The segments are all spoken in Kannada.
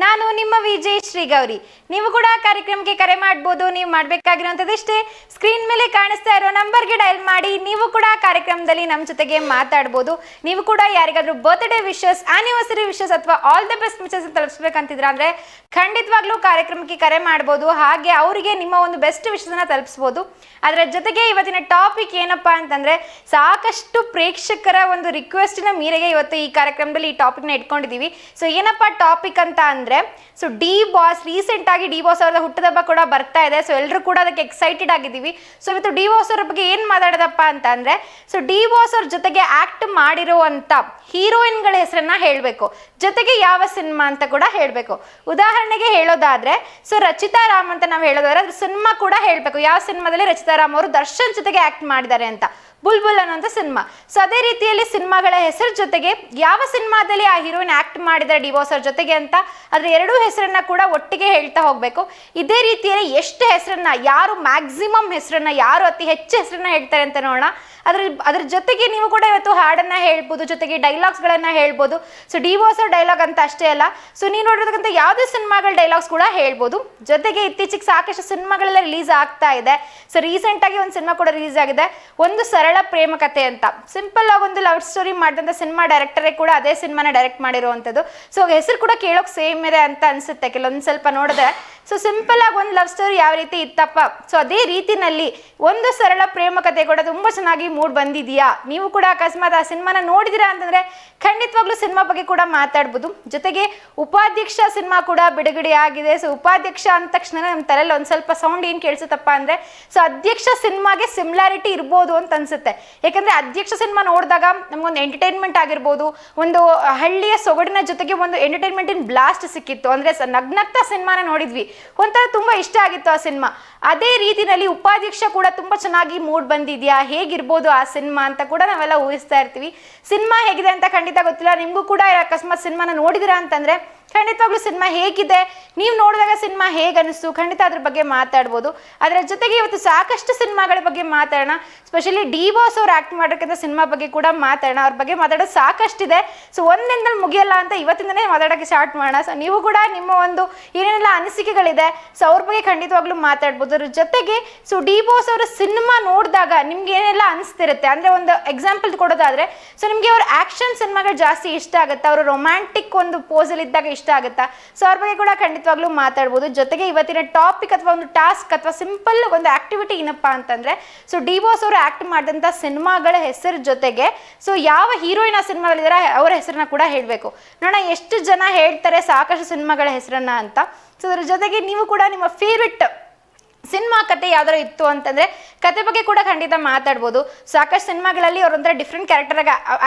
ನಾನು ನಿಮ್ಮ ವಿಜಯ್ ಶ್ರೀಗೌರಿ. ನೀವು ಕೂಡ ಕಾರ್ಯಕ್ರಮಕ್ಕೆ ಕರೆ ಮಾಡಬಹುದು. ನೀವು ಮಾಡಬೇಕಾಗಿರುವಂತದಿಷ್ಟೇ, ಸ್ಕ್ರೀನ್ ಮೇಲೆ ಕಾಣಿಸ್ತಾ ಇರೋ ನಂಬರ್ಗೆ ಡಯಲ್ ಮಾಡಿ ನೀವು ಕೂಡ ಕಾರ್ಯಕ್ರಮದಲ್ಲಿ ನಮ್ಮ ಜೊತೆಗೆ ಮಾತಾಡಬಹುದು. ನೀವು ಕೂಡ ಯಾರಿಗಾದ್ರೂ ಬರ್ತ್ಡೇ ವಿಶಸ್, ಆನಿವರ್ಸರಿ ವಿಶಸ್ ಅಥವಾ ಆಲ್ ದ ಬೆಸ್ಟ್ ವಿಶಸ್ ತಲುಪಿಸಬೇಕಂತಿದ್ರ ಅಂದ್ರೆ ಖಂಡಿತವಾಗ್ಲೂ ಕಾರ್ಯಕ್ರಮಕ್ಕೆ ಕರೆ ಮಾಡಬಹುದು. ಹಾಗೆ ಅವರಿಗೆ ನಿಮ್ಮ ಒಂದು ಬೆಸ್ಟ್ ವಿಶಸ್ ಅನ್ನ ತಲುಪಿಸಬಹುದು. ಅದರ ಜೊತೆಗೆ ಇವತ್ತಿನ ಟಾಪಿಕ್ ಏನಪ್ಪಾ ಅಂತಂದ್ರೆ, ಸಾಕಷ್ಟು ಪ್ರೇಕ್ಷಕರ ಒಂದು ರಿಕ್ವೆಸ್ಟಿನ ಮೇರೆಗೆ ಇವತ್ತು ಈ ಕಾರ್ಯಕ್ರಮದಲ್ಲಿ ಈ ಟಾಪಿಕ್ನ ಇಟ್ಕೊಂಡಿದ್ದೀವಿ. ಸೊ ಏನಪ್ಪಾ ಟಾಪಿಕ್ ಅಂತ ಅಂದ್ರೆ, ಸೊ ಡಿ ಬಾಸ್, ರೀಸೆಂಟ್ ಆಗಿ ಡಿ ಬಾಸ್ ಅವರ ಹುಟ್ಟದಬ್ಬ ಕೂಡ ಬರ್ತಾ ಇದೆ. ಸೊ ಎಲ್ಲರೂ ಕೂಡ ಅದಕ್ಕೆ ಎಕ್ಸೈಟೆಡ್ ಆಗಿದ್ದೀವಿ. ಸೊ ಇವತ್ತು ಡಿ ಬಾಸ್ ಅವರ ಬಗ್ಗೆ ಏನ್ ಮಾತಾಡೋದಪ್ಪ ಅಂತ ಅಂದ್ರೆ, ಸೊ ಡಿ ಬಾಸ್ ಅವ್ರ ಜೊತೆಗೆ ಆಕ್ಟ್ ಮಾಡಿರುವಂತ ಹೀರೋಯಿನ್ಗಳ ಹೆಸರನ್ನ ಹೇಳ್ಬೇಕು, ಜೊತೆಗೆ ಯಾವ ಸಿನಿಮಾ ಅಂತ ಕೂಡ ಹೇಳ್ಬೇಕು. ಉದಾಹರಣೆಗೆ ಹೇಳೋದಾದ್ರೆ, ಸೊ ರಚಿತಾ ರಾಮ್ ಅಂತ ನಾವು ಹೇಳೋದಾದ್ರೆ ಅದ್ರ ಸಿನಿಮಾ ಕೂಡ ಹೇಳ್ಬೇಕು. ಯಾವ ಸಿನಿಮಾದಲ್ಲಿ ರಚಿತಾ ರಾಮ್ ಅವರು ದರ್ಶನ್ ಜೊತೆಗೆ ಆಕ್ಟ್ ಮಾಡಿದ್ದಾರೆ ಅಂತ, ಬುಲ್ಬುಲ್ ಅನ್ನೋಂಥ ಸಿನಿಮಾ. ಸೊ ಅದೇ ರೀತಿಯಲ್ಲಿ ಸಿನಿಮಾಗಳ ಹೆಸರು ಜೊತೆಗೆ ಯಾವ ಸಿನಿಮಾದಲ್ಲಿ ಆ ಹೀರೋಯಿನ್ ಆಕ್ಟ್ ಮಾಡಿದ್ದಾರೆ ಡಿ ಬಾಸ್ ಅವ್ರ ಜೊತೆಗೆ ಅಂತ, ಅದ್ರ ಎರಡೂ ಹೆಸರನ್ನ ಕೂಡ ಒಟ್ಟಿಗೆ ಹೇಳ್ತಾ ಹೋಗ್ಬೇಕು. ಇದೇ ರೀತಿಯಲ್ಲಿ ಎಷ್ಟು ಹೆಸರನ್ನ, ಯಾರು ಮ್ಯಾಕ್ಸಿಮಮ್ ಹೆಸರನ್ನ, ಯಾರು ಅತಿ ಹೆಚ್ಚು ಹೆಸರನ್ನ ಹೇಳ್ತಾರೆ ಅಂತ ನೋಡೋಣ. ಅದ್ರ ಜೊತೆಗೆ ನೀವು ಕೂಡ ಇವತ್ತು ಹಾಡನ್ನ ಹೇಳ್ಬೋದು, ಜೊತೆಗೆ ಡೈಲಾಗ್ಸ್ಗಳನ್ನ ಹೇಳ್ಬೋದು. ಸೊ ಡಿ ಬಾಸ್ ಅವ್ರ ಡೈಲಾಗ್ ಅಂತ ಅಷ್ಟೇ ಅಲ್ಲ, ಸೊ ನೀವು ನೋಡಿರ್ತಕ್ಕಂಥ ಯಾವುದೇ ಸಿನಿಮಾಗಳ ಡೈಲಾಗ್ಸ್ ಕೂಡ ಹೇಳ್ಬೋದು. ಜೊತೆಗೆ ಇತ್ತೀಚೆಗೆ ಸಾಕಷ್ಟು ಸಿನಿಮಾಗಳೆಲ್ಲ ರಿಲೀಸ್ ಆಗ್ತಾ ಇದೆ. ಸೊ ರೀಸೆಂಟ್ ಆಗಿ ಒಂದು ಸಿನಿಮಾ ಕೂಡ ರಿಲೀಸ್ ಆಗಿದೆ, ಒಂದು ಸರಳ ಪ್ರೇಮ ಕಥೆ ಅಂತ. ಸಿಂಪಲ್ ಆಗಿ ಒಂದು ಲವ್ ಸ್ಟೋರಿ ಮಾಡಿದಂಥ ಸಿನಿಮಾ ಡೈರೆಕ್ಟರೇ ಕೂಡ ಅದೇ ಸಿನಿಮಾನ ಡೈರೆಕ್ಟ್ ಮಾಡಿರುವಂಥದ್ದು. ಸೊ ಹೆಸರು ಕೂಡ ಕೇಳೋಕೆ ಸೇಮ್ ಇದೆ ಅಂತ ಅನ್ಸುತ್ತೆ ಕೆಲವೊಂದು ಸ್ವಲ್ಪ ನೋಡಿದ್ರೆ. ಸೊ ಸಿಂಪಲ್ ಆಗಿ ಒಂದು ಲವ್ ಸ್ಟೋರಿ ಯಾವ ರೀತಿ ಇತ್ತಪ್ಪ, ಸೊ ಅದೇ ರೀತಿನಲ್ಲಿ ಒಂದು ಸರಳ ಪ್ರೇಮ ಕಥೆ ಕೂಡ ತುಂಬಾ ಚೆನ್ನಾಗಿ ಮೂಡ್ ಬಂದಿದೆಯಾ. ನೀವು ಕೂಡ ಅಕಸ್ಮಾತ್ ಆ ಸಿನಿಮಾನ ನೋಡಿದಿರಾ ಅಂತಂದ್ರೆ ಖಂಡಿತವಾಗ್ಲೂ ಸಿನಿಮಾ ಬಗ್ಗೆ ಕೂಡ ಮಾತಾಡ್ಬೋದು. ಜೊತೆಗೆ ಉಪಾಧ್ಯಕ್ಷ ಸಿನಿಮಾ ಕೂಡ ಬಿಡುಗಡೆ ಆಗಿದೆ. ಸೊ ಉಪಾಧ್ಯಕ್ಷ ಅಂದ ತಕ್ಷಣ ನಮ್ಮ ತಲೆಯಲ್ಲಿ ಒಂದು ಸ್ವಲ್ಪ ಸೌಂಡ್ ಏನು ಕೇಳಿಸುತ್ತಪ್ಪ ಅಂದ್ರೆ, ಸೊ ಅಧ್ಯಕ್ಷ ಸಿನಿಮಾಗೆ ಸಿಮಿಲಾರಿಟಿ ಇರ್ಬೋದು ಅಂತ ಅನ್ಸುತ್ತೆ. ಯಾಕಂದ್ರೆ ಅಧ್ಯಕ್ಷ ಸಿನಿಮಾ ನೋಡಿದಾಗ ನಮ್ಗೊಂದು ಎಂಟರ್ಟೈನ್ಮೆಂಟ್ ಆಗಿರ್ಬೋದು, ಒಂದು ಹಳ್ಳಿಯ ಸೊಗಡಿನ ಜೊತೆಗೆ ಒಂದು ಎಂಟರ್ಟೈನ್ಮೆಂಟ್ ಇನ್ ಬ್ಲಾಸ್ಟ್ ಸಿಕ್ಕಿತ್ತು. ಅಂದ್ರೆ ನಗ್ನಗ್ತಾ ಸಿನಿಮಾನ ನೋಡಿದ್ವಿ, ಒಂಥರ ತುಂಬಾ ಇಷ್ಟ ಆಗಿತ್ತು ಆ ಸಿನಿಮಾ. ಅದೇ ರೀತಿನಲ್ಲಿ ಉಪಾಧ್ಯಕ್ಷ ಕೂಡ ತುಂಬಾ ಚೆನ್ನಾಗಿ ಮೂಡ್ ಬಂದಿದ್ಯಾ, ಹೇಗಿರ್ಬೋದು ಆ ಸಿನಿಮಾ ಅಂತ ಕೂಡ ನಾವೆಲ್ಲ ಊಹಿಸ್ತಾ ಇರ್ತೀವಿ. ಸಿನಿಮಾ ಹೇಗಿದೆ ಅಂತ ಖಂಡಿತ ಗೊತ್ತಿಲ್ಲ, ನಿಮ್ಗೂ ಕೂಡ ಅಕಸ್ಮಾತ್ ಸಿನಿಮಾನ ನೋಡಿದಿರಾ ಅಂತಂದ್ರೆ ಖಂಡಿತವಾಗ್ಲೂ ಸಿನಿಮಾ ಹೇಗಿದೆ, ನೀವು ನೋಡಿದಾಗ ಸಿನಿಮಾ ಹೇಗೆ ಅನಿಸ್ತು, ಖಂಡಿತ ಅದ್ರ ಬಗ್ಗೆ ಮಾತಾಡ್ಬೋದು. ಅದರ ಜೊತೆಗೆ ಇವತ್ತು ಸಾಕಷ್ಟು ಸಿನಿಮಾಗಳ ಬಗ್ಗೆ ಮಾತಾಡೋಣ. ಸ್ಪೆಷಲಿ ಡಿ ಬಾಸ್ ಅವ್ರು ಆಕ್ಟ್ ಮಾಡಿರ್ತಕ್ಕಂಥ ಸಿನಿಮಾ ಬಗ್ಗೆ ಕೂಡ ಮಾತಾಡೋಣ. ಅವ್ರ ಬಗ್ಗೆ ಮಾತಾಡೋದು ಸಾಕಷ್ಟಿದೆ. ಸೊ ಒಂದಿಂದಲ್ಲಿ ಮುಗಿಯಲ್ಲ ಅಂತ ಇವತ್ತಿಂದನೇ ಮಾತಾಡೋಕ್ಕೆ ಸ್ಟಾರ್ಟ್ ಮಾಡೋಣ. ಸೊ ನೀವು ಕೂಡ ನಿಮ್ಮ ಒಂದು ಏನೇನೆಲ್ಲ ಅನಿಸಿಕೆಗಳಿದೆ, ಸೊ ಅವ್ರ ಬಗ್ಗೆ ಖಂಡಿತವಾಗ್ಲೂ ಮಾತಾಡ್ಬೋದು. ಅದ್ರ ಜೊತೆಗೆ ಸೊ ಡಿ ಬಾಸ್ ಅವರ ಸಿನಿಮಾ ನೋಡಿದಾಗ ನಿಮ್ಗೆ ಏನೆಲ್ಲ ಅನಿಸ್ತಿರುತ್ತೆ ಅಂದ್ರೆ, ಒಂದು ಎಕ್ಸಾಂಪಲ್ ಕೊಡೋದಾದ್ರೆ, ಸೊ ನಿಮ್ಗೆ ಅವ್ರ ಆಕ್ಷನ್ ಸಿನಿಮಾಗಳು ಜಾಸ್ತಿ ಇಷ್ಟ ಆಗುತ್ತಾ, ಅವರು ರೊಮ್ಯಾಂಟಿಕ್ ಒಂದು ಪೋಸಲ್ಲಿ ಇದ್ದಾಗ ಇಷ್ಟ ಆಗುತ್ತಾ, ಸೊ ಅವ್ರ ಬಗ್ಗೆ ಕೂಡ ಖಂಡಿತವಾಗ್ಲೂ ಮಾತಾಡ್ಬೋದು. ಜೊತೆಗೆ ಇವತ್ತಿನ ಟಾಪಿಕ್ ಅಥವಾ ಒಂದು ಟಾಸ್ಕ್ ಅಥವಾ ಸಿಂಪಲ್ ಒಂದು ಆಕ್ಟಿವಿಟಿ ಏನಪ್ಪಾ ಅಂತಂದ್ರೆ, ಸೊ ಡಿ ಬಾಸ್ ಅವರು ಆಕ್ಟ್ ಮಾಡಿದಂಥ ಸಿನಿಮಾಗಳ ಹೆಸರು ಜೊತೆಗೆ ಸೊ ಯಾವ ಹೀರೋಯಿನ್ ಆ ಸಿನಿಮಾಗಳಿದ್ದಾರೆ ಅವರ ಹೆಸರನ್ನ ಕೂಡ ಹೇಳಬೇಕು. ನೋಡೋಣ ಎಷ್ಟು ಜನ ಹೇಳ್ತಾರೆ ಸಾಕಷ್ಟು ಸಿನಿಮಾಗಳ ಹೆಸರನ್ನ ಅಂತ. ಸೊ ಅದ್ರ ಜೊತೆಗೆ ನೀವು ಕೂಡ ನಿಮ್ಮ ಫೇವ್ರೆಟ್ ಸಿನಿಮಾ ಕತೆ ಯಾವ್ದಾರು ಇತ್ತು ಅಂತಂದ್ರೆ ಕತೆ ಬಗ್ಗೆ ಕೂಡ ಖಂಡಿತ ಮಾತಾಡ್ಬೋದು. ಸಾಕಷ್ಟು ಸಿನಿಮಾಗಳಲ್ಲಿ ಅವ್ರೊಂಥರ ಡಿಫ್ರೆಂಟ್ ಕ್ಯಾರೆಕ್ಟರ್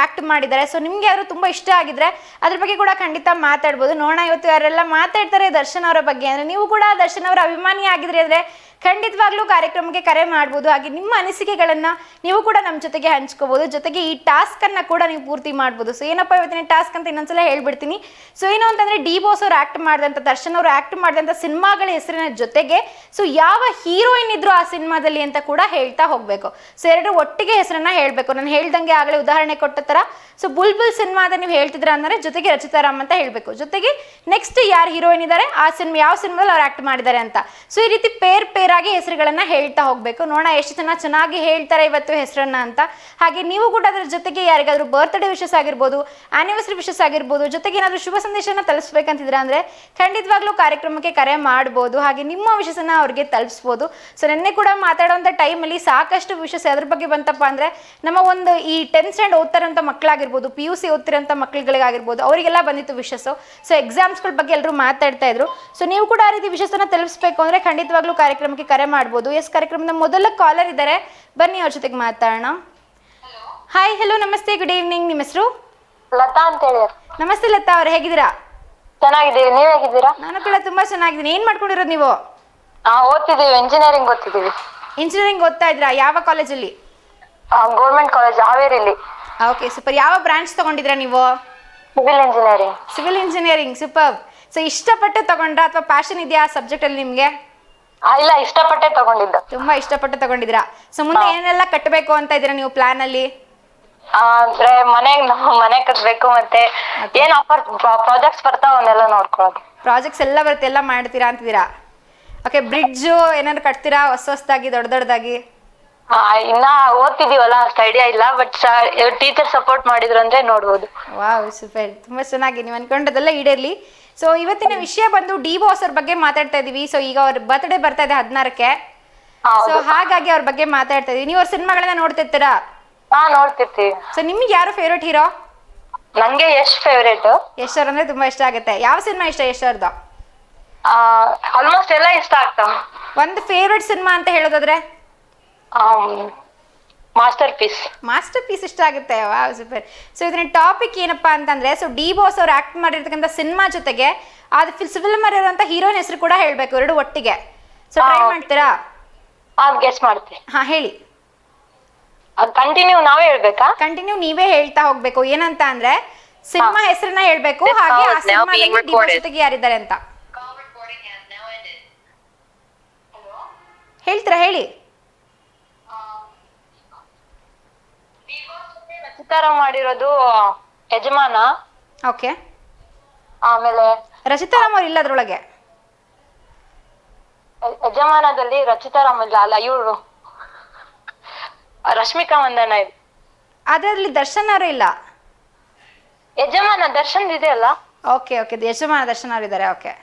ಆಕ್ಟ್ ಮಾಡಿದ್ದಾರೆ. ಸೊ ನಿಮ್ಗೆ ಯಾರು ತುಂಬಾ ಇಷ್ಟ ಆಗಿದ್ರೆ ಅದ್ರ ಬಗ್ಗೆ ಕೂಡ ಖಂಡಿತ ಮಾತಾಡ್ಬೋದು. ನೋಡೋಣ ಇವತ್ತು ಯಾರೆಲ್ಲ ಮಾತಾಡ್ತಾರೆ ದರ್ಶನ್ ಅವರ ಬಗ್ಗೆ. ಅಂದ್ರೆ ನೀವು ಕೂಡ ದರ್ಶನ್ ಅವರ ಅಭಿಮಾನಿ ಆಗಿದ್ರಿ ಅಂದ್ರೆ ಖಂಡಿತವಾಗ್ಲೂ ಕಾರ್ಯಕ್ರಮಕ್ಕೆ ಕರೆ ಮಾಡ್ಬೋದು. ಹಾಗೆ ನಿಮ್ಮ ಅನಿಸಿಕೆಗಳನ್ನ ನೀವು ಕೂಡ ನಮ್ಮ ಜೊತೆಗೆ ಹಂಚ್ಕೋಬಹುದು. ಜೊತೆಗೆ ಈ ಟಾಸ್ಕ್ ಅನ್ನ ಕೂಡ ನೀವು ಪೂರ್ತಿ ಮಾಡ್ಬೋದು. ಸೊ ಏನಪ್ಪ ಇವತ್ತಿನ ಟಾಸ್ಕ್ ಅಂತ ಇನ್ನೊಂದ್ಸಲ ಹೇಳ್ಬಿಡ್ತೀನಿ. ಸೊ ಏನು ಅಂತಂದ್ರೆ, ಡಿ ಬಾಸ್ ಅವ್ರು ಆಕ್ಟ್ ಮಾಡಿದಂಥ, ದರ್ಶನ್ ಅವರು ಆಕ್ಟ್ ಮಾಡಿದಂಥ ಸಿನಿಮಾಗಳ ಹೆಸರಿನ ಜೊತೆಗೆ ಸೊ ಯಾವ ಹೀರೋಯಿನ್ ಇದ್ರು ಆ ಸಿನಿಮಾದಲ್ಲಿ ಅಂತ ಕೂಡ ಹೇಳ್ತಾ ಹೋಗ್ಬೇಕು. ಸೊ ಎರಡು ಒಟ್ಟಿಗೆ ಹೆಸರನ್ನ ಹೇಳ್ಬೇಕು. ನಾನು ಹೇಳ್ದಂಗೆ ಆಗಲೇ ಉದಾಹರಣೆ ಕೊಟ್ಟ ತರ, ಸೊ ಬುಲ್ಬುಲ್ ಸಿನಿಮಾ ಅಂತ ನೀವು ಹೇಳ್ತಿದ್ರ ಅಂದ್ರೆ ಜೊತೆಗೆ ರಚಿತಾ ರಾಮ್ ಅಂತ ಹೇಳ್ಬೇಕು. ಜೊತೆಗೆ ನೆಕ್ಸ್ಟ್ ಯಾರು ಹೀರೋಯಿನ್ ಇದ್ದಾರೆ, ಆ ಸಿನಿಮಾ ಯಾವ ಸಿನಿಮಾದಲ್ಲಿ ಅವ್ರು ಆಕ್ಟ್ ಮಾಡಿದ್ದಾರೆ ಅಂತ. ಸೊ ಈ ರೀತಿ ಪೇರ್ ಆಗಿ ಹೆಸರುಗಳನ್ನ ಹೇಳ್ತಾ ಹೋಗ್ಬೇಕು. ನೋಡೋಣ ಎಷ್ಟು ಜನ ಚೆನ್ನಾಗಿ ಹೇಳ್ತಾರೆ ಇವತ್ತು ಹೆಸರನ್ನ ಅಂತ. ಹಾಗೆ ನೀವು ಕೂಡ ಅದ್ರ ಜೊತೆಗೆ ಯಾರಿಗಾದ್ರೂ ಬರ್ತ್ಡೇ ವಿಶಸ್ ಆಗಿರ್ಬೋದು, ಆನಿವರ್ಸರಿ ವಿಶಸ್ ಆಗಿರ್ಬೋದು, ಜೊತೆಗೆ ಏನಾದ್ರೂ ಶುಭ ಸಂದೇಶನ ತಲುಪಿಸ್ಬೇಕಂತಿದ್ರ ಅಂದ್ರೆ ಖಂಡಿತವಾಗ್ಲೂ ಕಾರ್ಯಕ್ರಮಕ್ಕೆ ಕರೆ ಮಾಡ್ಬೋದು. ಹಾಗೆ ನಿಮ್ಮ ವಿಶಸ್ಸನ್ನ ಅವ್ರಿಗೆ ತಲುಪಿಸ್ಬೋದು. ಸೊ ನೆನ್ನೆ ಕೂಡ ಮಾತಾಡುವಂಥ ಟೈಮಲ್ಲಿ ಸಾಕಷ್ಟು ವಿಶಸ್ ಅದ್ರ ಬಗ್ಗೆ ಬಂತಪ್ಪ ಅಂದ್ರೆ, ನಮ್ಮ ಒಂದು ಈ 10th ಸ್ಟ್ಯಾಂಡರ್ಡ್ ಓದ್ತಾರಂಥ ಮಕ್ಕಳಾಗಿರ್ಬೋದು, PUC ಓದ್ತಿರೋಂಥ ಮಕ್ಕಳುಗಳಿಗಾಗಿರ್ಬೋದು, ಅವರಿಗೆಲ್ಲ ಬಂದಿತ್ತು ವಿಶಸ್ಸು. ಸೊ ಎಕ್ಸಾಮ್ಸ್ಗಳ ಬಗ್ಗೆ ಎಲ್ಲರೂ ಮಾತಾಡ್ತಾ ಇದ್ರು. ಸೊ ನೀವು ಕೂಡ ಆ ರೀತಿ ವಿಶಸ್ಸನ್ನ ತಲುಪಿಸ್ಬೇಕು ಅಂದ್ರೆ ಖಂಡಿತವಾಗ್ಲೂ ಕಾರ್ಯಕ್ರಮಕ್ಕೆ ಕರೆ ಮಾಡ್ಬೋದು. ಎಸ್, ಕಾರ್ಯಕ್ರಮದ ಮೊದಲ ಕಾಲರ್ ಇದ್ದಾರೆ, ಬನ್ನಿ ಅವ್ರ ಜೊತೆಗೆ ಮಾತಾಡೋಣ. ಹಾಯ್, ಹಲೋ, ನಮಸ್ತೆ, ಗುಡ್ ಈವ್ನಿಂಗ್. ನಿಮ್ಮ ಹೆಸರು? ಲತಾ ಅಂತ ಹೇಳಿ. ನಮಸ್ತೆ ಲತಾ ಅವ್ರು, ಹೇಗಿದ್ದೀರಾ? ಚೆನ್ನಾಗಿದ್ದೀವಿ, ನೀವ್ ಹೇಗಿದ್ದೀರಾ? ನಾನು ಕೂಡ ತುಂಬಾ ಚೆನ್ನಾಗಿದ್ದೀನಿ. ಏನ್ ಮಾಡ್ಕೊಂಡಿರೋದು ನೀವು? ಓದ್ತಿದೀವಿ, ಇಂಜಿನಿಯರಿಂಗ್ ಓದ್ತಿದೀವಿ. ಇಂಜಿನಿಯರಿಂಗ್ ಓದ್ತಾ ಇದ್ರಾ? ಯಾವ ಕಾಲೇಜಲ್ಲಿ? ಗೌರ್ಮೆಂಟ್ ಕಾಲೇಜ್ ಹಾವೇರಿಲಿ. Okay, super. ಯಾವ ಬ್ರಾಂಚ್ ತಗೊಂಡಿದ್ರಾ ನೀವು? Civil engineering. Civil engineering, super. So ಇಷ್ಟಪಟ್ಟು ತಗೊಂಡ್ರಾ ಅಥವಾ ಪ್ಯಾಷನ್ ಇದೆಯಾ ಆ ಸಬ್ಜೆಕ್ಟ್ ಅಲ್ಲಿ ನಿಮ್ಗೆ? ಇಲ್ಲ, ಇಷ್ಟಪಟ್ಟೆ ತಗೊಂಡಿದ್ದು. ತುಂಬಾ ಇಷ್ಟಪಟ್ಟು ತಗೊಂಡಿದ್ರಾ? ಸೊ ಮುಂದೆ ಏನೆಲ್ಲ ಕಟ್ಟಬೇಕು ಅಂತ ಇದ್ದೀರಾ ನೀವು ಪ್ಲಾನ್ ಅಲ್ಲಿ? ಅಂದ್ರೆ ಮನೆ ಕಟ್ಬೇಕು, ಮತ್ತೆ ಏನ್ ಆಫರ್ ಪ್ರಾಜೆಕ್ಟ್ಸ್ ಬರ್ತಾವ ಅವನ್ನೆಲ್ಲ ನೋಡ್ಕೊಳ್ಳೋದು. ಪ್ರಾಜೆಕ್ಟ್ಸ್ ಎಲ್ಲ ಬರುತ್ತೆ, ಎಲ್ಲ ಮಾಡ್ತೀರಾ ಅಂತಿದ್ದೀರಾ. ಓಕೆ, ಬ್ರಿಡ್ಜು ಏನಾದ್ರು ಕಟ್ತೀರಾ ಹೊಸದಾಗಿ ದೊಡ್ಡದಾಗಿ? ಇನ್ನ ಓದ್ತಿದೀವಲ್ಲ ಅಷ್ಟು ಐಡಿಯಾ ಇಲ್ಲ, ಬಟ್ ಟೀಚರ್ ಸಪೋರ್ಟ್ ಮಾಡಿದ್ರು ಅಂದ್ರೆ ನೋಡ್ಬೋದು. ವಾವ್, ಸೂಪರ್, ತುಂಬಾ ಚೆನ್ನಾಗಿ ನೀವು ಅನ್ಕೊಂಡದೆಲ್ಲ ಈಡೇರ್ಲಿ. ಸೊ ಇವತ್ತಿನ ವಿಷಯ ಬಂದು ಡಿ ಬಾಸ್ ಅವ್ರ ಬಗ್ಗೆ ಮಾತಾಡ್ತಾ ಇದೀವಿ. ಸೊ ಈಗ ಅವ್ರ ಬರ್ತ್ಡೇ ಬರ್ತಾ ಇದೆ 16ಕ್ಕೆ. ಸೊ ಹಾಗಾಗಿ ಅವ್ರ ಬಗ್ಗೆ ಮಾತಾಡ್ತಾ ಇದೀವಿ. ನೀವು ಅವ್ರ ಸಿನಿಮಾಗಳನ್ನ ನೋಡ್ತಿರ್ತೀರಾ? ನೋಡ್ತಿರ್ತೀವಿ. ಸೊ ನಿಮ್ಗೆ ಯಾರು ಫೇವ್ರೇಟ್ ಹೀರೋ? ನಂಗೆ ಯಶ್ ಫೇವ್ರೇಟ್. ಯಶ್ ಅವ್ರ ಅಂದ್ರೆ ತುಂಬಾ ಇಷ್ಟ ಆಗುತ್ತೆ. ಯಾವ ಸಿನಿಮಾ ಇಷ್ಟ ಯಶ್ ಅವ್ರದ್ದು? ಆಲ್ಮೋಸ್ಟ್ ಎಲ್ಲ ಇಷ್ಟ ಆಗ್ತಾವ. ಒಂದು ಫೇವ್ರೇಟ್ ಸಿನಿಮಾ ಅಂತ ಹೇಳೋದಾದ್ರೆ? Master piece. ಮಾಸ್ಟರ್ ಪೀಸ್ ಇಷ್ಟ ಆಗುತ್ತೆ. Wow, super. ಸೊ ಇದನ್ನ ಟಾಪಿಕ್ ಏನಪ್ಪಾ ಅಂತಂದ್ರೆ, ಸೊ ಡಿ ಬಾಸ್ ಅವ್ರು ಆಕ್ಟ್ ಮಾಡಿರ್ತಕ್ಕಂಥ ಸಿನಿಮಾ ಜೊತೆಗೆ ಅದು ಫಿಲ್ಮ್ ಇರುವಂತ ಹೀರೋಯಿನ್ ಹೆಸರು ಕೂಡ ಹೇಳ್ಬೇಕು, ಎರಡು ಒಟ್ಟಿಗೆ. ಸೊ ಟ್ರೈ ಮಾಡ್ತೀರಾ? ಗೆಸ್ ಮಾಡ್ತೀವಿ. ಹಾ, ಹೇಳಿ. ಕಂಟಿನ್ಯೂ ನಾವೇ ಹೇಳ್ಬೇಕಾ? ಕಂಟಿನ್ಯೂ ನೀವೇ ಹೇಳ್ತಾ ಹೋಗ್ಬೇಕು. ಏನಂತ ಅಂದ್ರೆ ಸಿನಿಮಾ ಹೆಸರನ್ನ ಹೇಳ್ಬೇಕು, ಹಾಗೆ ಆ ಸಿನಿಮಾದಲ್ಲಿ ಡಿ ಬಾಸ್ ಜೊತೆಗೆ ಯಾರಿದ್ದಾರೆ ಅಂತ ಹೇಳ್ತೀರಾ? ಹೇಳಿ. ರಚಿತಾರ ಮಾಡಿರೋದು ಯಜಮಾನ. ಓಕೆ. ಆಮೇಲೆ ರಚಿತಾರಾಮ್ ಅವ್ರು ಇಲ್ಲ ಅದ್ರೊಳಗೆ. ಯಜಮಾನದಲ್ಲಿ ರಚಿತಾರಾಮ್ ಇಲ್ಲ, ಅಲ್ಲ ಇವ್ರು ರಶ್ಮಿಕಾ ಮಂದಣ್ಣ ಇದೆ. ಅದ್ರಲ್ಲಿ ದರ್ಶನ್ ಅವರು ಇಲ್ಲ. ಯಜಮಾನ ದರ್ಶನ್ ಇದೆ ಅಲ್ಲ? ಓಕೆ ಓಕೆ, ಯಜಮಾನ ದರ್ಶನ್ ಅವರು ಇದ್ದಾರೆ. ಓಕೆ.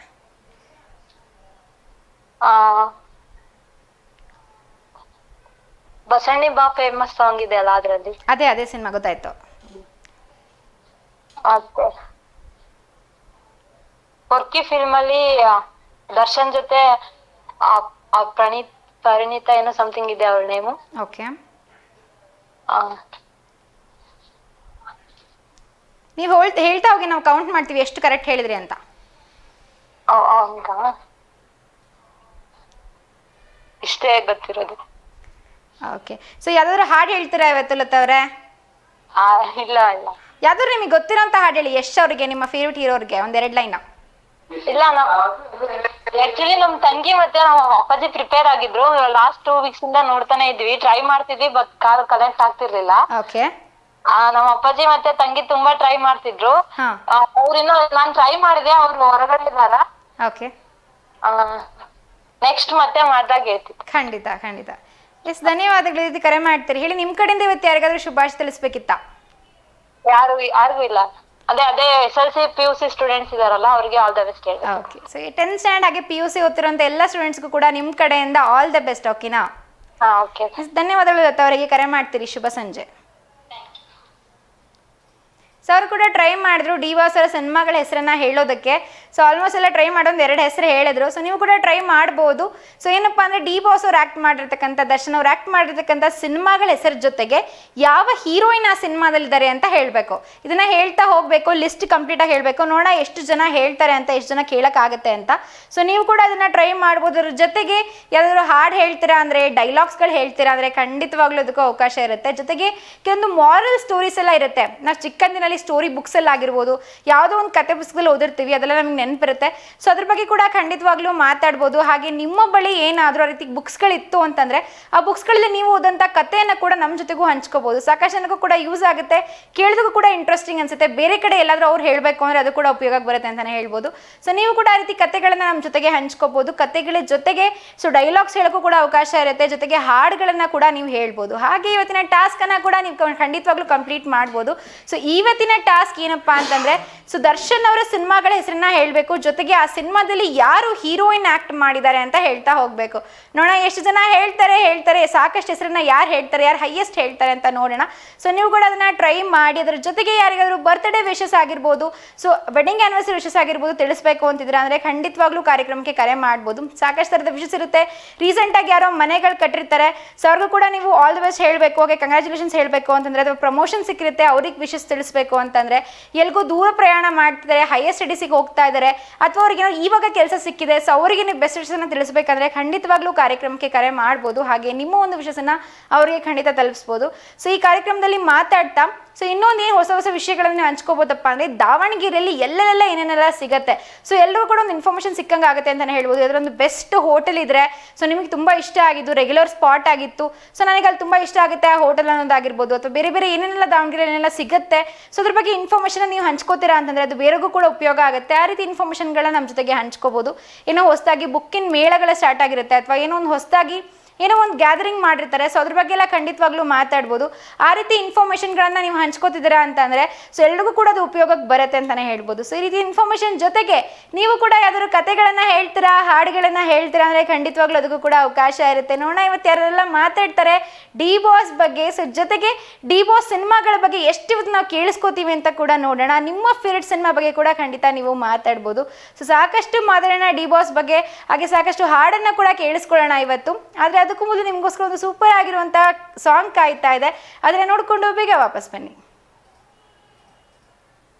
ಬಸಣ್ಣಿ ಬಾ ಫೇಮಸ್ ಸಾಂಗ್ ಇದೆ ಅಲ್ಲ ಅದ್ರಲ್ಲಿ. ಅದೇ ಸಿನಿಮಾ ಗೊತ್ತಾಯ್ತು. ಮತ್ತೆ ಹೊರ್ಕಿ ಫಿಲ್ಮ್ ಅಲ್ಲಿ ದರ್ಶನ್ ಜೊತೆ ಪರಿಣಿತ ಏನೋ ಸಮಥಿಂಗ್ ಇದೆ ಅವಳ ನೇಮು. ಓಕೆ. ನೀವು ಹೇಳ್ತಾ ಹೋಗಿ, ನಾವು ಕೌಂಟ್ ಮಾಡ್ತೀವಿ ಎಷ್ಟು ಕರೆಕ್ಟ್ ಹೇಳಿದ್ರಿ ಅಂತ. ಇಷ್ಟೇ ಗೊತ್ತಿರೋದು. ಓಕೆ. ಸೊ ಯಾವ್ದಾದ್ರು ಹಾಡು ಹೇಳ್ತೀರಾ ಇವತ್ತು ಲತಾ ಅವ್ರೆ? ಇಲ್ಲ ಇಲ್ಲ. ಯಾವ್ದಾದ್ರು ನಿಮಗೆ ಗೊತ್ತಿರೋಂತ ಹಾಡು ಹೇಳಿ ಯಶ್ ಅವ್ರಿಗೆ, ನಿಮ್ಮ ಫೇವ್ರೆಟ್ ಹೀರೋರ್ಗೆ ಒಂದೆರಡು ಲೈನ್. ಇಲ್ಲ, ಆಕ್ಚುಲಿ ನಮ್ ತಂಗಿ ಮತ್ತೆ ನಮ್ಮ ಅಪ್ಪಾಜಿ ಪ್ರಿಪೇರ್ ಆಗಿದ್ರು. ಲಾಸ್ಟ್ 2 weeks ಇಂದ ನೋಡ್ತಾನೆ ಇದ್ವಿ, ಟ್ರೈ ಮಾಡ್ತಿದ್ವಿ, ಬಟ್ ಕಾಲ್ ಕನೆಕ್ಟ್ ಆಗ್ತಿರ್ಲಿಲ್ಲ. ಓಕೆ. ನಮ್ಮ ಅಪ್ಪಾಜಿ ಮತ್ತೆ ತಂಗಿ ತುಂಬಾ ಟ್ರೈ ಮಾಡ್ತಿದ್ರು. ಅವ್ರಿನ್ನೂ ನಾನ್ ಟ್ರೈ ಮಾಡಿದೆ, ಅವ್ರು ಹೊರಗಡೆ ಇದಾರ. ಓಕೆ. ನೆಕ್ಸ್ಟ್ ಮತ್ತೆ ಮಾಡ್ದಾಗ ಹೇಳ್ತಿತ್ತು. ಖಂಡಿತ ಖಂಡಿತ. ಎಸ್, ಧನ್ಯವಾದಗಳು. ಇದು ಕರೆ ಮಾಡ್ತೀರಿ. ಹೇಳಿ, ನಿಮ್ ಕಡೆಯಿಂದ ಇವತ್ತು ಯಾರಿಗಾದ್ರೂ ಶುಭಾಶಯ ತಿಳಿಸ್ಬೇಕಿತ್ತ? ಯಾರಿಗೂ ಇಲ್ಲ. ಅದೇ SLC PUC ಸ್ಟೂಡೆಂಟ್ಸ್ ಇದಾರಲ್ಲ, ಅವ್ರಿಗೆ ಆಲ್ ದ ಬೆಸ್ಟ್ ಹೇಳಿ. ಓಕೆ. ಸೊ 10th ಸ್ಟ್ಯಾಂಡರ್ಡ್ ಹಾಗೆ PUC ಓದ್ತಿರೋಂಥ ಎಲ್ಲ ಸ್ಟೂಡೆಂಟ್ಸ್ಗೂ ಕೂಡ ನಿಮ್ಮ ಕಡೆಯಿಂದ ಆಲ್ ದ ಬೆಸ್ಟ್. ಓಕೆನಾ? ಓಕೆ. ಧನ್ಯವಾದಗಳು ಲತಾ ಅವರಿಗೆ. ಕರೆ ಮಾಡ್ತೀರಿ. ಶುಭ ಸಂಜೆ. ಸೊ ಅವರು ಕೂಡ ಟ್ರೈ ಮಾಡಿದ್ರು ಡಿ ಬಾಸ್ ಅವರ ಸಿನಿಮಾಗಳ ಹೆಸರನ್ನ ಹೇಳೋದಕ್ಕೆ. ಸೊ ಆಲ್ಮೋಸ್ಟ್ ಎಲ್ಲ ಟ್ರೈ ಮಾಡೋದು 2 ಹೆಸರು ಹೇಳಿದ್ರು. ಸೊ ನೀವು ಕೂಡ ಟ್ರೈ ಮಾಡ್ಬೋದು. ಸೊ ಏನಪ್ಪಾ ಅಂದರೆ ಡಿ ಬಾಸ್ ಅವ್ರು ಆ್ಯಕ್ಟ್ ಮಾಡಿರ್ತಕ್ಕಂಥ, ದರ್ಶನ್ ಅವ್ರು ಆ್ಯಕ್ಟ್ ಮಾಡಿರ್ತಕ್ಕಂಥ ಸಿನಿಮಾಗಳ ಹೆಸರು ಜೊತೆಗೆ ಯಾವ ಹೀರೋಯಿನ್ ಆ ಸಿನಿಮಾದಲ್ಲಿದ್ದಾರೆ ಅಂತ ಹೇಳಬೇಕು. ಇದನ್ನು ಹೇಳ್ತಾ ಹೋಗಬೇಕು, ಲಿಸ್ಟ್ ಕಂಪ್ಲೀಟಾಗಿ ಹೇಳಬೇಕು. ನೋಡೋಣ ಎಷ್ಟು ಜನ ಹೇಳ್ತಾರೆ ಅಂತ, ಎಷ್ಟು ಜನ ಕೇಳೋಕ್ಕಾಗತ್ತೆ ಅಂತ. ಸೊ ನೀವು ಕೂಡ ಅದನ್ನು ಟ್ರೈ ಮಾಡ್ಬೋದು. ಅದ್ರ ಜೊತೆಗೆ ಯಾವುದಾದ್ರು ಹಾಡು ಹೇಳ್ತೀರಾ ಅಂದರೆ, ಡೈಲಾಗ್ಸ್ಗಳು ಹೇಳ್ತೀರಾ ಅಂದರೆ ಖಂಡಿತವಾಗ್ಲೂ ಅದಕ್ಕೂ ಅವಕಾಶ ಇರುತ್ತೆ. ಜೊತೆಗೆ ಕೆಲವೊಂದು ಮಾರಲ್ ಸ್ಟೋರೀಸ್ ಎಲ್ಲ ಇರುತ್ತೆ. ನಾವು ಚಿಕ್ಕಂದಿನಲ್ಲಿ ಸ್ಟೋರಿ ಬುಕ್ಸ್ ಅಲ್ಲಿ ಆಗಿರ್ಬೋದು, ಯಾವುದೋ ಒಂದು ಕತೆ ಪುಸ್ತಕದಲ್ಲಿ ಓದಿರ್ತೀವಿ, ಅದೆಲ್ಲ ನಮ್ಗೆ ನೆನಪಿರುತ್ತೆ. ಸೊ ಅದ್ರ ಬಗ್ಗೆ ಕೂಡ ಖಂಡಿತವಾಗ್ಲೂ ಮಾತಾಡ್ಬೋದು. ಹಾಗೆ ನಿಮ್ಮ ಬಳಿ ಏನಾದರೂ ಆ ರೀತಿ ಬುಕ್ಸ್ಗಳಿತ್ತು ಅಂತಂದರೆ, ಆ ಬುಕ್ಸ್ಗಳಲ್ಲಿ ನೀವು ಓದಂಥ ಕಥೆಯನ್ನು ಕೂಡ ನಮ್ಮ ಜೊತೆಗೂ ಹಂಚ್ಕೋಬೋದು. ಸಾಕಷ್ಟು ಜನಕ್ಕೂ ಕೂಡ ಯೂಸ್ ಆಗುತ್ತೆ, ಕೇಳೋದಕ್ಕೂ ಕೂಡ ಇಂಟ್ರೆಸ್ಟಿಂಗ್ ಅನ್ಸುತ್ತೆ. ಬೇರೆ ಕಡೆ ಎಲ್ಲಾದರೂ ಅವ್ರು ಹೇಳಬೇಕು ಅಂದರೆ ಅದು ಕೂಡ ಉಪಯೋಗ ಬರುತ್ತೆ ಅಂತಲೇ ಹೇಳ್ಬೋದು. ಸೊ ನೀವು ಕೂಡ ಆ ರೀತಿ ಕಥೆಗಳನ್ನು ನಮ್ಮ ಜೊತೆಗೆ ಹಂಚ್ಕೋಬೋದು. ಕಥೆಗಳ ಜೊತೆಗೆ ಸೊ ಡೈಲಾಗ್ಸ್ ಹೇಳೋಕ್ಕೂ ಕೂಡ ಅವಕಾಶ ಇರುತ್ತೆ. ಜೊತೆಗೆ ಹಾಡುಗಳನ್ನು ಕೂಡ ನೀವು ಹೇಳ್ಬೋದು. ಹಾಗೆ ಇವತ್ತಿನ ಟಾಸ್ಕನ್ನು ಕೂಡ ನೀವು ಖಂಡಿತವಾಗ್ಲೂ ಕಂಪ್ಲೀಟ್ ಮಾಡ್ಬೋದು. ಸೊ ಇವತ್ತಿನ ಟಾಸ್ಕ್ ಏನಪ್ಪಾ ಅಂತಂದ್ರೆ, ಸೊ ದರ್ಶನ್ ಅವರ ಸಿನಿಮಾಗಳ ಹೆಸರನ್ನ ಹೇಳಬೇಕು. ಜೊತೆಗೆ ಆ ಸಿನಿಮಾದಲ್ಲಿ ಯಾರು ಹೀರೋಯಿನ್ ಆಕ್ಟ್ ಮಾಡಿದ್ದಾರೆ ಅಂತ ಹೇಳ್ತಾ ಹೋಗ್ಬೇಕು. ನೋಡೋಣ ಎಷ್ಟು ಜನ ಹೇಳ್ತಾರೆ. ಸಾಕಷ್ಟು ಹೆಸರನ್ನ ಯಾರು ಹೇಳ್ತಾರೆ, ಯಾರು ಹೈಯೆಸ್ಟ್ ಹೇಳ್ತಾರೆ ಅಂತ ನೋಡೋಣ. ಸೊ ನೀವು ಕೂಡ ಅದನ್ನ ಟ್ರೈ ಮಾಡಿ. ಅದರ ಜೊತೆಗೆ ಯಾರಿಗಾದ್ರೂ ಬರ್ತ್ಡೇ ವಿಶಸ್ ಆಗಿರ್ಬೋದು, ಸೊ ವೆಡ್ಡಿಂಗ್ ಆನಿವರ್ಸರಿ ವಿಶಸ್ ಆಗಿರ್ಬೋದು ತಿಳಿಸ್ಬೇಕು ಅಂತಿದ್ರೆ ಅಂದ್ರೆ ಖಂಡಿತವಾಗ್ಲೂ ಕಾರ್ಯಕ್ರಮಕ್ಕೆ ಕರೆ ಮಾಡ್ಬೋದು. ಸಾಕಷ್ಟು ಥರದ ವಿಶಸ್ ಇರುತ್ತೆ. ರೀಸೆಂಟ್ ಆಗಿ ಯಾರೋ ಮನೆಗಳು ಕಟ್ಟಿರ್ತಾರೆ, ಸೊ ಅವ್ರಿಗೂ ಕೂಡ ನೀವು ಆಲ್ ದಿ ಬೆಸ್ಟ್ ಹೇಳಬೇಕು. ಓಕೆ, ಕಂಗ್ರ್ಯಾಚುಲೇಷನ್ಸ್ ಹೇಳಬೇಕು ಅಂತಂದ್ರೆ, ಅಥವಾ ಪ್ರಮೋಷನ್ ಸಿಕ್ಕಿರುತ್ತೆ ಅವ್ರಿಗೆ ವಿಶಸ್ ತಿಳಿಸ್ಬೇಕು ಅಂತಂದ್ರೆ, ಎಲ್ಗೂ ದೂರ ಪ್ರಯಾಣ ಮಾಡ್ತಿದ್ದಾರೆ, ಹೈಯರ್ ಸ್ಟಡೀಸಿಗೆ ಹೋಗ್ತಾ ಇದ್ದಾರೆ, ಅಥವಾ ಅವ್ರಿಗೇನೋ ಇವಾಗ ಕೆಲಸ ಸಿಕ್ಕಿದೆ, ಸೊ ಅವರಿಗೆ ನೀವು ಬೆಸ್ಟ್ ವಿಷಯನ ತಿಳಿಸ್ಬೇಕಂದ್ರೆ ಖಂಡಿತವಾಗ್ಲೂ ಕಾರ್ಯಕ್ರಮಕ್ಕೆ ಕರೆ ಮಾಡ್ಬೋದು. ಹಾಗೆ ನಿಮ್ಮ ಒಂದು ವಿಷಯನ ಅವರಿಗೆ ಖಂಡಿತ ತಲುಪಿಸ್ಬೋದು. ಸೊ ಈ ಕಾರ್ಯಕ್ರಮದಲ್ಲಿ ಮಾತಾಡ್ತಾ ಸೊ ಇನ್ನೊಂದು ಏನು ಹೊಸ ಹೊಸ ವಿಷಯಗಳನ್ನ ಹಂಚ್ಕೋಬೋದಪ್ಪ ಅಂದರೆ ದಾವಣಗೆರೆಯಲ್ಲಿ ಎಲ್ಲೆಲ್ಲ ಏನೇನೆಲ್ಲ ಸಿಗುತ್ತೆ. ಸೊ ಎಲ್ಲರೂ ಕೂಡ ಒಂದು ಇನ್ಫಾರ್ಮೇಷನ್ ಸಿಕ್ಕಂಗೆ ಆಗುತ್ತೆ ಅಂತಲೇ ಹೇಳ್ಬೋದು. ಅದರೊಂದು ಬೆಸ್ಟ್ ಹೋಟೆಲ್ ಇದ್ರೆ ಸೊ ನಿಮಗೆ ತುಂಬ ಇಷ್ಟ ಆಗಿದ್ದು, ರೆಗ್ಯುಲರ್ ಸ್ಪಾಟ್ ಆಗಿತ್ತು, ಸೊ ನನಗೆ ಅಲ್ಲಿ ತುಂಬ ಇಷ್ಟ ಆಗುತ್ತೆ ಆ ಹೋಟೆಲ್ ಅನ್ನೋದಾಗಿರ್ಬೋದು, ಅಥವಾ ಬೇರೆ ಬೇರೆ ಏನೇನೆಲ್ಲ ದಾವಣಗೆರೆಯಲ್ಲಿ ಏನೆಲ್ಲ ಸಿಗುತ್ತೆ, ಸೊ ಅದ್ರ ಬಗ್ಗೆ ಇನ್ಫಾರ್ಮೇಷನ್ ನೀವು ಹಂಚ್ಕೋತೀರಾ ಅಂತಂದರೆ ಅದು ಬೇರೆಗೂ ಕೂಡ ಉಪಯೋಗ ಆಗುತ್ತೆ. ಆ ರೀತಿ ಇನ್ಫಾರ್ಮೇಷನ್ಗಳನ್ನ ನಮ್ಮ ಜೊತೆಗೆ ಹಂಚ್ಕೋಬೋದು. ಏನೋ ಹೊಸದಾಗಿ ಬುಕ್ಕಿನ ಮೇಳಗಳ ಸ್ಟಾರ್ಟ್ ಆಗಿರುತ್ತೆ, ಅಥವಾ ಏನೋ ಒಂದು ಹೊಸದಾಗಿ ಏನೋ ಒಂದು ಗ್ಯಾದರಿಂಗ್ ಮಾಡಿರ್ತಾರೆ, ಸೊ ಅದ್ರ ಬಗ್ಗೆ ಎಲ್ಲ ಖಂಡಿತವಾಗ್ಲೂ ಮಾತಾಡ್ಬೋದು. ಆ ರೀತಿ ಇನ್ಫಾರ್ಮೇಷನ್ಗಳನ್ನು ನೀವು ಹಂಚ್ಕೋತಿದ್ದೀರಾ ಅಂತಂದರೆ ಸೊ ಎಲ್ರಿಗೂ ಕೂಡ ಅದು ಉಪಯೋಗಕ್ಕೆ ಬರುತ್ತೆ ಅಂತಲೇ ಹೇಳ್ಬೋದು. ಸೊ ಈ ರೀತಿ ಇನ್ಫಾರ್ಮೇಷನ್ ಜೊತೆಗೆ ನೀವು ಕೂಡ ಯಾವ್ದಾದ್ರು ಕತೆಗಳನ್ನು ಹೇಳ್ತೀರಾ, ಹಾಡುಗಳನ್ನು ಹೇಳ್ತೀರಾ ಅಂದರೆ ಖಂಡಿತವಾಗ್ಲೂ ಅದಕ್ಕೂ ಕೂಡ ಅವಕಾಶ ಇರುತ್ತೆ. ನೋಡೋಣ ಇವತ್ತು ಯಾರೆಲ್ಲ ಮಾತಾಡ್ತಾರೆ ಡಿ ಬಾಸ್ ಬಗ್ಗೆ. ಸೊ ಜೊತೆಗೆ ಡಿ ಬಾಸ್ ಸಿನಿಮಾಗಳ ಬಗ್ಗೆ ಎಷ್ಟು ಇವತ್ತು ನಾವು ಕೇಳಿಸ್ಕೋತೀವಿ ಅಂತ ಕೂಡ ನೋಡೋಣ. ನಿಮ್ಮ ಫೇವ್ರೆಟ್ ಸಿನಿಮಾ ಬಗ್ಗೆ ಕೂಡ ಖಂಡಿತ ನೀವು ಮಾತಾಡ್ಬೋದು. ಸೊ ಸಾಕಷ್ಟು ಮಾತಾಡೋಣ ಡಿ ಬಾಸ್ ಬಗ್ಗೆ, ಹಾಗೆ ಸಾಕಷ್ಟು ಹಾಡನ್ನು ಕೂಡ ಕೇಳಿಸ್ಕೊಳ್ಳೋಣ ಇವತ್ತು. ಆದರೆ ಅದಕ್ಕೂ ಮೊದಲು ನಿಮಗೋಸ್ಕರ ಒಂದು ಸೂಪರ್ ಆಗಿರುವಂಥ ಸಾಂಗ್ ಕಾಯ್ತಾ ಇದೆ, ಆದರೆ ನೋಡಿಕೊಂಡು ಬೇಗ ವಾಪಸ್ ಬನ್ನಿ.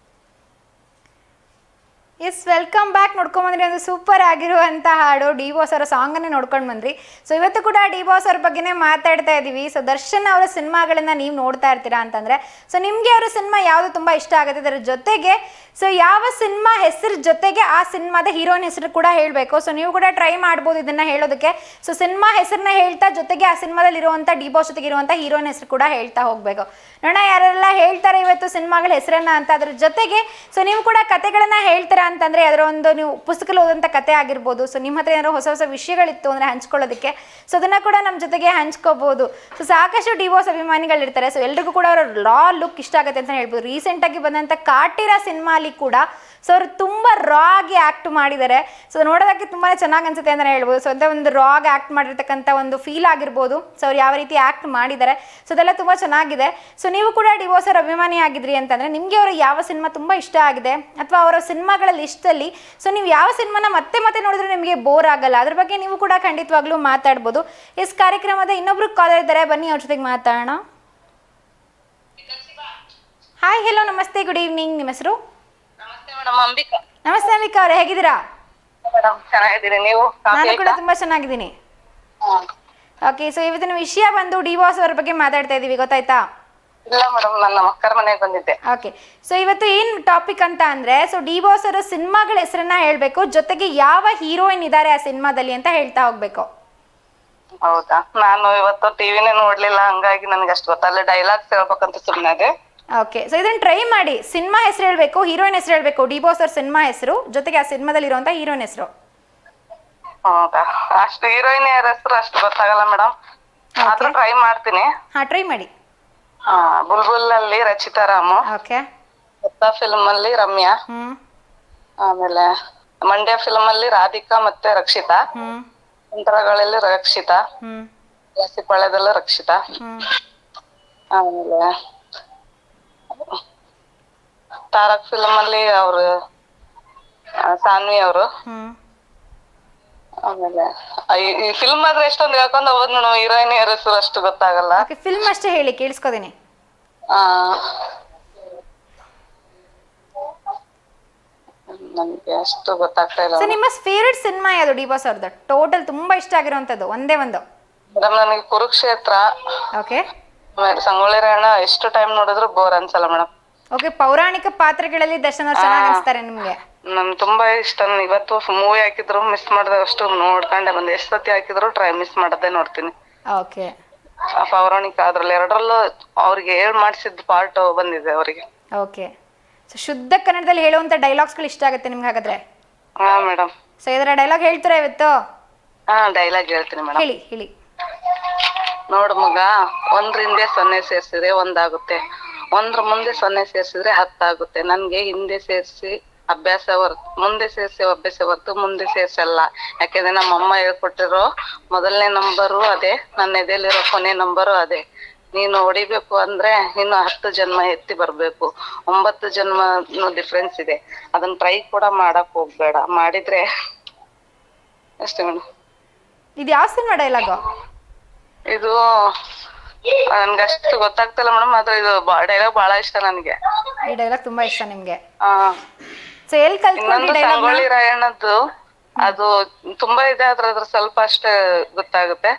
Yes, welcome back. ನೋಡ್ಕೊಂಬಂದ್ರಿ ಒಂದು ಸೂಪರ್ ಆಗಿರುವಂಥ ಹಾಡು, ಡಿ ಬಾಸ್ ಅವರ ಸಾಂಗನ್ನೇ ನೋಡ್ಕೊಂಡು ಬಂದ್ರಿ. ಸೊ ಇವತ್ತು ಕೂಡ ಡಿ ಬಾಸ್ ಅವ್ರ ಬಗ್ಗೆನೇ ಮಾತಾಡ್ತಾ ಇದ್ದೀವಿ. ಸೊ ದರ್ಶನ್ ಅವರ ಸಿನಿಮಾಗಳನ್ನ ನೀವು ನೋಡ್ತಾ ಇರ್ತೀರಾ ಅಂತಂದರೆ ಸೊ ನಿಮಗೆ ಅವರ ಸಿನಿಮಾ ಯಾವುದು ತುಂಬ ಇಷ್ಟ ಆಗುತ್ತೆ, ಅದರ ಜೊತೆಗೆ ಸೊ ಯಾವ ಸಿನಿಮಾ ಹೆಸರು ಜೊತೆಗೆ ಆ ಸಿನಿಮಾದ ಹೀರೋಯಿನ್ ಹೆಸರು ಕೂಡ ಹೇಳಬೇಕು. ಸೊ ನೀವು ಕೂಡ ಟ್ರೈ ಮಾಡ್ಬೋದು ಇದನ್ನು ಹೇಳೋದಕ್ಕೆ. ಸೊ ಸಿನಿಮಾ ಹೆಸರನ್ನ ಹೇಳ್ತಾ ಜೊತೆಗೆ ಆ ಸಿನಿಮಾದಲ್ಲಿ ಇರುವಂಥ ಡಿ ಬಾಸ್ ಜೊತೆಗೆ ಇರುವಂಥ ಹೀರೋಯಿನ್ ಹೆಸರು ಕೂಡ ಹೇಳ್ತಾ ಹೋಗಬೇಕು. ನೋಡೋಣ ಯಾರೆಲ್ಲ ಹೇಳ್ತಾರೆ ಇವತ್ತು ಸಿನಿಮಾಗಳ ಹೆಸರನ್ನ ಅಂತ. ಅದ್ರ ಜೊತೆಗೆ ಸೊ ನೀವು ಕೂಡ ಕತೆಗಳನ್ನು ಹೇಳ್ತೀರಾ ಅಂತಂದರೆ ಅದರ ಒಂದು ನೀವು ಪುಸ್ತಕದಲ್ಲಿ ಓದಂಥ ಕತೆ ಆಗಿರ್ಬೋದು, ಸೊ ನಿಮ್ಮ ಹತ್ರ ಏನಾದ್ರು ಹೊಸ ಹೊಸ ವಿಷಯಗಳಿತ್ತು ಅಂದರೆ ಹಂಚ್ಕೊಳ್ಳೋದಕ್ಕೆ ಸೊ ಅದನ್ನು ಕೂಡ ನಮ್ಮ ಜೊತೆಗೆ ಹಂಚ್ಕೋಬೋದು. ಸೊ ಸಾಕಷ್ಟು ಡಿ ಬಾಸ್ ಅಭಿಮಾನಿಗಳಿರ್ತಾರೆ. ಸೊ ಎಲ್ರಿಗೂ ಕೂಡ ಅವರ ರಾ ಲುಕ್ ಇಷ್ಟ ಆಗುತ್ತೆ ಅಂತ ಹೇಳ್ಬೋದು. ರೀಸೆಂಟಾಗಿ ಬಂದಂಥ ಕಾಟೇರ ಸಿನಿಮಾ ಅಲ್ಲಿ ಕೂಡ ಸೊ ಅವರು ತುಂಬ ರಾ ಆಗಿ ಆ್ಯಕ್ಟ್ ಮಾಡಿದ್ದಾರೆ. ಸೊ ನೋಡೋದಕ್ಕೆ ತುಂಬಾ ಚೆನ್ನಾಗಿ ಅನ್ಸುತ್ತೆ ಅಂತಲೇ ಹೇಳ್ಬೋದು. ಸೊ ಅಂತ ಒಂದು ರಾ ಆಗಿ ಆ್ಯಕ್ಟ್ ಮಾಡಿರ್ತಕ್ಕಂಥ ಒಂದು ಫೀಲ್ ಆಗಿರ್ಬೋದು. ಸೊ ಅವ್ರು ಯಾವ ರೀತಿ ಆ್ಯಕ್ಟ್ ಮಾಡಿದ್ದಾರೆ ಸೊ ಅದೆಲ್ಲ ತುಂಬ ಚೆನ್ನಾಗಿದೆ. ಸೊ ನೀವು ಕೂಡ ಡಿ ಬಾಸ್ ಅವರ ಅಭಿಮಾನಿ ಆಗಿದ್ರಿ ಅಂತಂದರೆ ನಿಮಗೆ ಅವರ ಯಾವ ಸಿನಿಮಾ ತುಂಬ ಇಷ್ಟ ಆಗಿದೆ, ಅಥವಾ ಅವರ ಸಿನಿಮಾಗಳ ಲಿಸ್ಟಲ್ಲಿ ಸೊ ನೀವು ಯಾವ ಸಿನಿಮಾನ ಮತ್ತೆ ಮತ್ತೆ ನೋಡಿದ್ರೆ ನಿಮಗೆ ಬೋರ್ ಆಗಲ್ಲ, ಅದ್ರ ಬಗ್ಗೆ ನೀವು ಕೂಡ ಖಂಡಿತವಾಗ್ಲೂ ಮಾತಾಡ್ಬೋದು. ಎಸ್, ಕಾರ್ಯಕ್ರಮದ ಇನ್ನೊಬ್ರು ಕಾಲರ್ ಇದ್ದಾರೆ, ಬನ್ನಿ ಅವ್ರ ಜೊತೆಗೆ ಮಾತಾಡೋಣ. ಹಾಯ್, ಹೆಲೋ, ನಮಸ್ತೆ, ಗುಡ್ ಈವ್ನಿಂಗ್. ನಿಮ್ಮ ಹೆಸರು? ನಮಸ್ತೆ ಮೇಡಮ್, ಅಂಬಿಕಾ. ನಮಸ್ತೆ ಅಂಬಿಕಾ ಅವರೇ, ಹೇಗಿದ್ದೀರಾ? ಮೇಡಮ್ ಚೆನ್ನಾಗಿದ್ದೀನಿ, ನೀವು? ನಾನು ಕೂಡ ತುಂಬಾ ಚೆನ್ನಾಗಿದ್ದೀನಿ. ಓಕೆ, ಸೊ ಇವತ್ತಿನ ವಿಷಯ ಬಂದು ಡಿ ಬಾಸ್ ಅವರ ಬಗ್ಗೆ ಮಾತಾಡ್ತಾ ಇದೀವಿ, ಗೊತ್ತಾಯ್ತಾ? ಇಲ್ಲ ಮೇಡಮ್, ನಾನು ನಮ್ಮ ಅಕ್ಕರ ಮನೆಗೆ ಬಂದಿದ್ದೆ. ಓಕೆ, ಸೊ ಇವತ್ತು ಏನು ಟಾಪಿಕ್ ಅಂತ ಅಂದ್ರೆ ಸೊ ಡಿ ಬಾಸ್ ಅವರ ಸಿನಿಮಾಗಳ ಹೆಸರನ್ನ ಹೇಳ್ಬೇಕು, ಜೊತೆಗೆ ಯಾವ ಹೀರೋಯಿನ್ ಇದ್ದಾರೆ ಆ ಸಿನಿಮಾದಲ್ಲಿ ಅಂತ ಹೇಳ್ತಾ ಹೋಗ್ಬೇಕು. ಹೌದಾ? ನಾನು ಇವತ್ತು ಟಿವಿನೇ ನೋಡ್ಲಿಲ್ಲ, ಹಂಗಾಗಿ ನನಗೆ ಅಷ್ಟು ಗೊತ್ತಲ್ಲ. ಡೈಲಾಗ್ಸ್ ಹೇಳ್ಬೇಕಂತ ಸುಮ್ಮನೆ ಅದೇ. ಓಕೆ, ಸೊ ಇದನ್ನ ಟ್ರೈ ಮಾಡಿ. ಸಿನಿಮಾ ಹೆಸರು ಹೇಳ್ಬೇಕು, ಹೀರೋಯಿನ್ ಹೆಸರು ಹೇಳ್ಬೇಕು, ಡಿ ಬಾಸ್ ಅವ್ರ ಸಿನಿಮಾ ಹೆಸರು ಜೊತೆಗೆ ಆ ಸಿನಿಮಾದಲ್ಲಿ ಇರುವಂತ ಹೀರೋಯಿನ್ ಹೆಸರು. ಹೌದಾ? ಅಷ್ಟು ಹೀರೋಯಿನ್ ಹೆಸರು ಅಷ್ಟು ಗೊತ್ತಾಗಲ್ಲ ಮೇಡಮ್, ಆದ್ರೂ ಟ್ರೈ ಮಾಡ್ತೀನಿ. ಹಾ, ಟ್ರೈ ಮಾಡಿ. ಬುಲ್ಬುಲ್ ಅಲ್ಲಿ ರಚಿತಾ ರಾಮು, ಓಕೆ, ಹೊಸ ಫಿಲ್ಮ್ ಅಲ್ಲಿ ರಮ್ಯಾ, ಆಮೇಲೆ ಮಂಡ್ಯ ಫಿಲ್ಮ್ ಅಲ್ಲಿ ರಾಧಿಕಾ ಮತ್ತೆ ರಕ್ಷಿತಾ, ಅಂತರಗಳಲ್ಲಿ ರಕ್ಷಿತಾ, ಪಾಳ್ಯದಲ್ಲೂ ರಕ್ಷಿತಾ, ಆಮೇಲೆ ತಾರಕ್ ಫಿಲ್ಮ್ ಅಲ್ಲಿ ಅವರು ಸಾನ್ವಿ ಅವರು, ಆಮೇಲೆ ಈ ಫಿಲ್ಮ್ ಆದ್ರೆ ಎಷ್ಟೊಂದು ಹೇಳ್ಕೊಂಡ್ ಹೋದ್ ನೋಡು, ಹೀರೋಯಿನ್ ಹೆಸರು ಅಷ್ಟು ಗೊತ್ತಾಗಲ್ಲ. ಫಿಲ್ಮ್ ಅಷ್ಟೇ ಹೇಳಿ, ಕೇಳಿಸ್ಕೋತೀನಿ. ನನ್ಗೆ ಅಷ್ಟು ಗೊತ್ತಾಗ್ತಾ ಇಲ್ಲ. ನಿಮ್ಮ ಫೇವ್ರೆಟ್ ಸಿನಿಮಾ ಯಾವುದು ಡಿ ಬಾಸ್ ಅವ್ರದ್ದು? ಟೋಟಲ್ ತುಂಬಾ ಇಷ್ಟ ಆಗಿರುವಂತದ್ದು ಒಂದೇ ಒಂದು. ಮೇಡಮ್ ನನಗೆ ಕುರುಕ್ಷೇತ್ರ, ಓಕೆ, ಸಂಗೊಳ್ಳಿ ರಾಯಣ್ಣ ಎಷ್ಟು ಟೈಮ್ ನೋಡಿದ್ರು ಬೋರ್ ಅನ್ಸಲ್ಲ ಮೇಡಮ್. ಓಕೆ, ಪೌರಾಣಿಕ ಪಾತ್ರಗಳಲ್ಲಿ ದರ್ಶನ್ ಅವ್ರು ಚೆನ್ನಾಗಿ ಅನಿಸ್ತಾರೆ ನಿಮ್ಗೆ? ನನ್ ತುಂಬಾ ಇಷ್ಟ. ನಾನು ಇವತ್ತು ಮೂವಿ ಹಾಕಿದ್ರು ಮಿಸ್ ಮಾಡ್ದೆ, ಅಷ್ಟು ನೋಡ್ಕೊಂಡೆ ಬಂದೆ. ಎಷ್ಟು ಸತಿ ಹಾಕಿದ್ರು ಮಿಸ್ ಮಾಡದೆ ನೋಡ್ತೀನಿ. ಓಕೆ, ಪೌರಾಣಿಕ ಅದ್ರಲ್ಲಿ ಎರಡರಲ್ಲೂ ಅವ್ರಿಗೆ ಮಾಡಿಸಿದ ಪಾರ್ಟ್ ಬಂದಿದೆ ಅವರಿಗೆ. ಓಕೆ, ಸೊ ಶುದ್ಧ ಕನ್ನಡದಲ್ಲಿ ಹೇಳುವಂತ ಡೈಲಾಗ್ಸ್ಗಳು ಇಷ್ಟ ಆಗುತ್ತೆ ನಿಮ್ಗೆ ಹಾಗಾದ್ರೆ? ಹಾ ಮೇಡಮ್. ಸೊ ಇದರ ಡೈಲಾಗ್ ಹೇಳ್ತೀರಾ ಇವತ್ತು? ಡೈಲಾಗ್ ಹೇಳ್ತೀನಿ ಮೇಡಮ್. ಹೇಳಿ ಹೇಳಿ. ನೋಡು ಮಗ, ಒಂದ್ರ ಹಿಂದೆ 0 ಸೇರ್ಸಿದ್ರೆ 1 ಆಗುತ್ತೆ, ಒಂದ್ರ ಮುಂದೆ 0 ಸೇರ್ಸಿದ್ರೆ 10 ಆಗುತ್ತೆ. ನನ್ಗೆ ಹಿಂದೆ ಸೇರ್ಸಿ ಅಭ್ಯಾಸ ಮುಂದೆ ಸೇರ್ಸಿ ಅಭ್ಯಾಸ ಹೊರ್ತು ಮುಂದೆ ಸೇರ್ಸಲ್ಲ. ಯಾಕೆಂದ್ರೆ ನಮ್ಮಮ್ಮ ಹೇಳ್ಕೊಟ್ಟಿರೋ ಮೊದಲನೇ ನಂಬರು ಅದೇ, ನನ್ನ ಎದೆಲಿರೋ ಕೊನೆ ನಂಬರು ಅದೇ. ನೀನು ಹೊಡಿಬೇಕು ಅಂದ್ರೆ ಇನ್ನು 10 ಜನ್ಮ ಎತ್ತಿ ಬರ್ಬೇಕು. 9 ಜನ್ಮ ಡಿಫ್ರೆನ್ಸ್ ಇದೆ, ಅದನ್ನ ಟ್ರೈ ಕೂಡ ಮಾಡಕ್ ಹೋಗ್ಬೇಡ. ಮಾಡಿದ್ರೆ ಅಷ್ಟೇ ಮೇಡಮ್. ಇದು ಯಾವ ಸಿನಿಮಾ ಡೈಲಾಗ್? ಇದು ನನ್ಗೆ ಅಷ್ಟು ಗೊತ್ತಾಗ್ತಿಲ್ಲ ಮೇಡಮ್, ಆದ್ರೆ ಇದು ಡೈಲಾಗ್ ಬಹಳ ಇಷ್ಟ ನನಗೆ. ಈ ಡೈಲಾಗ್ ತುಂಬಾ ಇಷ್ಟ ನಿಮ್ಗೆ? ಸೊ ಎಲ್ಲಿ ಕಲ್ತ್ಕೊಂಡ್ರಿ ಡೈಲಾಗ್? ಸಂಗೊಳ್ಳಿ ರಾಯಣ್ಣದ್ದು ಅದು ತುಂಬಾ ಇದೆ, ಅದ್ರ ಸ್ವಲ್ಪ ಅಷ್ಟೇ ಗೊತ್ತಾಗುತ್ತೆ.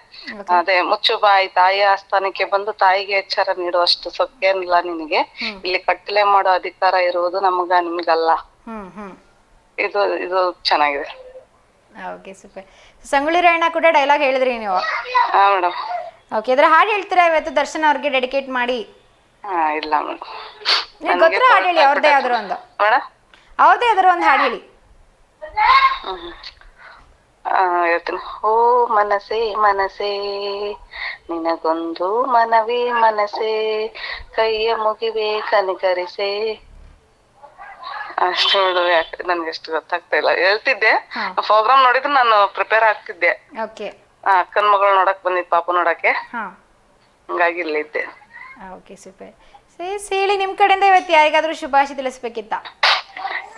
ಅದೇ ಮುಚ್ಚು ಬಾಯಿ ತಾಯಿ ಆಸ್ಥಾನಕ್ಕೆ ಬಂದು ತಾಯಿಗೆ ಎಚ್ಚರ ನೀಡುವಷ್ಟು ಸೊಕ್ಕೇನಿಲ್ಲ ನಿನಗೆ, ಇಲ್ಲಿ ಕಟ್ಟಲೆ ಮಾಡೋ ಅಧಿಕಾರ ಇರುವುದು ನಮಗ ನಿಮ್ಗಲ್ಲ. ಇದು ಚೆನ್ನಾಗಿದೆ. Okay super. ಸಂಗೊಳ್ಳಿ ರಾಯಣ್ಣ ಕೂಡ ಡೈಲಾಗ್ ಹೇಳಿದ್ರಿ ನೀವು? ಹಾ ಮೇಡಮ್. ಓಕೆ, ಅದ್ರ ಹಾಡು ಹೇಳ್ತೀರಾ ಇವತ್ತು ದರ್ಶನ್ ಅವ್ರಿಗೆ ಡೆಡಿಕೇಟ್ ಮಾಡಿ? ಇಲ್ಲ ಮೇಡಮ್. ನಿಮ್ಗೆ ಗೊತ್ತಿರೋ ಹಾಡು ಹೇಳಿ, ಅವ್ರದ್ದೇ ಯಾವ್ದಾರು ಒಂದು. ಅವ್ರದ್ದೇ ಯಾವ್ದಾರು ಒಂದು ಹಾಡು ಹೇಳಿ. ಹೇಳ್ತೀನಿ. ಓ ಮನಸೇ ಮನಸೇ ನಿನಗೊಂದು ಮನವಿ ಮನಸೇ, ಕೈಯ ಮುಗಿವೆ ಕನಿಕರಿಸೆ. ಅಷ್ಟು ನನ್ಗೆ ಎಷ್ಟು ಗೊತ್ತಾಗ್ತಾ ಇಲ್ಲ. ಹೇಳ್ತಿದ್ದೆ, ಪ್ರೋಗ್ರಾಮ್ ನೋಡಿದ್ರೆ ನಾನು ಪ್ರಿಪೇರ್ ಆಗ್ತಿದ್ದೆ. ಅಕ್ಕನ ಮಗಳು ನೋಡಕ್ ಬಂದಿದ್, ಪಾಪು ನೋಡಕ್ಕೆ, ಹಂಗಾಗಿ ಇಲ್ಲಿದ್ದೆ. Okay super. ಹೇಳಿ, ನಿಮ್ ಕಡೆಯಿಂದ ಇವತ್ತು ಯಾರಿಗಾದ್ರೂ ಶುಭಾಶಯ ತಿಳಿಸ್ಬೇಕಿತ್ತ?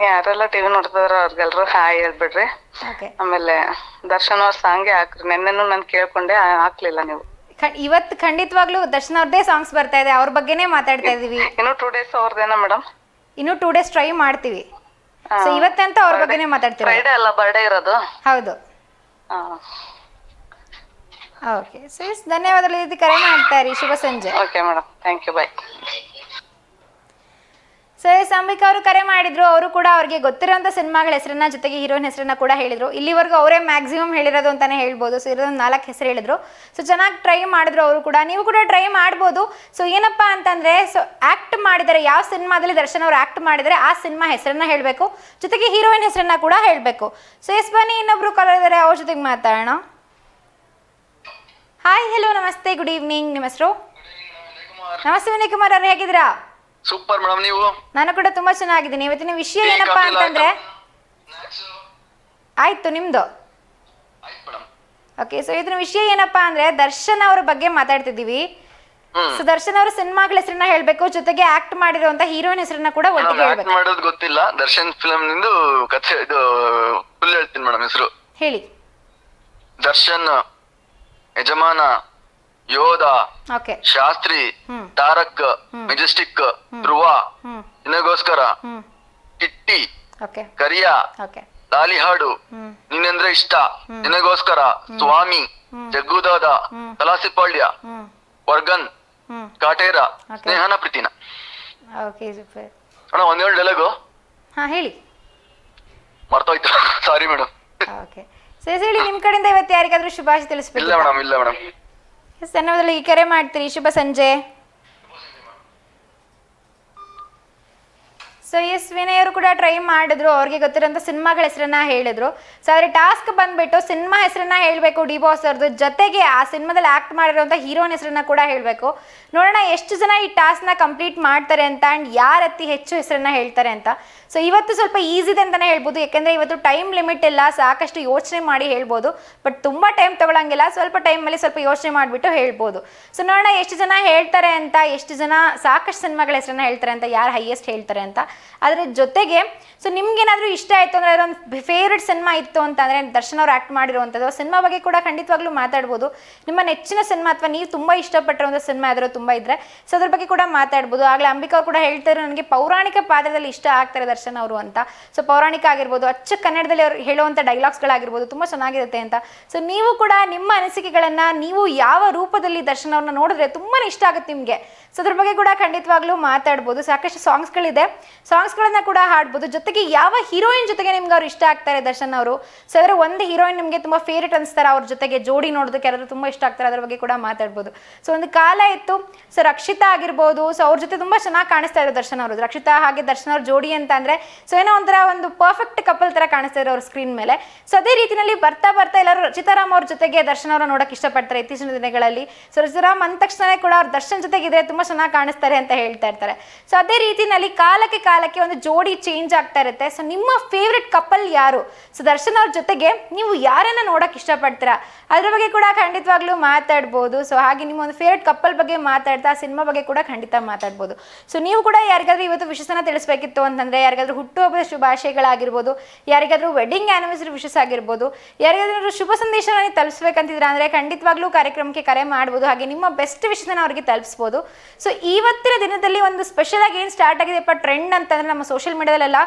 ಯಾರೆಲ್ಲ ಟಿವಿ ನೋಡ್ತಿದಾರ ಅವ್ರಿಗೆಲ್ರು ಹಾಯ್ ಹೇಳ್ಬಿಡ್ರಿ. ಆಮೇಲೆ ದರ್ಶನ್ ಅವ್ರ ಸಾಂಗ್ಗೆ ಹಾಕ್ರಿ. ನೆನ್ನೆನು ನಾನು ಕೇಳ್ಕೊಂಡೆ, ಹಾಕ್ಲಿಲ್ಲ ನೀವು. ಇವತ್ತು ಖಂಡಿತವಾಗ್ಲೂ ದರ್ಶನ್ ಅವ್ರದೇ ಸಾಂಗ್ಸ್ ಬರ್ತಾ ಇದೆ, ಅವ್ರ ಬಗ್ಗೆನೇ ಮಾತಾಡ್ತಾ ಇದೀವಿ. ಇನ್ನು 2 days ಅವ್ರದೇನಾ ಮೇಡಮ್? ಇನ್ನು 2 days ಟ್ರೈ ಮಾಡ್ತೀವಿ. ಸೊ ಇವತ್ತಂತ ಅವ್ರ ಬಗ್ಗೆನೇ ಮಾತಾಡ್ತೀವಿ. ಫ್ರೈಡೆ ಅಲ್ಲ ಬರ್ಡೇ ಇರೋದು? ಹೌದು. ಓಕೆ ಸರ್, ಧನ್ಯವಾದಗಳು. ಇದು ಕರೆ ಮಾಡ್ತಾರೆ. ಶುಭ ಸಂಜೆ. Okay madam, thank you, bye. Sir, Ambika ಅವರು ಕರೆ ಮಾಡಿದ್ರು. ಅವರು ಕೂಡ ಅವ್ರಿಗೆ ಗೊತ್ತಿರೋಂಥ ಸಿನಿಮಾಗಳ ಹೆಸರನ್ನ ಜೊತೆಗೆ ಹೀರೋಯಿನ್ ಹೆಸರನ್ನ ಕೂಡ ಹೇಳಿದ್ರು. ಇಲ್ಲಿವರೆಗೂ ಅವರೇ ಮ್ಯಾಕ್ಸಿಮಮ್ ಹೇಳಿರೋದು ಅಂತಾನೆ ಹೇಳ್ಬೋದು. ಸೊ ಇರೋದೊಂದು 4 ಹೆಸರು ಹೇಳಿದ್ರು. ಸೊ ಚೆನ್ನಾಗಿ ಟ್ರೈ ಮಾಡಿದ್ರು ಅವರು ಕೂಡ. ನೀವು ಕೂಡ ಟ್ರೈ ಮಾಡ್ಬೋದು. ಸೊ ಏನಪ್ಪಾ ಅಂತಂದ್ರೆ, ಸೊ ಆಕ್ಟ್ ಮಾಡಿದರೆ, ಯಾವ ಸಿನಿಮಾದಲ್ಲಿ ದರ್ಶನ್ ಅವರು ಆಕ್ಟ್ ಮಾಡಿದರೆ ಆ ಸಿನಿಮಾ ಹೆಸರನ್ನ ಹೇಳಬೇಕು, ಜೊತೆಗೆ ಹೀರೋಯಿನ್ ಹೆಸರನ್ನ ಕೂಡ ಹೇಳಬೇಕು. ಸೊ ಎಸ್ ಬನ್ನಿ, ಇನ್ನೊಬ್ರು ಕಾಲರ್ ಇದ್ದಾರೆ, ಅವ್ರ ಜೊತೆಗೆ ಮಾತಾಡೋಣ. ಹಾಯ್, ಹೆಲೋ, ನಮಸ್ತೆ, ಗುಡ್ ಈವ್ನಿಂಗ್. ನಿಮ್ಮ ಹೆಸರು? ನಮಸ್ತೆ ವಿನಯ್ ಕುಮಾರ್ ಅವ್ರು, ಹೇಗಿದ್ದೀರಾ? ಸೂಪರ್ ಮೇಡಮ್, ನೀವು? ನಾನು ಕೂಡ ತುಂಬಾ ಚೆನ್ನಾಗಿದ್ದೀನಿ. ಇವತ್ತಿನ ವಿಷಯ ಏನಪ್ಪಾ ಅಂತಂದ್ರೆ, ಆಯ್ತು ನಿಮ್ದು? ಓಕೆ, ಸೊ ಇವತ್ತಿನ ವಿಷಯ ಏನಪ್ಪಾ ಅಂದ್ರೆ ದರ್ಶನ್ ಅವ್ರ ಬಗ್ಗೆ ಮಾತಾಡ್ತಿದೀವಿ. ಸೊ ದರ್ಶನ್ ಅವ್ರ ಸಿನಿಮಾಗಳ ಹೆಸರನ್ನ ಹೇಳ್ಬೇಕು, ಜೊತೆಗೆ ಆಕ್ಟ್ ಮಾಡಿರುವಂತ ಹೀರೋಯಿನ್ ಹೆಸರನ್ನ ಕೂಡ ಒಟ್ಟಿಗೆ ಹೇಳ್ಬೇಕು. ಮಾಡೋದು ಗೊತ್ತಿಲ್ಲ. ದರ್ಶನ್ ಫಿಲಂ ನಿಂದು ಕಥೆ ಇದು ಫುಲ್ ಹೇಳ್ತೀನಿ ಮೇಡಮ್. ಹೆಸರು ಹೇಳಿ. ದರ್ಶನ್, ಯಜಮಾನ, ಯೋಧ, ಶಾಸ್ತ್ರಿ, ತಾರಕ್, ಮೆಜೆಸ್ಟಿಕ್, ಧ್ರುವ, ನಿನಗೋಸ್ಕರ, ಕಿಟ್ಟಿ, ಕರಿಯ, ಲಾಲಿಹಾಡು, ನೀನೆಂದ್ರೆ ಇಷ್ಟ, ನಿನಗೋಸ್ಕರ, ಸ್ವಾಮಿ, ಜಗ್ಗುದಾದ, ಕಲಾಸಿಪಾಳ್ಯ, ವರ್ಗನ್, ಕಾಟೇರ, ಸ್ನೇಹನ ಪ್ರೀತಿನ. ಅಣ್ಣ ಒಂದೇಳು ಡೈಲಾಗು ಹೇಳಿ. ಮರ್ತೋಯ್ತು, ಸಾರಿ ಮೇಡಮ್. ಹೇಳಿ, ನಿಮ್ ಕಡೆಯಿಂದ ಇವತ್ತು ಯಾರಿಗಾದ್ರೂ ಶುಭಾಶಯ ತಿಳಿಸ್ಬೇಕು? ಇಲ್ಲ ಮೇಡಮ್, ಇಲ್ಲ ಮೇಡಮ್. ಧನ್ಯವಾದಗಳು. ಈ ಕರೆ ಮಾಡ್ತೀರಿ. ಶುಭ ಸಂಜೆ. ಸೊ ಎಸ್, ವಿನಯ್ ಅವರು ಕೂಡ ಟ್ರೈ ಮಾಡಿದ್ರು. ಅವ್ರಿಗೆ ಗೊತ್ತಿರೋಂಥ ಸಿನಿಮಾಗಳ ಹೆಸರನ್ನ ಹೇಳಿದ್ರು. ಸೊ ಅದ್ರ ಟಾಸ್ಕ್ ಬಂದ್ಬಿಟ್ಟು ಸಿನಿಮಾ ಹೆಸರನ್ನ ಹೇಳಬೇಕು ಡಿ ಬಾಸ್ ಅವ್ರದ್ದು, ಜೊತೆಗೆ ಆ ಸಿನಿಮಾದಲ್ಲಿ ಆಕ್ಟ್ ಮಾಡಿರೋಂಥ ಹೀರೋಯಿನ್ ಹೆಸರನ್ನ ಕೂಡ ಹೇಳಬೇಕು. ನೋಡೋಣ ಎಷ್ಟು ಜನ ಈ ಟಾಸ್ಕ್ನ ಕಂಪ್ಲೀಟ್ ಮಾಡ್ತಾರೆ ಅಂತ, ಆ್ಯಂಡ್ ಯಾರು ಅತಿ ಹೆಚ್ಚು ಹೆಸರನ್ನ ಹೇಳ್ತಾರೆ ಅಂತ. ಸೊ ಇವತ್ತು ಸ್ವಲ್ಪ ಈಸಿ ಇದೆ ಅಂತಲೇ ಹೇಳ್ಬೋದು, ಯಾಕೆಂದರೆ ಇವತ್ತು ಟೈಮ್ ಲಿಮಿಟ್ ಇಲ್ಲ, ಸಾಕಷ್ಟು ಯೋಚನೆ ಮಾಡಿ ಹೇಳ್ಬೋದು. ಬಟ್ ತುಂಬ ಟೈಮ್ ತೊಗೊಳಂಗಿಲ್ಲ, ಸ್ವಲ್ಪ ಟೈಮಲ್ಲಿ ಸ್ವಲ್ಪ ಯೋಚನೆ ಮಾಡಿಬಿಟ್ಟು ಹೇಳ್ಬೋದು. ಸೊ ನೋಡೋಣ ಎಷ್ಟು ಜನ ಹೇಳ್ತಾರೆ ಅಂತ, ಎಷ್ಟು ಜನ ಸಾಕಷ್ಟು ಸಿನಿಮಾಗಳ ಹೆಸರನ್ನ ಹೇಳ್ತಾರೆ ಅಂತ, ಯಾರು ಹೈಯೆಸ್ಟ್ ಹೇಳ್ತಾರೆ ಅಂತ. ಅದರ ಜೊತೆಗೆ ಸೊ ನಿಮ್ಗೇನಾದರೂ ಇಷ್ಟ ಆಯಿತು ಅಂದರೆ, ಅದೊಂದು ಫೇವ್ರೆಟ್ ಸಿನಿಮಾ ಇತ್ತು ಅಂತಂದರೆ, ದರ್ಶನ್ ಅವ್ರು ಆ್ಯಕ್ಟ್ ಮಾಡಿರುವಂಥದ್ದು ಸಿನಿಮಾ ಬಗ್ಗೆ ಕೂಡ ಖಂಡಿತವಾಗ್ಲೂ ಮಾತಾಡ್ಬೋದು. ನಿಮ್ಮ ನೆಚ್ಚಿನ ಸಿನಿಮಾ ಅಥವಾ ನೀವು ತುಂಬ ಇಷ್ಟಪಟ್ಟಿರುವಂಥ ಸಿನಿಮಾ ಯಾವ್ದಾದ್ರು ತುಂಬ ಇದ್ದರೆ ಸೊ ಅದ್ರ ಬಗ್ಗೆ ಕೂಡ ಮಾತಾಡ್ಬೋದು. ಆಗಲೇ ಅಂಬಿಕಾ ಅವ್ರು ಕೂಡ ಹೇಳ್ತಾರೆ, ನನಗೆ ಪೌರಾಣಿಕ ಪಾತ್ರದಲ್ಲಿ ಇಷ್ಟ ಆಗ್ತಾರೆ ದರ್ಶನ್ ಅವರು ಅಂತ. ಸೊ ಪೌರಾಣಿಕ ಆಗಿರ್ಬೋದು, ಅಚ್ಚ ಕನ್ನಡದಲ್ಲಿ ಅವ್ರು ಹೇಳುವಂಥ ಡೈಲಾಗ್ಸ್ಗಳಾಗಿರ್ಬೋದು ತುಂಬ ಚೆನ್ನಾಗಿರುತ್ತೆ ಅಂತ. ಸೊ ನೀವು ಕೂಡ ನಿಮ್ಮ ಅನಿಸಿಕೆಗಳನ್ನು, ನೀವು ಯಾವ ರೂಪದಲ್ಲಿ ದರ್ಶನ್ ಅವ್ರನ್ನ ನೋಡಿದ್ರೆ ತುಂಬಾ ಇಷ್ಟ ಆಗುತ್ತೆ ನಿಮಗೆ, ಸೊ ಅದ್ರ ಬಗ್ಗೆ ಕೂಡ ಖಂಡಿತವಾಗ್ಲೂ ಮಾತಾಡ್ಬೋದು. ಸಾಕಷ್ಟು ಸಾಂಗ್ಸ್ಗಳಿದೆ, ಸಾಂಗ್ಸ್ಗಳನ್ನ ಕೂಡ ಹಾಡ್ಬೋದು. ಜೊತೆಗೆ ಯಾವ ಹೀರೋಯಿನ್ ಜೊತೆಗೆ ನಿಮ್ಗೆ ಅವ್ರು ಇಷ್ಟ ಆಗ್ತಾರೆ ದರ್ಶನ್ ಅವರು, ಸೊ ಅದರ ಒಂದು ಹೀರೋಯಿನ್ ನಿಮಗೆ ತುಂಬ ಫೇವ್ರೇಟ್ ಅನಿಸ್ತಾರೆ, ಅವ್ರ ಜೊತೆಗೆ ಜೋಡಿ ನೋಡೋದಕ್ಕೆ ಯಾರಾದ್ರೂ ತುಂಬ ಇಷ್ಟ ಆಗ್ತಾರೆ, ಅದ್ರ ಬಗ್ಗೆ ಕೂಡ ಮಾತಾಡ್ಬೋದು. ಸೊ ಒಂದು ಕಾಲ ಇತ್ತು, ಸೊ ರಕ್ಷಿತಾ ಆಗಿರ್ಬೋದು, ಸೊ ಅವ್ರ ಜೊತೆ ತುಂಬ ಚೆನ್ನಾಗಿ ಕಾಣಿಸ್ತಾ ಇದ್ರು ದರ್ಶನ್ ಅವರು. ರಕ್ಷಿತಾ ಹಾಗೆ ದರ್ಶನ್ ಅವ್ರ ಜೋಡಿ ಅಂತ ಅಂದರೆ ಸೊ ಏನೋ ಒಂಥರ ಒಂದು ಪರ್ಫೆಕ್ಟ್ ಕಪಲ್ ಥರ ಕಾಣಿಸ್ತಾ ಇದ್ರು ಅವ್ರ ಸ್ಕ್ರೀನ್ ಮೇಲೆ. ಸೊ ಅದೇ ರೀತಿಯಲ್ಲಿ ಬರ್ತಾ ಬರ್ತಾ ಎಲ್ಲರೂ ರಚಿತಾರಾಮ್ ಅವ್ರ ಜೊತೆಗೆ ದರ್ಶನ್ ಅವರ ನೋಡೋಕೆ ಇಷ್ಟಪಡ್ತಾರೆ ಇತ್ತೀಚಿನ ದಿನಗಳಲ್ಲಿ. ಸೊ ರಚಿತಾರಾಮ್ ಅಂದ ತಕ್ಷಣ ಕೂಡ ಅವ್ರ ದರ್ಶನ್ ಜೊತೆಗಿದ್ರೆ ತುಂಬ ಚೆನ್ನಾಗಿ ಕಾಣಿಸ್ತಾರೆ ಅಂತ ಹೇಳ್ತಾ ಇರ್ತಾರೆ. ಸೊ ಅದೇ ರೀತಿಯಲ್ಲಿ ಕಾಲಕ್ಕೆ ಒಂದು ಜೋಡಿ ಚೇಂಜ್ ಆಗ್ತಾ ಇರುತ್ತೆ. ಸೊ ನಿಮ್ಮ ಫೇವ್ರೆಟ್ ಕಪಲ್ ಯಾರು, ಸೊ ದರ್ಶನ್ ಅವ್ರ ಜೊತೆಗೆ ನೀವು ಯಾರನ್ನ ನೋಡೋಕೆ ಇಷ್ಟಪಡ್ತೀರಾ, ಅದ್ರ ಬಗ್ಗೆ ಕೂಡ ಖಂಡಿತವಾಗ್ಲೂ ಮಾತಾಡ್ಬೋದು. ಸೊ ಹಾಗೆ ನಿಮ್ಮ ಒಂದು ಫೇವ್ರೆಟ್ ಕಪಲ್ ಬಗ್ಗೆ ಮಾತಾಡ್ತಾ ಸಿನಿಮಾ ಬಗ್ಗೆ ಕೂಡ ಖಂಡಿತ ಮಾತಾಡ್ಬೋದು. ಸೊ ನೀವು ಕೂಡ ಯಾರಿಗಾದ್ರೂ ಇವತ್ತು ವಿಶೇಷನ ತಿಳಿಸ್ಬೇಕಿತ್ತು ಅಂತಂದರೆ, ಯಾರಿಗಾದ್ರೂ ಹುಟ್ಟುಹಬ್ಬದ ಶುಭಾಶಯಗಳಾಗಿರ್ಬೋದು, ಯಾರಿಗಾದ್ರೂ ವೆಡ್ಡಿಂಗ್ ಆ್ಯನಿವರ್ಸರಿ ವಿಶಸ್ ಆಗಿರ್ಬೋದು, ಯಾರಿಗಾದ್ರೂ ಶುಭ ಸಂದೇಶನ ತಲುಪಿಸ್ಬೇಕಂತಿದ್ರೆ ಅಂದರೆ ಖಂಡಿತವಾಗ್ಲೂ ಕಾರ್ಯಕ್ರಮಕ್ಕೆ ಕರೆ ಮಾಡ್ಬೋದು. ಹಾಗೆ ನಿಮ್ಮ ಬೆಸ್ಟ್ ವಿಷಯನ ಅವ್ರಿಗೆ ತಲುಪಿಸ್ಬೋದು. ಸೊ ಇವತ್ತಿನ ದಿನದಲ್ಲಿ ಒಂದು ಸ್ಪೆಷಲ್ ಆಗಿ ಏನು ಸ್ಟಾರ್ಟ್ ಆಗಿದೆಪ್ಪ ಟ್ರೆಂಡ್ ಅಂತಂದ್ರೆ ನಮ್ಮ ಸೋಷಿಯಲ್ ಮೀಡಿಯಾದಲ್ಲೆಲ್ಲ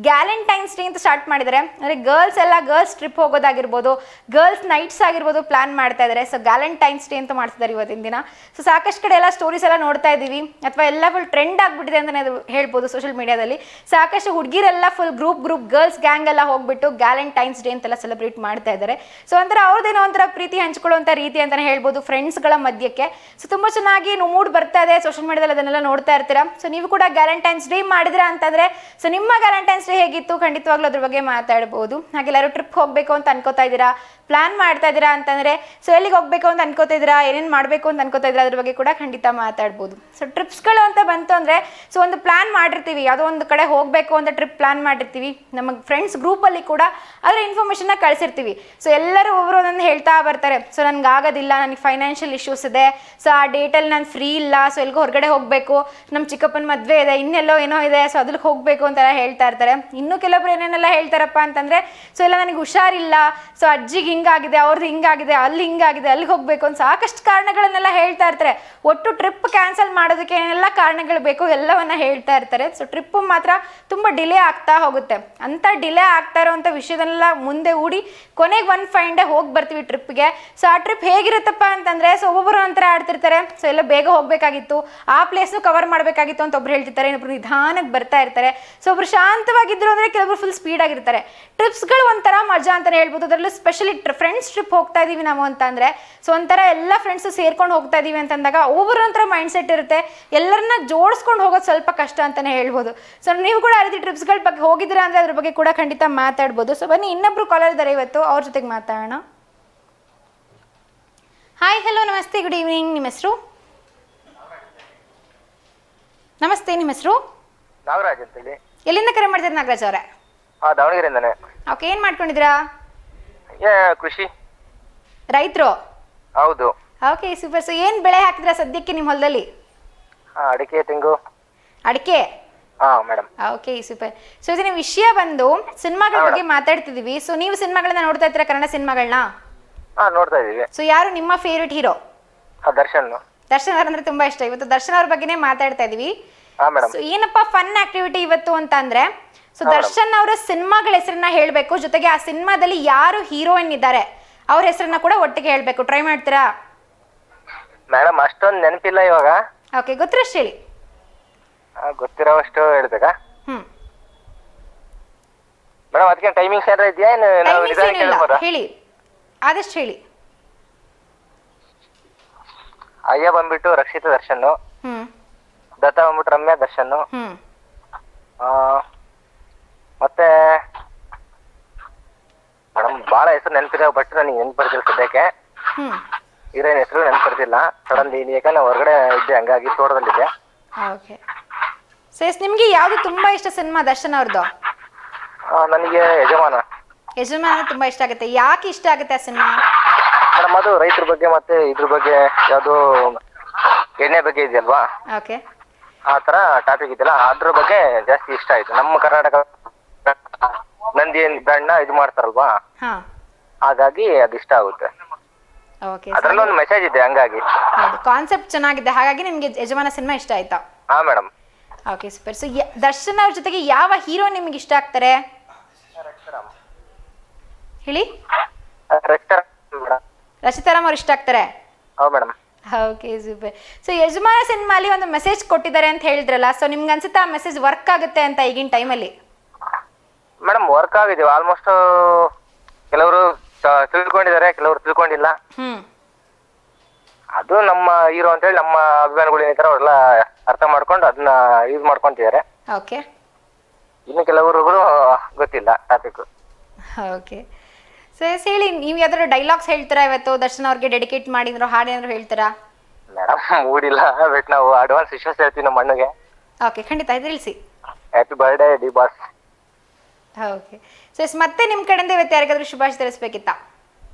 ಗ್ಯಾಲೆಂಟೈನ್ಸ್ ಡೇ ಅಂತ ಸ್ಟಾರ್ಟ್ ಮಾಡಿದ್ದಾರೆ. ಅಂದರೆ ಗರ್ಲ್ಸ್ ಟ್ರಿಪ್ ಹೋಗೋದಾಗಿರ್ಬೋದು, ಗರ್ಲ್ಸ್ ನೈಟ್ಸ್ ಆಗಿರ್ಬೋದು ಪ್ಲಾನ್ ಮಾಡ್ತಾ ಇದ್ದಾರೆ. ಸೊ ಗ್ಯಾಲೆಂಟೈನ್ಸ್ ಡೇ ಅಂತ ಮಾಡ್ತಿದ್ದಾರೆ ಇವತ್ತಿನ ದಿನ. ಸೊ ಸಾಕಷ್ಟು ಕಡೆ ಎಲ್ಲ ಸ್ಟೋರೀಸ್ ಎಲ್ಲ ನೋಡ್ತಾ ಇದ್ದೀವಿ, ಅಥವಾ ಎಲ್ಲ ಫುಲ್ ಟ್ರೆಂಡ್ ಆಗಿಬಿಟ್ಟಿದೆ ಅಂತಲೇ ಹೇಳ್ಬೋದು ಸೋಷಿಯಲ್ ಮೀಡಿಯಾದಲ್ಲಿ. ಸಾಕಷ್ಟು ಹುಡುಗಿರೆಲ್ಲ ಫುಲ್ ಗ್ರೂಪ್ ಗರ್ಲ್ಸ್ ಗ್ಯಾಂಗ್ ಎಲ್ಲ ಹೋಗ್ಬಿಟ್ಟು ಗ್ಯಾಲೆಂಟೈನ್ಸ್ ಡೇ ಅಂತೆಲ್ಲ ಸೆಲೆಬ್ರೇಟ್ ಮಾಡ್ತಾ ಇದ್ದಾರೆ. ಸೊ ಒಂಥರ ಅವ್ರದ್ದೇನೋ ಒಂಥರ ಪ್ರೀತಿ ಹಂಚ್ಕೊಳ್ಳುವಂಥ ರೀತಿ ಅಂತಲೇ ಹೇಳ್ಬೋದು ಫ್ರೆಂಡ್ಸ್ಗಳ ಮಧ್ಯಕ್ಕೆ. ಸೊ ತುಂಬ ಚೆನ್ನಾಗಿ ಮೂಡ್ ಬರ್ತಾ ಇದೆ ಸೋಷಿಯಲ್ ಮೀಡಿಯಾದಲ್ಲಿ, ಅದನ್ನೆಲ್ಲ ನೋಡ್ತಾ ಇರ್ತೀರಾ. ಸೊ ನೀವು ಕೂಡ ಗ್ಯಾಲೆಂಟೈನ್ಸ್ ಡೇ ಮಾಡಿದಿರಾ ಅಂತಂದರೆ, ಸೊ ನಿಮ್ಮ ಗ್ಯಾಲೆಂಟೈನ್ಸ್ ಡೇ ಹೇಗಿತ್ತು ಖಂಡಿತವಾಗ್ಲೂ ಅದ್ರ ಬಗ್ಗೆ ಮಾತಾಡ್ಬೋದು. ಹಾಗೆ ಎಲ್ಲರೂ ಟ್ರಿಪ್ ಹೋಗಬೇಕು ಅಂತ ಅನ್ಕೋತಾ ಇದ್ದೀರಾ, ಪ್ಲಾನ್ ಮಾಡ್ತಾ ಇದ್ದೀರಾ ಅಂತಂದರೆ, ಸೊ ಎಲ್ಲಿಗೆ ಹೋಗಬೇಕು ಅಂತ ಅನ್ಕೋತಾ ಇದ್ದೀರಾ, ಏನೇನು ಮಾಡಬೇಕು ಅಂತ ಅನ್ಕೋತಾ ಇದ್ದೀರಾ, ಅದ್ರ ಬಗ್ಗೆ ಕೂಡ ಖಂಡಿತ ಮಾತಾಡ್ಬೋದು. ಸೊ ಟ್ರಿಪ್ಸ್ಗಳು ಅಂತ ಬಂತು ಅಂದರೆ, ಸೊ ಒಂದು ಪ್ಲಾನ್ ಮಾಡಿರ್ತೀವಿ, ಯಾವುದೋ ಒಂದು ಕಡೆ ಹೋಗಬೇಕು ಅಂತ ಟ್ರಿಪ್ ಪ್ಲಾನ್ ಮಾಡಿರ್ತೀವಿ, ನಮ್ಮ ಫ್ರೆಂಡ್ಸ್ ಗ್ರೂಪಲ್ಲಿ ಕೂಡ ಅದರ ಇನ್ಫಾರ್ಮೇಷನ್ನ ಕಳಿಸಿರ್ತೀವಿ. ಸೊ ಎಲ್ಲರೂ ಒಬ್ಬರು ಒಂದೊಂದು ಹೇಳ್ತಾ ಬರ್ತಾರೆ, ಸೊ ನನಗೆ ಆಗೋದಿಲ್ಲ, ನನಗೆ ಫೈನಾನ್ಷಿಯಲ್ ಇಶ್ಯೂಸ್ ಇದೆ, ಸೊ ಆ ಡೇಟಲ್ಲಿ ನಾನು ಫ್ರೀ ಇಲ್ಲ, ಸೊ ಎಲ್ಲಿಗೂ ಹೊರಗಡೆ ಹೋಗಬೇಕು, ನಮ್ಮ ಚಿಕ್ಕಪ್ಪನ ಮದುವೆ ಇದೆ, ಇನ್ನೆಲ್ಲೋ ಏನೋ ಇದೆ, ಸೊ ಅದ್ರಿಗೆ ಹೋಗಬೇಕು ಅಂತೆಲ್ಲ ಹೇಳ್ತಾ ಇರ್ತಾರೆ. ಇನ್ನೂ ಕೆಲವೊಬ್ರು ಏನೇನೆಲ್ಲ ಹೇಳ್ತಾರಪ್ಪ ಅಂತಂದರೆ, ಸೊ ಎಲ್ಲ ನನಗೆ ಹುಷಾರಿಲ್ಲ, ಸೊ ಅಜ್ಜಿಗೆ ಹಿಂಗಾಗಿದೆ, ಅವ್ರದ್ದು ಹಿಂಗಾಗಿದೆ, ಅಲ್ಲಿ ಹಿಂಗಾಗಿದೆ, ಅಲ್ಲಿಗೆ ಹೋಗಬೇಕು ಅಂತ ಸಾಕಷ್ಟು ಕಾರಣಗಳನ್ನೆಲ್ಲ ಹೇಳ್ತಾ ಇರ್ತಾರೆ. ಒಟ್ಟು ಟ್ರಿಪ್ ಕ್ಯಾನ್ಸಲ್ ಮಾಡೋದಕ್ಕೆ ಏನೆಲ್ಲ ಕಾರಣಗಳು ಬೇಕು ಎಲ್ಲವನ್ನ ಹೇಳ್ತಾ ಇರ್ತಾರೆ. ಸೊ ಟ್ರಿಪ್ಪು ಮಾತ್ರ ತುಂಬ ಡಿಲೇ ಆಗ್ತಾ ಹೋಗುತ್ತೆ. ಅಂಥ ಡಿಲೇ ಆಗ್ತಾ ಇರೋವಂಥ ವಿಷಯದನ್ನೆಲ್ಲ ಮುಂದೆ ಹೂಡಿ ಕೊನೆಗೆ ಒಂದು ಫೈನ್ ಡೇ ಹೋಗಿ ಬರ್ತೀವಿ ಟ್ರಿಪ್ಗೆ. ಸೊ ಆ ಟ್ರಿಪ್ ಹೇಗಿರುತ್ತಪ್ಪ ಅಂತಂದರೆ, ಸೊ ಒಬ್ಬೊಬ್ಬರು ಒಂಥರ ಆಡ್ತಿರ್ತಾರೆ, ಸೊ ಎಲ್ಲ ಬೇಗ ಹೋಗಬೇಕಾಗಿತ್ತು, ಆ ಪ್ಲೇಸ್ನು ಕವರ್ ಮಾಡಬೇಕಾಗಿತ್ತು ಅಂತ ಒಬ್ರು ಹೇಳ್ತಿರ್ತಾರೆ, ಇನ್ನೊಬ್ರು ನಿಧಾನಕ್ಕೆ ಬರ್ತಾ ಇರ್ತಾರೆ. ಸೊ ಒಬ್ರು ಶಾಂತವಾಗಿದ್ರು ಅಂದರೆ ಕೆಲವೊಬ್ರು ಫುಲ್ ಸ್ಪೀಡ್ ಆಗಿರ್ತಾರೆ. ಟ್ರಿಪ್ಸ್ಗಳು ಒಂಥರ ಮಜಾ ಅಂತಲೇ ಹೇಳ್ಬೋದು. ಅದರಲ್ಲೂ ಸ್ಪೆಷಲಿ ಫ್ರೆಂಡ್ಸ್ ಟ್ರಿಪ್ ಹೋಗ್ತಾ ಇದೀವಿ ನಾವು ಅಂತಂದರೆ, ಸೊ ಒಂಥರ ಎಲ್ಲ ಫ್ರೆಂಡ್ಸು ಸೇರ್ಕೊಂಡು ಹೋಗ್ತಾ ಇದೀವಿ ಅಂತಂದಾಗ ಒಬ್ಬರು ಒಂಥರ ಮೈಂಡ್ ಸೆಟ್ ಇರುತ್ತೆ, ಎಲ್ಲರನ್ನ ಜೋಡಿಸ್ಕೊಂಡು ಹೋಗೋದು ಸ್ವಲ್ಪ ಕಷ್ಟ ಅಂತಲೇ ಹೇಳ್ಬೋದು. ಸೊ ನೀವು ಕೂಡ ಆ ರೀತಿ ಟ್ರಿಪ್ಸ್ಗಳ ಬಗ್ಗೆ ಹೋಗಿದ್ದೀರಾ ಅಂದರೆ ಅದ್ರ ಬಗ್ಗೆ ಕೂಡ ಖಂಡಿತ ಮಾತಾಡ್ಬೋದು. ಸೊ ಬನ್ನಿ ಇನ್ನೊಬ್ರು ಕಾಲರ್ ಇದ್ದಾರೆ ಇವತ್ತು, ಅವ್ರ ಜೊತೆಗೆ ಮಾತಾಡೋಣ. ಹಾಯ್, ಹಲೋ, ನಮಸ್ತೆ, ಗುಡ್ ಈವ್ನಿಂಗ್. ನಿಮ್ಮ ಹೆಸರು? ನಮಸ್ತೆ, ನಿಮ್ಮ ಹೆಸರು? ನಾಗರಾಜ್ ಅಂತೇಳಿ. ಎಲ್ಲಿಂದ ಕರೆ ಮಾಡ್ತೀರಿ ನಾಗರಾಜ್ ಅವರೇ? ದಾವಣಗೆರೆಯಿಂದಾನೆ. ಓಕೆ, ಏನು ಮಾಡ್ಕೊಂಡಿದ್ದೀರಾ? ಕೃಷಿ. ರೈತರು? ಹೌದು. Okay, super. ಸೊ ಏನು ಬೆಳೆ ಹಾಕಿದ್ರಾ ಸದ್ಯಕ್ಕೆ ನಿಮ್ಮ ಹೊಲದಲ್ಲಿ? ಅಡಿಕೆ, ತೆಂಗು. ಅಡಿಕೆ? ಮೇಡಮ್. Okay, super. ಸೊ ಇದನ್ನ ವಿಷಯ ಬಂದು ಸಿನಿಮಾಗಳ ಬಗ್ಗೆ ಮಾತಾಡ್ತಿದೀವಿ. ಸೊ ನೀವು ಸಿನಿಮಾಗಳನ್ನ ನೋಡ್ತಾ ಇರ್ತೀರಾ, ಕನ್ನಡ ಸಿನಿಮಾಗಳನ್ನ? ನೋಡ್ತಾ ಇದೀವಿ. ಸೊ ಯಾರು ನಿಮ್ಮ ಫೇವ್ರೆಟ್ ಹೀರೋ? ದರ್ಶನ್. ದರ್ಶನ್ ಅವ್ರಂದ್ರೆ ತುಂಬಾ ಇಷ್ಟ. ಇವತ್ತು ದರ್ಶನ್ ಅವ್ರ ಬಗ್ಗೆನೇ ಮಾತಾಡ್ತಾ ಇದೀವಿ. ಮೇಡಮ್. ಸೊ ಏನಪ್ಪಾ ಫನ್ ಆಕ್ಟಿವಿಟಿ ಇವತ್ತು ಅಂತ ಅಂದ್ರೆ, ಸೊ ದರ್ಶನ್ ಅವರ ಸಿನಿಮಾಗಳ ಹೆಸರನ್ನ ಹೇಳ್ಬೇಕು, ಜೊತೆಗೆ ಆ ಸಿನಿಮಾದಲ್ಲಿ ಯಾರು ಹೀರೋಯಿನ್ ಇದ್ದಾರೆ ಅವ್ರ ಹೆಸರನ್ನ ಕೂಡ ಒಟ್ಟಿಗೆ ಹೇಳ್ಬೇಕು. ಟ್ರೈ ಮಾಡ್ತೀರಾ? ಮೇಡಮ್ ಅಷ್ಟೊಂದು ನೆನಪಿಲ್ಲ ಇವಾಗ. ಓಕೆ, ಗೊತ್ತಿರಷ್ಟು ಹೇಳಿ. ಗೊತ್ತಿರೋವಷ್ಟು ಹೇಳ್ಬೇಕಾ? ಮೇಡಮ್ ಅದಕ್ಕೆ ಟೈಮಿಂಗ್ಸ್ ಏನಾರ ಇದೆಯಾ? ಹೇಳಿ, ಆದಷ್ಟು ಹೇಳಿ. ಅಯ್ಯ ಬಂದ್ಬಿಟ್ಟು ರಕ್ಷಿತಾ ದರ್ಶನ್, ದತ್ತ ಬಂದ್ಬಿಟ್ಟು ರಮ್ಯಾ ದರ್ಶನ್, ಮತ್ತೆ ಮೇಡಮ್ ಬಹಳ ಹೆಸರು ನೆನಪಿದೆ, ಬಟ್ ನನಗೆ ನೆನ್ಪು ಬರ್ತಿಲ್ಲ ಸದ್ಯಕ್ಕೆ. ಹೀರೋಯಿನ್ ಹೆಸರು ನೆನ್ಪು ಬರ್ತಿಲ್ಲ ಸಡನ್ಲಿ, ಯಾಕಂದ್ರೆ ಹೊರಗಡೆ ಇದ್ದೆ, ಹಂಗಾಗಿ ತೋಟದಲ್ಲಿದ್ದೆ. ಓಕೆ, ಸೇಸ್ ನಿಮ್ಗೆ ಯಾವ್ದು ತುಂಬಾ ಇಷ್ಟ ಸಿನಿಮಾ ದರ್ಶನ್ ಅವ್ರದ್ದು? ನನಗೆ ಯಜಮಾನ ತುಂಬಾ ಇಷ್ಟ ಆಗುತ್ತೆ. ಯಾಕೆ ಇಷ್ಟ ಆಗುತ್ತೆ ಆ ಸಿನಿಮಾ? ಮೇಡಮ್ ಅದು ರೈತರ ಬಗ್ಗೆ ಮತ್ತೆ ಇದ್ರ ಬಗ್ಗೆ ಯಾವ್ದು ಎಣ್ಣೆ ಬಗ್ಗೆ ಇದೆಯಲ್ವಾ, ಓಕೆ, ಆ ತರ ಟಾಪಿಕ್ ಇದೆಯಲ್ಲ, ಅದ್ರ ಬಗ್ಗೆ ಜಾಸ್ತಿ ಇಷ್ಟ ಆಯ್ತು. ನಮ್ಮ ಕರ್ನಾಟಕ ನಂದಿ ಬ್ರ್ಯಾಂಡ್ ನ ಇದು ಮಾಡ್ತಾರಲ್ವಾ, ಹಾಗಾಗಿ ಅದು ಇಷ್ಟ ಆಗುತ್ತೆ. ಅದ್ರಲ್ಲಿ ಒಂದು ಮೆಸೇಜ್ ಇದೆ, ಹಂಗಾಗಿ ಕಾನ್ಸೆಪ್ಟ್ ಚೆನ್ನಾಗಿದೆ, ಹಾಗಾಗಿ ನಿಮ್ಗೆ ಯಜಮಾನ ಸಿನಿಮಾ ಇಷ್ಟ ಆಯ್ತಾ? Madam. Okay, super. So Darshan ಅವ್ರ ಜೊತೆಗೆ ಯಾವ ಹೀರೋ ನಿಮ್ಗೆ ಇಷ್ಟ ಆಗ್ತಾರೆ ಹೇಳಿ? ರಚಿತಾರಾಮ್ ಅವ್ರು ಇಷ್ಟ ಆಗ್ತಾರೆ. Okay, super. ಸೊ ಯಜಮಾನ ಸಿನಿಮಾಲಿ ಒಂದು ಮೆಸೇಜ್ ಕೊಟ್ಟಿದ್ದಾರೆ ಅಂತ ಹೇಳಿದ್ರಲ್ಲ, ಸೊ ನಿಮ್ಗೆ ಅನ್ಸುತ್ತೆ ಆ ಮೆಸೇಜ್ ವರ್ಕ್ ಆಗುತ್ತೆ ಅಂತ ಈಗಿನ ಟೈಮಲ್ಲಿ? ಮೇಡಮ್ ವರ್ಕ್ ಆಗಿದೆ ಆಲ್ಮೋಸ್ಟ್. ಕೆಲವರು ತಿಳ್ಕೊಂಡಿದ್ದಾರೆ, ಕೆಲವರು ತಿಳ್ಕೊಂಡಿಲ್ಲ. ಅದು ನಮ್ಮ ಹೀರೋ ಅಂತ ಹೇಳಿ ನಮ್ಮ ಅಭಿಮಾನಿಗಳು ಏನಿದ್ದಾರೆ ಅವರೆಲ್ಲ ಅರ್ಥ ಮಾಡ್ಕೊಂಡು ಅದನ್ನ ಯೂಸ್ ಮಾಡ್ಕೊಂತಿದ್ದಾರೆ. ಓಕೆ, ಇನ್ನು ಕೆಲವರು ಗೊತ್ತಿಲ್ಲ ಟಾಪಿಕ್. ಓಕೆ, ಸೊ ಹೇಳಿ, ನೀವು ಯಾವ್ದಾದ್ರು ಡೈಲಾಗ್ಸ್ ಹೇಳ್ತೀರಾ ಇವತ್ತು ದರ್ಶನ್ ಅವ್ರಿಗೆ ಡೆಡಿಕೇಟ್ ಮಾಡಿದ್ರು ಹಾಡೇನಾದ್ರು ಹೇಳ್ತೀರಾ? ಮೇಡಮ್ ಮೂಡಿಲ್ಲ, ಬಟ್ ನಾವು ಅಡ್ವಾನ್ಸ್ ವಿಶ್ವಾಸ ಹೇಳ್ತೀವಿ ನಮ್ಮ ಅಣ್ಣಗೆ. ಓಕೆ, ಖಂಡಿತ ತಿಳಿಸಿ. Happy birthday D boss. Okay, so ಮತ್ತೆ ನಿಮ್ಮ ಕಡೆಯಿಂದ ಇವತ್ತು ಯಾರಿಗಾದ್ರೂ ಶುಭಾಶಯ ತಿಳಿಸ್ಬೇಕಿತ್ತಾ?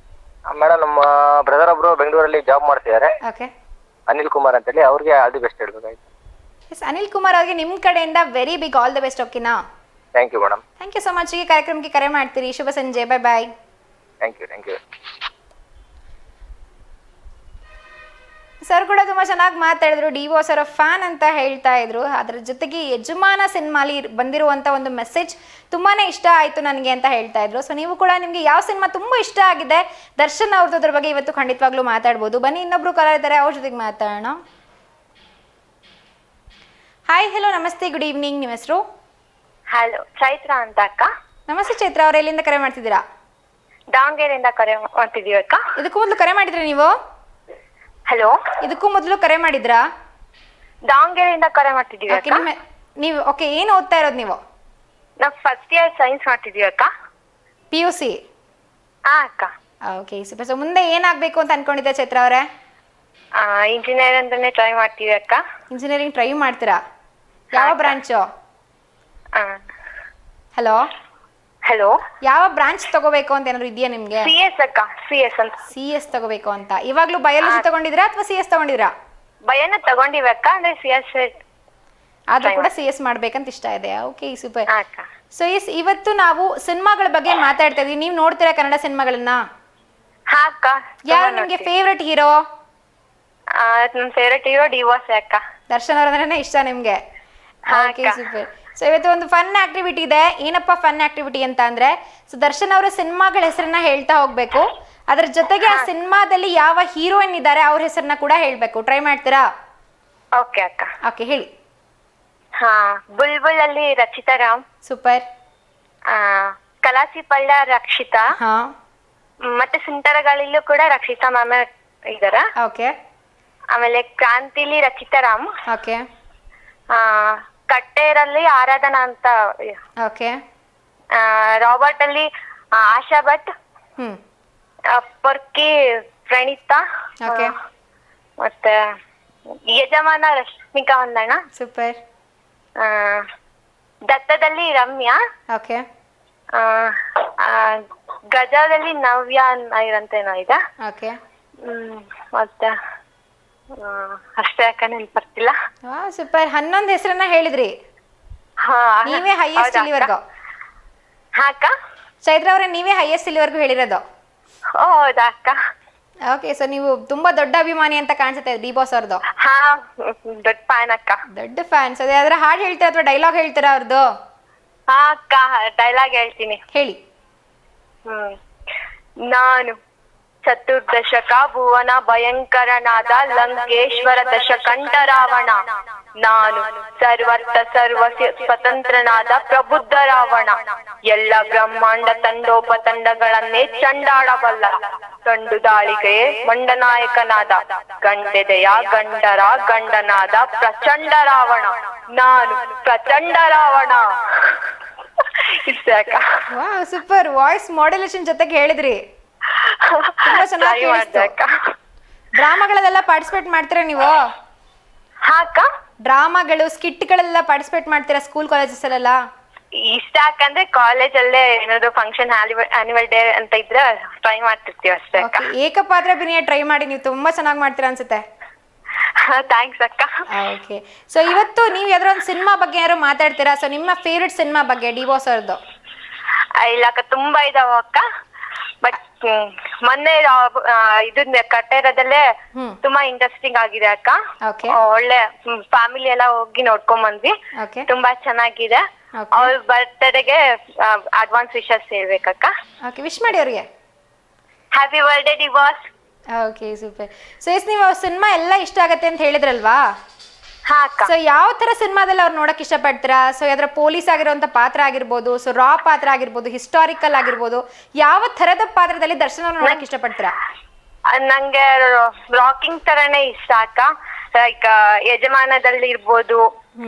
ಮೇಡಮ್ ನಮ್ಮ ಬ್ರದರ್ ಒಬ್ರು ಬೆಂಗಳೂರಲ್ಲಿ ಜಾಬ್ ಮಾಡ್ತಿದ್ದಾರೆ. ಓಕೆ, ಅನಿಲ್ ಕುಮಾರ್ ಅಂತೇಳಿ, ಅವ್ರಿಗೆ ಆಲ್ ದಿ ಬೆಸ್ಟ್ ಹೇಳ್ಬೇಕಾಯ್ತು. ಎಸ್, ಅನಿಲ್ ಕುಮಾರ್ ಅವ್ರಿಗೆ ನಿಮ್ಮ ಕಡೆಯಿಂದ very big all the best. ಓಕೆನಾ? Thank you madam. Thank you so much. ಈ ಕಾರ್ಯಕ್ರಮಕ್ಕೆ ಕರೆ ಮಾಡ್ತೀರಿ. ಶುಭ ಸಂಜೆ. Bye bye. Thank you. Sir ಕೂಡ ತುಂಬ ಚೆನ್ನಾಗಿ ಮಾತಾಡಿದ್ರು. ಡಿ.ವಿ.ಓ ಸರ್ ಫ್ಯಾನ್ ಅಂತ ಹೇಳ್ತಾ ಇದ್ರು. ಅದರ ಜೊತೆಗೆ ಯಜಮಾನ ಸಿನಿಮಾಲಿ ಬಂದಿರುವಂಥ ಒಂದು ಮೆಸೇಜ್ ತುಂಬಾ ಇಷ್ಟ ಆಯಿತು ನನಗೆ ಅಂತ ಹೇಳ್ತಾ ಇದ್ರು. ಸೊ ನೀವು ಕೂಡ ನಿಮಗೆ ಯಾವ ಸಿನಿಮಾ ತುಂಬ ಇಷ್ಟ ಆಗಿದೆ ದರ್ಶನ್ ಅವ್ರದ್ದು ಅದ್ರ ಬಗ್ಗೆ ಇವತ್ತು ಖಂಡಿತವಾಗ್ಲೂ ಮಾತಾಡ್ಬೋದು. ಬನ್ನಿ ಇನ್ನೊಬ್ರು ಕಲರ್ ಇದ್ದಾರೆ, ಅವ್ರ ಜೊತೆಗೆ ಮಾತಾಡೋಣ. ಹಾಯ್, ಹಲೋ, ನಮಸ್ತೆ, ಗುಡ್ ಈವ್ನಿಂಗ್. ನಿಮ್ಮ ಹೆಸರು? ಹಲೋ, ಚೈತ್ರ ಅಂತ ಅಕ್ಕ. ನಮಸ್ತೆ ಚೈತ್ರ ಅವ್ರ, ಎಲ್ಲಿಂದ ಕರೆ ಮಾಡ್ತಿದ್ದೀರಾ? ದಾವಣಗೆರೆಯಿಂದ ಕರೆ ಮಾಡ್ತಿದೀವಿ ಅಕ್ಕ. ಇದಕ್ಕೂ ಮೊದಲು ಕರೆ ಮಾಡಿದ್ರಾ ನೀವು? ಹಲೋ, ಇದಕ್ಕೂ ಮೊದಲು ಕರೆ ಮಾಡಿದ್ರಾ? ದಾವಣಗೆರೆಯಿಂದ ಕರೆ ಮಾಡ್ತಿದೀವಿ ಓಕೆ, ಅಕ್ಕ. ನೀವು ಓಕೆ, ಏನು ಓದ್ತಾ ಇರೋದು ನೀವು? ನಾವು ಫಸ್ಟ್ ಇಯರ್ ಸೈನ್ಸ್ ಮಾಡ್ತಿದೀವಿ ಅಕ್ಕ. PUC? ಹಾ ಅಕ್ಕ. Okay, super. ಸೊ ಮುಂದೆ ಏನಾಗಬೇಕು ಅಂತ ಅನ್ಕೊಂಡಿದ್ದೆ ಚೈತ್ರ ಅವರೇ? ಇಂಜಿನಿಯರ್ ಅಂತಾನೆ ಟ್ರೈ ಮಾಡ್ತೀವಿ ಅಕ್ಕ. ಇಂಜಿನಿಯರಿಂಗ್ ಟ್ರೈ ಮಾಡ್ತೀರಾ? ಯಾವ ಬ್ರಾಂಚು? ಹಲೋ ಹಲೋ, ಯಾವ ಬ್ರಾಂಚ್ ತಗೋಬೇಕು ಅಂತ ಏನಾದ್ರು ಇದೆಯಾ ನಿಮ್ಗೆ? CS ಅಕ್ಕ, CS ಅಂತ. CS ತಗೋಬೇಕು ಅಂತ. ಇವಾಗ್ಲೂ ಬಯಾಲಜಿ ತಗೊಂಡಿದ್ರಾ ಅಥವಾ CS ತಗೊಂಡಿದ್ರಾ? ಬಯನ ತಗೊಂಡಿವಿ ಅಕ್ಕ, ಅಂದ್ರೆ CS ಆದ್ರೂ ಕೂಡ CS ಮಾಡ್ಬೇಕಂತ ಇಷ್ಟ ಇದೆ. Okay, super. ಅಕ್ಕ. ಸೊ ಇವತ್ತು ನಾವು ಸಿನಿಮಾಗಳ ಬಗ್ಗೆ ಮಾತಾಡ್ತಾ ಇದೀವಿ. ನೀವು ನೋಡ್ತೀರಾ ಕನ್ನಡ ಸಿನಿಮಾಗಳನ್ನ? ಹಾ ಅಕ್ಕ. ಯಾರು ನಿಮ್ಗೆ ಫೇವ್ರೆಟ್ ಹೀರೋ? ನಮ್ ಫೇವ್ರೆಟ್ ಹೀರೋ ಡಿ.ವಿ.ಓ ಅಕ್ಕ. ದರ್ಶನ್ ಅವ್ರಂದ್ರೆ ಇಷ್ಟ ನಿಮ್ಗೆ? Okay, super. ಸೊ ಇವತ್ತು ಒಂದು ಫನ್ ಆಕ್ಟಿವಿಟಿ ಇದೆ. ಏನಪ್ಪ ಫನ್ ಆಕ್ಟಿವಿಟಿ ಅಂತ ಅಂದ್ರೆ, ಸೊ ದರ್ಶನ್ ಅವರ ಸಿನಿಮಾಗಳ ಹೆಸರನ್ನ ಹೇಳ್ತಾ ಹೋಗ್ಬೇಕು. ಅದ್ರ ಜೊತೆಗೆ ಆ ಸಿನಿಮಾದಲ್ಲಿ ಯಾವ ಹೀರೋಯಿನ್ ಇದ್ದಾರೆ ಅವ್ರ ಹೆಸರನ್ನ ಕೂಡ ಹೇಳ್ಬೇಕು. ಟ್ರೈ ಮಾಡ್ತೀರಾ? ಓಕೆ ಅಕ್ಕ. ಓಕೆ, ಹೇಳಿ. ಹಾ, ಬುಲ್ಬುಲ್ ಅಲ್ಲಿ ರಚಿತಾ ರಾಮ್. ಸೂಪರ್. ಕಲಾಸಿ ಪಳ್ಳ ರಕ್ಷಿತಾ. ಹಾ, ಮತ್ತೆ ಸುಂಟರಗಾಳಿಲೂ ಕೂಡ ರಕ್ಷಿತಾ ಮ್ಯಾಮ್ ಇದಾರ. ಓಕೆ. ಆಮೇಲೆ ಕ್ರಾಂತಿಲಿ ರಚಿತಾ ರಾಮ್. ಓಕೆ. ಕಟ್ಟೇರಲ್ಲಿ ಆರಾಧನಾ ಅಂತ. ಓಕೆ. ರಾಬರ್ಟ್ ಅಲ್ಲಿ ಆಶಾ ಭಟ್. ಪೊರ್ಕಿ ಪ್ರಣೀತಾ. ಓಕೆ. ಮತ್ತೆ ಯಜಮಾನ ರಶ್ಮಿಕಾ ಒಂದಣ್ಣ. ಸೂಪರ್. ದತ್ತದಲ್ಲಿ ರಮ್ಯಾ. ಓಕೆ. ಗಜದಲ್ಲಿ ನವ್ಯ ಇರಂತೇನೋ ಇದೆ. ಓಕೆ. ಮತ್ತೆ ಅಷ್ಟೇ ಯಾಕ ನೆನ್ಪರ್ತಿಲ್ಲ. ಸೂಪರ್. 11 ಹೆಸರನ್ನ ಹೇಳಿದ್ರಿ. ನೀವೇ ಹೈಯೆಸ್ಟ್ ಇಲ್ಲಿವರೆಗೂ? ಹಾ ಅಕ್ಕ. ಚೈತ್ರ ಅವರೇ, ನೀವೇ ಹೈಯೆಸ್ಟ್ ಇಲ್ಲಿವರೆಗೂ ಹೇಳಿರೋದು? ಹೌದಾ ಅಕ್ಕ. ಓಕೆ, ಸೊ ನೀವು ತುಂಬಾ ದೊಡ್ಡ ಅಭಿಮಾನಿ ಅಂತ ಕಾಣಿಸುತ್ತೆ ಡಿ.ಬಾಸ್ ಅವ್ರದ್ದು. ಹಾ, ದೊಡ್ಡ ಫ್ಯಾನ್ ಅಕ್ಕ. ದೊಡ್ಡ ಫ್ಯಾನ್ಸ್. ಅದೇ ಅದ್ರ ಹಾಡು ಹೇಳ್ತೀರಾ ಅಥವಾ ಡೈಲಾಗ್ ಹೇಳ್ತೀರಾ ಅವ್ರದ್ದು? ಹಾ ಅಕ್ಕ, ಡೈಲಾಗ್ ಹೇಳ್ತೀನಿ. ಹೇಳಿ. ನಾನು ಚತುರ್ದಶಕ ಭುವನ ಭಯಂಕರನಾದ ಲಂಕೇಶ್ವರ ದಶಕಂಠ ರಾವಣ. ನಾನು ಸರ್ವರ್ಥ ಸರ್ವ ಸ್ವತಂತ್ರನಾದ ಪ್ರಬುದ್ಧ ರಾವಣ. ಎಲ್ಲ ಬ್ರಹ್ಮಾಂಡ ತಂಡೋಪತಂಡಗಳನ್ನೇ ಚಂಡಾಡಬಲ್ಲ ಗಂಡು ದಾಳಿಗೆ ಮಂಡನಾಯಕನಾದ ಗಂಡೆದೆಯ ಗಂಡರ ಗಂಡನಾದ ಪ್ರಚಂಡ ರಾವಣ. ನಾನು ಪ್ರಚಂಡ ರಾವಣ. ಇಷ್ಟೇ ಅಕ್ಕ. ವಾಹ್, ಸೂಪರ್. ವಾಯ್ಸ್ ಮಾಡ್ಯುಲೇಷನ್ ಜೊತೆಗೆ ಹೇಳಿದ್ರಿ. ತುಂಬಾ ಚೆನ್ನಾಗಿ ಕೇಳಿಸ್ತು. ಡ್ರಾಮಾಗಳಲ್ಲೆಲ್ಲ ಪಾರ್ಟಿಸಿಪೇಟ್ ಮಾಡ್ತೀರಾ ನೀವು? ಹಾ ಅಕ್ಕ. ಡ್ರಾಮಾಗಳು, ಸ್ಕಿಟ್ಗಳೆಲ್ಲ ಪಾರ್ಟಿಸಿಪೇಟ್ ಮಾಡ್ತೀರಾ ಸ್ಕೂಲ್ ಕಾಲೇಜಸ್ ಅಲ್ಲೆಲ್ಲ? ಇಷ್ಟ ಯಾಕಂದ್ರೆ ಕಾಲೇಜಲ್ಲೇ ಏನಾದ್ರು ಫಂಕ್ಷನ್ ಆನ್ಯುವಲ್ ಡೇ ಅಂತ ಇದ್ರೆ ಟ್ರೈ ಮಾಡ್ತಿರ್ತೀವಿ ಅಷ್ಟೇ ಅಕ್ಕ. ಏಕಪಾತ್ರ ಅಭಿನಯ ಟ್ರೈ ಮಾಡಿ, ನೀವು ತುಂಬಾ ಚೆನ್ನಾಗಿ ಮಾಡ್ತೀರಾ ಅನ್ಸುತ್ತೆ. ಥ್ಯಾಂಕ್ಸ್ ಅಕ್ಕ. ಓಕೆ, ಸೊ ಇವತ್ತು ನೀವು ಯಾವ್ದಾರ ಒಂದು ಸಿನಿಮಾ ಬಗ್ಗೆ ಯಾರು ಮಾತಾಡ್ತೀರಾ? ಸೊ ನಿಮ್ಮ ಫೇವ್ರೆಟ್ ಸಿನಿಮಾ ಬಗ್ಗೆ ಡಿ.ಬಾಸ್ ಅವ್ರದ್ದು? ಇಲ್ಲ ಅಕ್ಕ, ತುಂಬಾ ಇದಾವ ಅಕ್ಕ. ಬಟ್ ಮೊನ್ನೆ ಇದನ್ನ ಕಟ್ಟೇರದಲ್ಲೇ ತುಂಬಾ ಇಂಟ್ರೆಸ್ಟಿಂಗ್ ಆಗಿದೆ ಅಕ್ಕ. ಒಳ್ಳೆ ಫ್ಯಾಮಿಲಿ ಎಲ್ಲ ಹೋಗಿ ನೋಡ್ಕೊಂಡ್ ಬಂದ್ವಿ. ತುಂಬಾ ಚೆನ್ನಾಗಿದೆ. ಅವ್ರ ಬರ್ತ್ಡೇಗೆ ಅಡ್ವಾನ್ಸ್ ವಿಶಸ್ ಹೇಳ್ಬೇಕಕ್ಕ. ಓಕೆ, ವಿಶ್ ಮಾಡಿ ಅವ್ರಿಗೆ. Happy birthday D Boss. Okay, super. So ನೀವು ಸಿನಿಮಾ ಎಲ್ಲ ಇಷ್ಟ ಆಗತ್ತೆ ಅಂತ ಹೇಳಿದ್ರಲ್ವಾ? ಹಾ ಅಕ್ಕ. ಸೊ ಯಾವ ತರ ಸಿನಿಮಾದಲ್ಲಿ ಅವ್ರು ನೋಡಕ್ ಇಷ್ಟಪಡ್ತೀರಾ? ಸೊ ಯಾವ್ದಾರ ಪೊಲೀಸ್ ಆಗಿರುವಂತ ಪಾತ್ರ ಆಗಿರ್ಬೋದು, ಸೊ ರಾ ಪಾತ್ರ ಆಗಿರ್ಬೋದು, ಹಿಸ್ಟಾರಿಕಲ್ ಆಗಿರ್ಬೋದು, ಯಾವ ತರದ ಪಾತ್ರದಲ್ಲಿ ದರ್ಶನ್ ಅವ್ರು ನೋಡಕ್ ಇಷ್ಟಪಡ್ತೀರಾ? ನಂಗೆ ರಾಕಿಂಗ್ ತರನೇ ಇಷ್ಟ ಅಕ್ಕ. ಲೈಕ್ ಯಜಮಾನದಲ್ಲಿ ಇರ್ಬೋದು,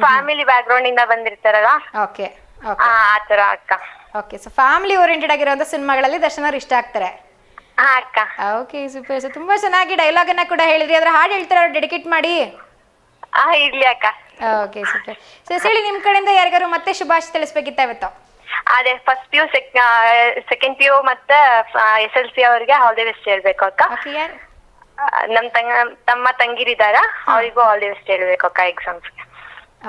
ಫ್ಯಾಮಿಲಿ ಬ್ಯಾಕ್ ಗ್ರೌಂಡ್ ಇಂದ ಬಂದಿರ್ತಾರಲ್ಲ, ಓಕೆ ಆತರ ಅಕ್ಕ. ಓಕೆ, ಸೊ ಫ್ಯಾಮಿಲಿ ಓರಿಯೆಂಟೆಡ್ ಆಗಿರುವಂತ ಸಿನಿಮಾಗಳಲ್ಲಿ ದರ್ಶನ್ ಅವ್ರು ಇಷ್ಟ ಆಗ್ತಾರೆ. ಹಾ ಅಕ್ಕ. Okay, super. ಸೊ ತುಂಬಾ ಚೆನ್ನಾಗಿ ಡೈಲಾಗ್ ಅನ್ನ ಕೂಡ ಹೇಳಿದ್ರಿ. ಅದ್ರ ಹಾಡು ಹೇಳ್ತಾರ ಡೆಡಿಕೇಟ್ ಮಾಡಿ? ಇರ್ಲಿ ಅಕ್ಕ. Okay, super. ಸೊ ಹೇಳಿ, ನಿಮ್ ಕಡೆಯಿಂದ ಯಾರಿಗಾರು ಮತ್ತೆ ಶುಭಾಶಯ ತಿಳಿಸ್ಬೇಕಿತ್ತ ಇವತ್ತು? ಅದೇ ಫಸ್ಟ್ PU, ಸೆಕೆಂಡ್ PU ಮತ್ತೆ SLC ಅವರಿಗೆ ಆಲ್ ದಿ ಬೆಸ್ಟ್ ಹೇಳ್ಬೇಕು ಅಕ್ಕ. ನಮ್ ತಮ್ಮ ತಂಗಿರಿದಾರ, ಅವರಿಗೂ ಆಲ್ ದಿ ಬೆಸ್ಟ್ ಹೇಳ್ಬೇಕು ಅಕ್ಕ ಎಕ್ಸಾಮ್ಸ್.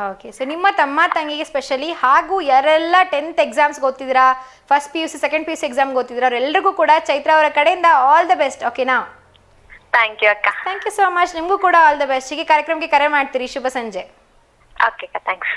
ಓಕೆ, ಸೊ ನಿಮ್ಮ ತಮ್ಮ ತಂಗಿಗೆ ಸ್ಪೆಷಲಿ, ಹಾಗೂ ಯಾರೆಲ್ಲ 10th ಎಕ್ಸಾಮ್ಸ್ ಓದ್ತಿದ್ದೀರಾ, first PUC second PUC exam ಓದ್ತಿದ್ದೀರಾ, ಅವರೆಲ್ಲರಿಗೂ ಕೂಡ ಚೈತ್ರ ಅವರ ಕಡೆಯಿಂದ ಆಲ್ ದ ಬೆಸ್ಟ್. ಓಕೆನಾ? ಥ್ಯಾಂಕ್ ಯು ಅಕ್ಕ. Thank you so much. ನಿಮಗೂ ಕೂಡ ಆಲ್ ದ ಬೆಸ್ಟ್. ಹೀಗೆ ಕಾರ್ಯಕ್ರಮಕ್ಕೆ ಕರೆ ಮಾಡ್ತೀರಿ. ಶುಭ ಸಂಜೆ. ಓಕೆ ಅಕ್ಕ, ಥ್ಯಾಂಕ್ಸ್.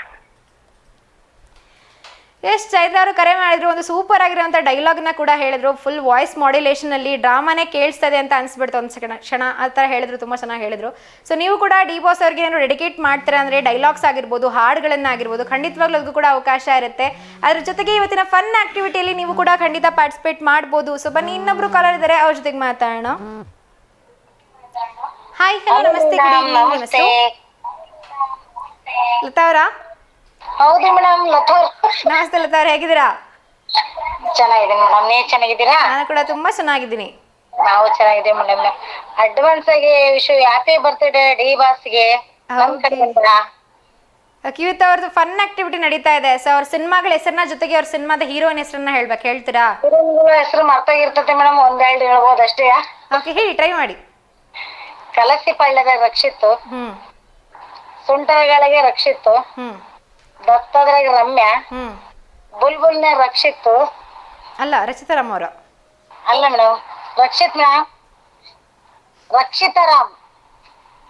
ಎಸ್, ಚೈತ್ರ ಅವರು ಕರೆ ಮಾಡಿದ್ರು. ಒಂದು ಸೂಪರ್ ಆಗಿರುವಂಥ ಡೈಲಾಗ್ನ ಕೂಡ ಹೇಳಿದ್ರು. ಫುಲ್ ವಾಯ್ಸ್ ಮಾಡ್ಯುಲೇಷನಲ್ಲಿ ಡ್ರಾಮಾನೇ ಕೇಳಿಸ್ತದೆ ಅಂತ ಅನ್ಸ್ಬಿಡ್ತು ಒಂದು ಕ್ಷಣ. ಆ ಥರ ಹೇಳಿದ್ರು, ತುಂಬ ಚೆನ್ನಾಗಿ ಹೇಳಿದ್ರು. ಸೊ ನೀವು ಕೂಡ ಡಿ ಬಾಸ್ ಅವ್ರಿಗೆ ಏನಾದ್ರು ಡೆಡಿಕೇಟ್ ಮಾಡ್ತಾರೆ ಅಂದರೆ ಡೈಲಾಗ್ಸ್ ಆಗಿರ್ಬೋದು, ಹಾಡುಗಳನ್ನಾಗಿರ್ಬೋದು, ಖಂಡಿತವಾಗ್ಲೂ ಅದಕ್ಕೂ ಕೂಡ ಅವಕಾಶ ಇರುತ್ತೆ. ಅದ್ರ ಜೊತೆಗೆ ಇವತ್ತಿನ ಫನ್ ಆಕ್ಟಿವಿಟಿಯಲ್ಲಿ ನೀವು ಕೂಡ ಖಂಡಿತ ಪಾರ್ಟಿಸಿಪೇಟ್ ಮಾಡ್ಬೋದು. ಸೊ ಬನ್ನಿ, ಇನ್ನೊಬ್ರು ಕಾಲರ್ ಇದ್ದಾರೆ, ಅವ್ರ ಜೊತೆಗೆ ಮಾತಾಡೋಣ. ಹಾಯ್, ಹಲೋ, ನಮಸ್ತೆ, ಗುಡ್ ಈವ್ನಿಂಗ್. ನಿಮ್ಮ ಹೆಸರು? ಲತಾ ಅವರಾ? ಹೌದು ಮೇಡಮ್, ಲತಾ ಅವ್ರು. ನಮಸ್ತೆ ಲತಾ ಅವ್ರು, ಹೇಗಿದ್ದೀರಾ? ಚೆನ್ನಾಗಿದ್ದೀನಿ ಮೇಡಮ್, ನೀವ್ ಚೆನ್ನಾಗಿದ್ದೀರಾ? ನಾನು ಕೂಡ ತುಂಬಾ ಚೆನ್ನಾಗಿದ್ದೀನಿ. ನಾವು ಚೆನ್ನಾಗಿದ್ದೀವಿ ಮೇಡಮ್. ಅಡ್ವಾನ್ಸ್ ಆಗಿ ಹ್ಯಾಪಿ ಬರ್ತ್ಡೇ ಡಿ ಬಾಸ್ಗೆ. ಇವತ್ತು ಅವ್ರದ್ದು ಫನ್ ಆಕ್ಟಿವಿಟಿ ನಡೀತಾ ಇದೆ. ಸೊ ಅವ್ರ ಸಿನಿಮಾಗಳ ಹೆಸರನ್ನ ಜೊತೆಗೆ ಅವ್ರ ಸಿನಿಮಾದ ಹೀರೋಯಿನ್ ಹೆಸರನ್ನ ಹೇಳ್ಬೇಕು, ಹೇಳ್ತೀರಾ? ಹೆಸರು ಮರ್ತೋಗಿರ್ತದೆ ಮೇಡಮ್, ಒಂದೆರಡು ಹೇಳ್ಬೋದು ಅಷ್ಟೇ. ಓಕೆ, ಹೇಳಿ, ಟ್ರೈ ಮಾಡಿ. ಕಲಸಿ ಪಳ್ಳದ ರಕ್ಷಿತ್ತು, ಸುಂಟರಗಳಿಗೆ ರಕ್ಷಿತ್ತು, ದತ್ತದ್ರಾಗ ರಮ್ಯಾ, ಬುಲ್ಬುಲ್ನ ರಕ್ಷಿತ್ತು. ಅಲ್ಲ, ರಚಿತಾರಾಮ್ ಅವರು. ಅಲ್ಲ madam, Rakshit madam, Rakshita Ram.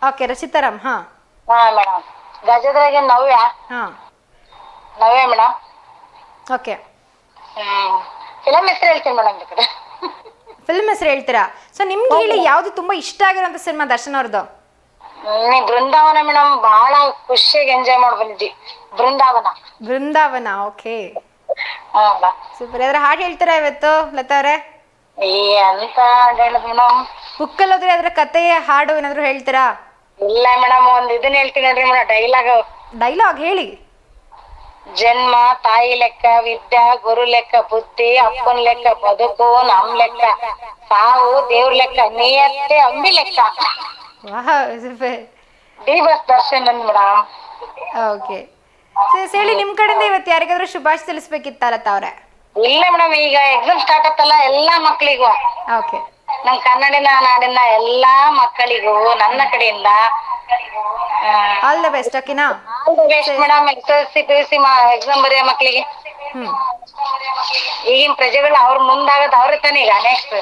Okay, Rachita Ram. ಹಾ ಮೇಡಮ್. ಗಜದ್ರಾಗ Navya. Navya madam. Okay, film ಹೆಸರು ಹೇಳ್ತೀನಿ ಮೇಡಮ್. ಕಡೆ ಫಿಲ್ಮ್ ಹೆಸರು ಹೇಳ್ತೀರಾ? ಸೊ ನಿಮ್ಗೆ ಹೇಳಿ, ಯಾವ್ದು ತುಂಬಾ ಇಷ್ಟ ಆಗಿರೋಂಥ ಸಿನಿಮಾ ದರ್ಶನ್ ಅವ್ರದ್ದು? ಬೃಂದಾವನ ಮೇಡಮ್, ಬಹಳ ಖುಷಿಯಾಗಿ ಎಂಜಾಯ್ ಮಾಡಿ ಬಂದಿದ್ವಿ. ಬೃಂದಾವನ. Okay, super. ಅದ್ರ ಹಾಡು ಹೇಳ್ತೀರಾ ಇವತ್ತು ಲತಾ ಅವ್ರೆ? ಅಂತ ಹೇಳುದು ಮೇಡಮ್. ಬುಕ್ಕಲ್ಲಿ ಹೋದ್ರೆ ಅದ್ರ ಕತೆ ಹಾಡು ಏನಾದ್ರು ಹೇಳ್ತೀರಾ? ಇಲ್ಲ ಮೇಡಮ್, ಒಂದ್ ಇದನ್ನ ಹೇಳ್ತೀನಿ ಮೇಡಮ್, ಡೈಲಾಗ್ ಹೇಳಿ. ಜನ್ಮ ತಾಯಿ ಲೆಕ್ಕ, ವಿದ್ಯಾ ಗುರು ಲೆಕ್ಕ, ಬುದ್ಧಿ ಅಪ್ಪನ್ ಲೆಕ್ಕ, ಬದುಕು ನಮ್ ಲೆಕ್ಕ, ಸಾವು ದೇವ್ರ ಲೆಕ್ಕ, ನಿಯತ್ತೆ ಅಂಬಿ ಲೆಕ್ಕ. D boss Darshan madam. Okay, ಹೇಳಿ, ನಿಮ್ ಕಡೆಯಿಂದ ಇವತ್ತು ಯಾರಿಗಾದ್ರೂ ಶುಭಾಶಯ ತಿಳಿಸ್ಬೇಕಿತ್ತ ಲತಾ ಅವ್ರೆ? ಇಲ್ಲ ಮೇಡಮ್, ಈಗ ಎಕ್ಸಾಮ್ ಸ್ಟಾರ್ಟ್ ಆತಲ್ಲ ಎಲ್ಲಾ ಮಕ್ಳಿಗೂ. ಓಕೆ, ನಮ್ ಕನ್ನಡಿನ ನಾಡಿನ ಎಲ್ಲಾ ಮಕ್ಕಳಿಗೂ ನನ್ನ ಕಡೆಯಿಂದ ಆಲ್ ದ ಬೆಸ್ಟ್. ಓಕೆನಾ? All the best madam. SSLC PUC exam ಬರೆಯೋ ಮಕ್ಳಿಗೆ. ಈಗಿನ ಪ್ರಜೆಗಳು ಅವ್ರ ಮುಂದಾಗದ ಅವ್ರ ತಾನೇ ಈಗ ನೆಕ್ಸ್ಟ್.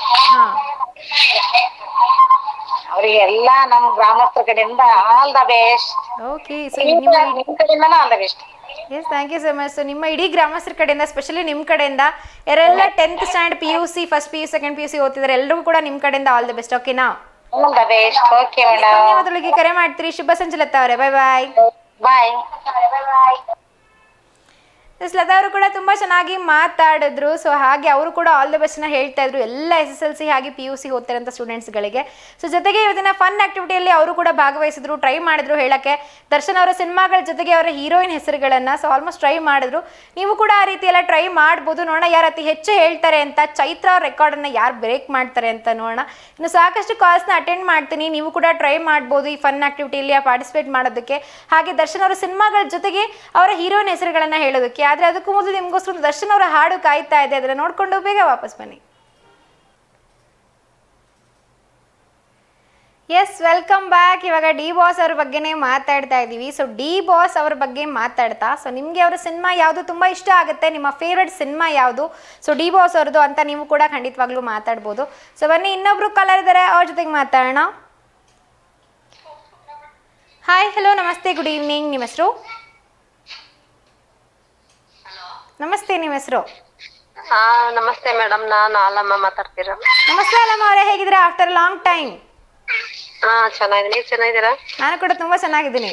ಅವ್ರಿಗೆ ಎಲ್ಲಾ ನಮ್ ಗ್ರಾಮಸ್ಥರ ಕಡೆಯಿಂದ ಆಲ್ ದ ಬೆಸ್ಟ್. ಓಕೆ, ನಿಮ್ ಕಡೆಯಿಂದ all the best. Yes, thank you so much. So ನಿಮ್ಮ ಇಡೀ ಗ್ರಾಮಸ್ಥರ ಕಡೆಯಿಂದ, ಸ್ಪೆಷಲಿ ನಿಮ್ಮ ಕಡೆಯಿಂದ ಯಾರೆಲ್ಲ 10th standard PUC, first PU, second PUC ಓದ್ತಿದ್ದಾರೆ, ಎಲ್ಲರಿಗೂ ಕೂಡ ನಿಮ್ಮ ಕಡೆಯಿಂದ ಆಲ್ ದ ಬೆಸ್ಟ್. ಓಕೆನಾ? All the best. Okay madam, ಧನ್ಯವಾದಗಳಿಗೆ ಕರೆ ಮಾಡ್ತೀರಿ. ಶುಭ ಸಂಜೆ ಲತಾ ಅವರೇ. ಬಾಯ್ ಬಾಯ್. ಬಾಯ್. ಎಸ್, ಲತಾ ಅವರು ಕೂಡ ತುಂಬ ಚೆನ್ನಾಗಿ ಮಾತಾಡಿದ್ರು. ಸೊ ಹಾಗೆ ಅವರು ಕೂಡ ಆಲ್ ದ ಬೆಸ್ಟ್ನ ಹೇಳ್ತಾ ಇದ್ರು ಎಲ್ಲ SSLC ಹಾಗೆ PUC ಓದ್ತಿರೋಂಥ ಸ್ಟೂಡೆಂಟ್ಸ್ಗಳಿಗೆ. ಸೊ ಜೊತೆಗೆ ಇವತ್ತಿನ ಫನ್ ಆಕ್ಟಿವಿಟಿಯಲ್ಲಿ ಅವರು ಕೂಡ ಭಾಗವಹಿಸಿದ್ರು, ಟ್ರೈ ಮಾಡಿದ್ರು ಹೇಳಕ್ಕೆ ದರ್ಶನ್ ಅವರ ಸಿನಿಮಾಗಳ ಜೊತೆಗೆ ಅವರ ಹೀರೋಯಿನ್ ಹೆಸರುಗಳನ್ನು. ಸೊ ಆಲ್ಮೋಸ್ಟ್ ಟ್ರೈ ಮಾಡಿದ್ರು. ನೀವು ಕೂಡ ಆ ರೀತಿ ಎಲ್ಲ ಟ್ರೈ ಮಾಡ್ಬೋದು. ನೋಡೋಣ ಯಾರು ಅತಿ ಹೆಚ್ಚು ಹೇಳ್ತಾರೆ ಅಂತ, ಚೈತ್ರ ಅವ್ರ ರೆಕಾರ್ಡನ್ನು ಯಾರು ಬ್ರೇಕ್ ಮಾಡ್ತಾರೆ ಅಂತ ನೋಡೋಣ. ಇನ್ನು ಸಾಕಷ್ಟು ಕಾಲ್ಸ್ನ ಅಟೆಂಡ್ ಮಾಡ್ತೀನಿ, ನೀವು ಕೂಡ ಟ್ರೈ ಮಾಡ್ಬೋದು ಈ ಫನ್ ಆಕ್ಟಿವಿಟಿಯಲ್ಲಿ ಪಾರ್ಟಿಸಿಪೇಟ್ ಮಾಡೋದಕ್ಕೆ. ಹಾಗೆ ದರ್ಶನ್ ಅವರ ಸಿನಿಮಾಗಳ ಜೊತೆಗೆ ಅವರ ಹೀರೋಯಿನ್ ಹೆಸರುಗಳನ್ನು ಹೇಳೋದಕ್ಕೆ. ಆದರೆ ಅದಕ್ಕೂ ಮೊದಲು ನಿಮಗೋಸ್ಕರ ದರ್ಶನ್ ಅವರ ಹಾಡು ಕಾಯ್ತಾ ಇದೆ, ಅದನ್ನ ನೋಡ್ಕೊಂಡು ಬೇಗ ವಾಪಸ್ ಬನ್ನಿ. Yes, welcome back. ಇವಾಗ ಡಿ ಬಾಸ್ ಅವ್ರ ಬಗ್ಗೆನೇ ಮಾತಾಡ್ತಾ ಇದ್ದೀವಿ. ಸೊ ಡಿ ಬಾಸ್ ಅವ್ರ ಬಗ್ಗೆ ಮಾತಾಡ್ತಾ, ಸೊ ನಿಮಗೆ ಅವರ ಸಿನಿಮಾ ಯಾವುದು ತುಂಬ ಇಷ್ಟ ಆಗುತ್ತೆ, ನಿಮ್ಮ ಫೇವ್ರೆಟ್ ಸಿನಿಮಾ ಯಾವುದು, ಸೊ ಡಿ ಬಾಸ್ ಅವ್ರದ್ದು ಅಂತ ನೀವು ಕೂಡ ಖಂಡಿತವಾಗ್ಲೂ ಮಾತಾಡ್ಬೋದು. ಸೊ ಬನ್ನಿ, ಇನ್ನೊಬ್ರು ಕಾಲರ್ ಇದ್ದಾರೆ, ಅವ್ರ ಜೊತೆಗೆ ಮಾತಾಡೋಣ. ಹಾಯ್, ಹಲೋ, ನಮಸ್ತೆ, ಗುಡ್ ಈವ್ನಿಂಗ್. ನಿಮ್ಮ ಹೆಸರು? ನಮಸ್ತೆ, ನಿಮ್ಮ ಹೆಸರು? ನಮಸ್ತೆ ಮೇಡಮ್, ನಾನು ಆಲಮ್ಮ ಮಾತಾಡ್ತೀರಾ. ನಮಸ್ತೆ ಆಲಮ್ಮ ಅವರೇ, ಹೇಗಿದ್ದೀರಾ ಆಫ್ಟರ್ ಲಾಂಗ್ ಟೈಮ್? ಚೆನ್ನಾಗಿದ್ದೀನಿ, ನೀವು ಚೆನ್ನಾಗಿದ್ದೀರಾ? ನಾನು ಕೂಡ ತುಂಬಾ ಚೆನ್ನಾಗಿದ್ದೀನಿ.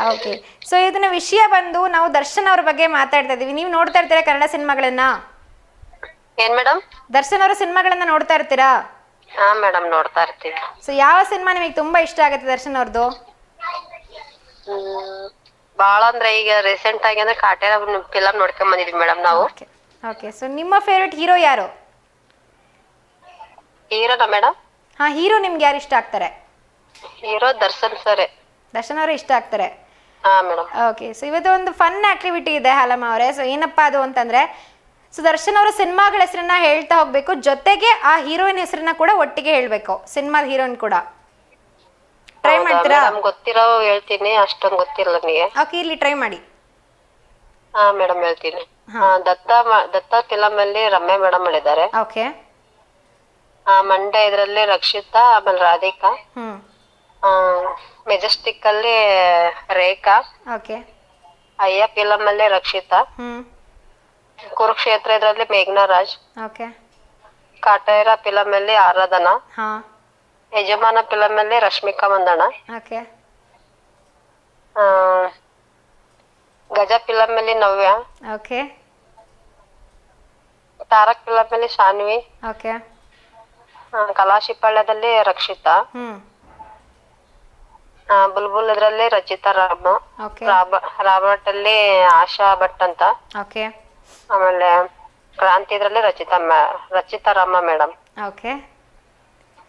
ಓಕೆ, ಸೊ ಇದನ್ನ ವಿಷಯ ಬಂದು ನಾವು ದರ್ಶನ್ ಅವ್ರ ಬಗ್ಗೆ ಮಾತಾಡ್ತಾ ಇದೀವಿ. ನೀವು ನೋಡ್ತಾ ಇರ್ತೀರಾ ಕನ್ನಡ ಸಿನಿಮಾಗಳನ್ನ? ಏನ್ ಮೇಡಮ್? ದರ್ಶನ್ ಅವರ ಸಿನಿಮಾಗಳನ್ನ ನೋಡ್ತಾ ಇರ್ತೀರಾ? ಹಾ ಮೇಡಮ್, ನೋಡ್ತಾ ಇರ್ತೀವಿ. ಸೊ ಯಾವ ಸಿನಿಮಾ ನಿಮಗೆ ತುಂಬಾ ಇಷ್ಟ ಆಗುತ್ತೆ ದರ್ಶನ್ ಅವ್ರದ್ದು? ಬಾಳ ಅಂದ್ರೆ ಈಗ ರೀಸೆಂಟ್ ಆಗಿ ಅಂದ್ರೆ ಕಾಟೇರ ಫಿಲಂ ನೋಡ್ಕೊಂಡ್ ಬಂದಿದ್ವಿ ಮೇಡಮ್ ನಾವು. ಓಕೆ, ಸೊ ನಿಮ್ಮ ಫೇವ್ರೆಟ್ ಹೀರೋ ಯಾರು? ಹೀರೋನಾ ಮೇಡಮ್? ಹಾ, ಹೀರೋ ನಿಮ್ಗೆ ಯಾರು ಇಷ್ಟ ಆಗ್ತಾರೆ? Hero Darshan sir. ದರ್ಶನ್ ಅವರು ಇಷ್ಟ ಆಗ್ತಾರೆ. ಹಾ ಮೇಡಮ್. ಓಕೆ, ಸೊ ಇವತ್ತು ಒಂದು ಫನ್ ಆಕ್ಟಿವಿಟಿ ಇದೆ ಹಾಲಮ್ಮ ಅವರೇ. ಸೊ ಏನಪ್ಪಾ ಅದು ಅಂತಂದ್ರೆ, ಸೊ ದರ್ಶನ್ ಅವರ ಸಿನಿಮಾಗಳ ಹೆಸರನ್ನ ಹೇಳ್ತಾ ಹೋಗ್ಬೇಕು, ಜೊತೆಗೆ ಆ ಹೀರೋಯಿನ್ ಹೆಸರನ್ನ ಕೂಡ ಒಟ್ಟಿಗೆ ಹೇಳ್ಬೇಕು, ಸಿನಿಮಾದ ಹೀರೋಯಿನ್ ಕೂಡ. ಟ್ರೈ ಮಾಡ್ತೀರಾ? ಗೊತ್ತಿರೋ ಹೇಳ್ತೀನಿ, ಅಷ್ಟೊಂದು ಗೊತ್ತಿಲ್ಲ ನನಗೆ. ಓಕೆ, ಇಲ್ಲಿ ಟ್ರೈ ಮಾಡಿ. ಹಾ ಮೇಡಮ್, ಹೇಳ್ತೀನಿ. ದತ್ತ ಫಿಲಂ ಅಲ್ಲಿ ರಮ್ಯಾ ಮೇಡಮ್ ಮಾಡಿದ್ದಾರೆ. ಓಕೆ. ಮಂಡ್ಯ ಇದ್ರಲ್ಲಿ ರಕ್ಷಿತಾ, ಆಮೇಲೆ ರಾಧಿಕಾ. ಹ್ಮ್. ಮೆಜೆಸ್ಟಿಕ್ ಅಲ್ಲಿ ರೇಖಾ. ಓಕೆ. ಅಯ್ಯ ಫಿಲಂ ಅಲ್ಲಿ ರಕ್ಷಿತಾ. ಹ್ಮ್. ಕುರುಕ್ಷೇತ್ರ ಇದ್ರಲ್ಲಿ ಮೇಘ್ನಾರಾಜ್. ಓಕೆ. ಕಾಟೇರ ಫಿಲಂ ಅಲ್ಲಿ ಆರಾಧನಾ. ಹಾ. ಯಜಮಾನ ಫಿಲಂ ಅಲ್ಲಿ ರಶ್ಮಿಕಾ ಮಂದಣ್ಣ. ಓಕೆ. ಗಜ ಫಿಲಂ ಅಲ್ಲಿ ನವ್ಯ. ಓಕೆ. ತಾರಕ್ ಫಿಲಂ ಅಲ್ಲಿ ಶಾನ್ವಿ. ಓಕೆ. ಕಲಾಶಿಪಾಳ್ಯದಲ್ಲಿ ರಕ್ಷಿತಾ. ಹ್ಮ್. ಬುಲ್ಬುಲ್ ಇದ್ರಲ್ಲಿ ರಚಿತಾ ರಾಮ. ಓಕೆ. ರಾಬರ್ಟ್ ಅಲ್ಲಿ ಆಶಾ ಭಟ್ ಅಂತ. ಓಕೆ. ಆಮೇಲೆ ಕ್ರಾಂತಿ ಇದ್ರಲ್ಲಿ ರಚಿತಾ ರಾಮ ಮೇಡಮ್. ಓಕೆ.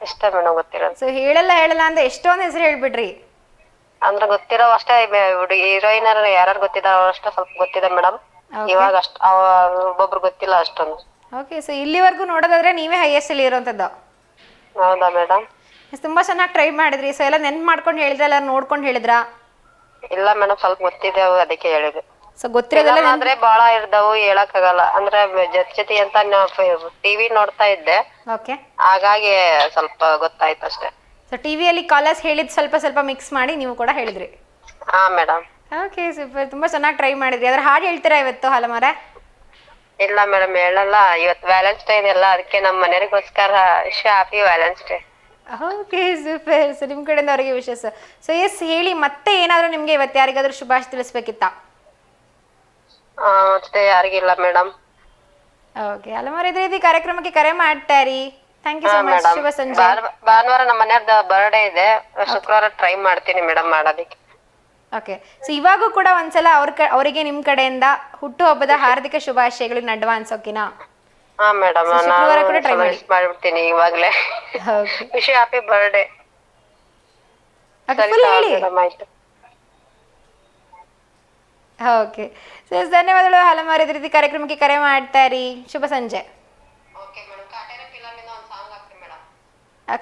ಇಷ್ಟೇ ಮೇಡಮ್ ಗೊತ್ತಿರೋದು. ಸೊ ಹೇಳಲ್ಲ ಅಂದ್ರೆ ಎಷ್ಟೊಂದು ಹೆಸರು ಹೇಳ್ಬಿಟ್ರಿ. ಅಂದ್ರೆ ಗೊತ್ತಿರೋ ಅಷ್ಟೇ ಹೀರೋಯಿನ್ ಯಾರು ಗೊತ್ತಿದಾರ ಅಷ್ಟೇ ಸ್ವಲ್ಪ ಗೊತ್ತಿದೆ ಮೇಡಮ್. ಇವಾಗ ಒಬ್ಬೊಬ್ರು ಗೊತ್ತಿಲ್ಲ ಅಷ್ಟೊಂದು. ಓಕೆ. ಸೊ ಇಲ್ಲಿವರೆಗೂ ನೋಡೋದಾದ್ರೆ ನೀವೇ ಹೈಯೆಸ್ಟ್ ಅಲ್ಲಿ ಇರುವಂತದ್ದು. ಹೌದಾ ಮೇಡಮ್? ತುಂಬಾ ಚೆನ್ನಾಗಿ ಟ್ರೈ ಮಾಡಿದ್ರಿ. ಸೊ ಎಲ್ಲ ನೆನ್ಪು ಮಾಡ್ಕೊಂಡು ಹೇಳಿದ್ರ, ಎಲ್ಲ ನೋಡ್ಕೊಂಡು ಹೇಳಿದ್ರಾ? ಇಲ್ಲ ಮೇಡಮ್, ಸ್ವಲ್ಪ ಗೊತ್ತಿದೆ ಅದಕ್ಕೆ ಹೇಳಿದೆ. ಸೊ ಗೊತ್ತಿರೋದೆಲ್ಲ ಅಂದ್ರೆ ಬಾಳ ಇರ್ತಾವು, ಹೇಳಕ್ ಆಗಲ್ಲ. ಅಂದ್ರೆ ಜೊತೆ ಅಂತ ಟಿವಿ ನೋಡ್ತಾ ಇದ್ದೆ. ಓಕೆ. ಹಾಗಾಗಿ ಸ್ವಲ್ಪ ಗೊತ್ತಾಯ್ತು ಅಷ್ಟೇ. ಸೊ ಟಿವಿಯಲ್ಲಿ ಕಾಲರ್ಸ್ ಹೇಳಿದ್ ಸ್ವಲ್ಪ ಮಿಕ್ಸ್ ಮಾಡಿ ನೀವು ಕೂಡ ಹೇಳಿದ್ರಿ. ಹಾ ಮೇಡಮ್. Okay, super. ತುಂಬಾ ಚೆನ್ನಾಗಿ ಟ್ರೈ ಮಾಡಿದ್ರಿ. ಅದ್ರ ಹಾಡು ಹೇಳ್ತೀರಾ ಇವತ್ತು ಹಲಮಾರೆ? ಇಲ್ಲ ಮೇಡಮ್, ಹೇಳಲ್ಲ. ಇವತ್ತು ವ್ಯಾಲೆನ್ಸ್ ಡೇ ಇದೆಲ್ಲ, ಅದಕ್ಕೆ ನಮ್ಮ ಮನೆಯವರಿಗೋಸ್ಕರ happy valentine's day. Okay, super. So ನಿಮ್ ಕಡೆಯಿಂದ ಅವರಿಗೆ ವಿಶೇಷ. ಸೊ ಎಸ್, ಹೇಳಿ ಮತ್ತೆ ಏನಾದ್ರು ನಿಮ್ಗೆ ಇವತ್ತು ಯಾರಿಗಾದ್ರೂ ಶುಭಾಶಯ ತಿಳಿಸ್ಬೇಕಿತ್ತಾ? ಮತ್ತೆ ಯಾರಿಗಿಲ್ಲ ಮೇಡಮ್. ಓಕೆ, ಹಲಮಾರೆ ಇದೇ ರೀತಿ ಕಾರ್ಯಕ್ರಮಕ್ಕೆ ಕರೆ ಮಾಡ್ತಾರಿ. Thank you so much. ಶುಭ ಸಂಜೆ. ಭಾನುವಾರ ನಮ್ಮ ಮನೆಯವ್ರದ್ದು ಬರ್ಡೇ ಇದೆ, ಶುಕ್ರವಾರ ಟ್ರೈ ಮಾಡ್ತೀನಿ ಮೇಡಮ್ ಮಾಡೋದಕ್ಕೆ. ಓಕೆ. ಸೊ ಇವಾಗೂ ಕೂಡ ಒಂದ್ಸಲ ಅವರಿಗೆ ನಿಮ್ ಕಡೆಯಿಂದ ಹುಟ್ಟುಹಬ್ಬದ ಹಾರ್ದಿಕ ಶುಭಾಶಯಗಳು ಇನ್ ಅಡ್ವಾನ್ಸ್. ಓಕೆನಾ? ಹಾ ಮೇಡಮ್, ಶುಕ್ರವಾರ ಕೂಡ ಟ್ರೈ ಮಾಡ್ಬಿಡ್ತೀನಿ ಇವಾಗ್ಲೇ. ಓಕೆ. Wish happy birthday. ಹೇಳಿ. ಆಯ್ತು. ಓಕೆ. ಸೊ ಧನ್ಯವಾದಗಳು ಹಲಮಾರಿ, ಇದೇ ರೀತಿ ಕಾರ್ಯಕ್ರಮಕ್ಕೆ ಕರೆ ಮಾಡ್ತಾರಿ. ಶುಭ ಸಂಜೆ.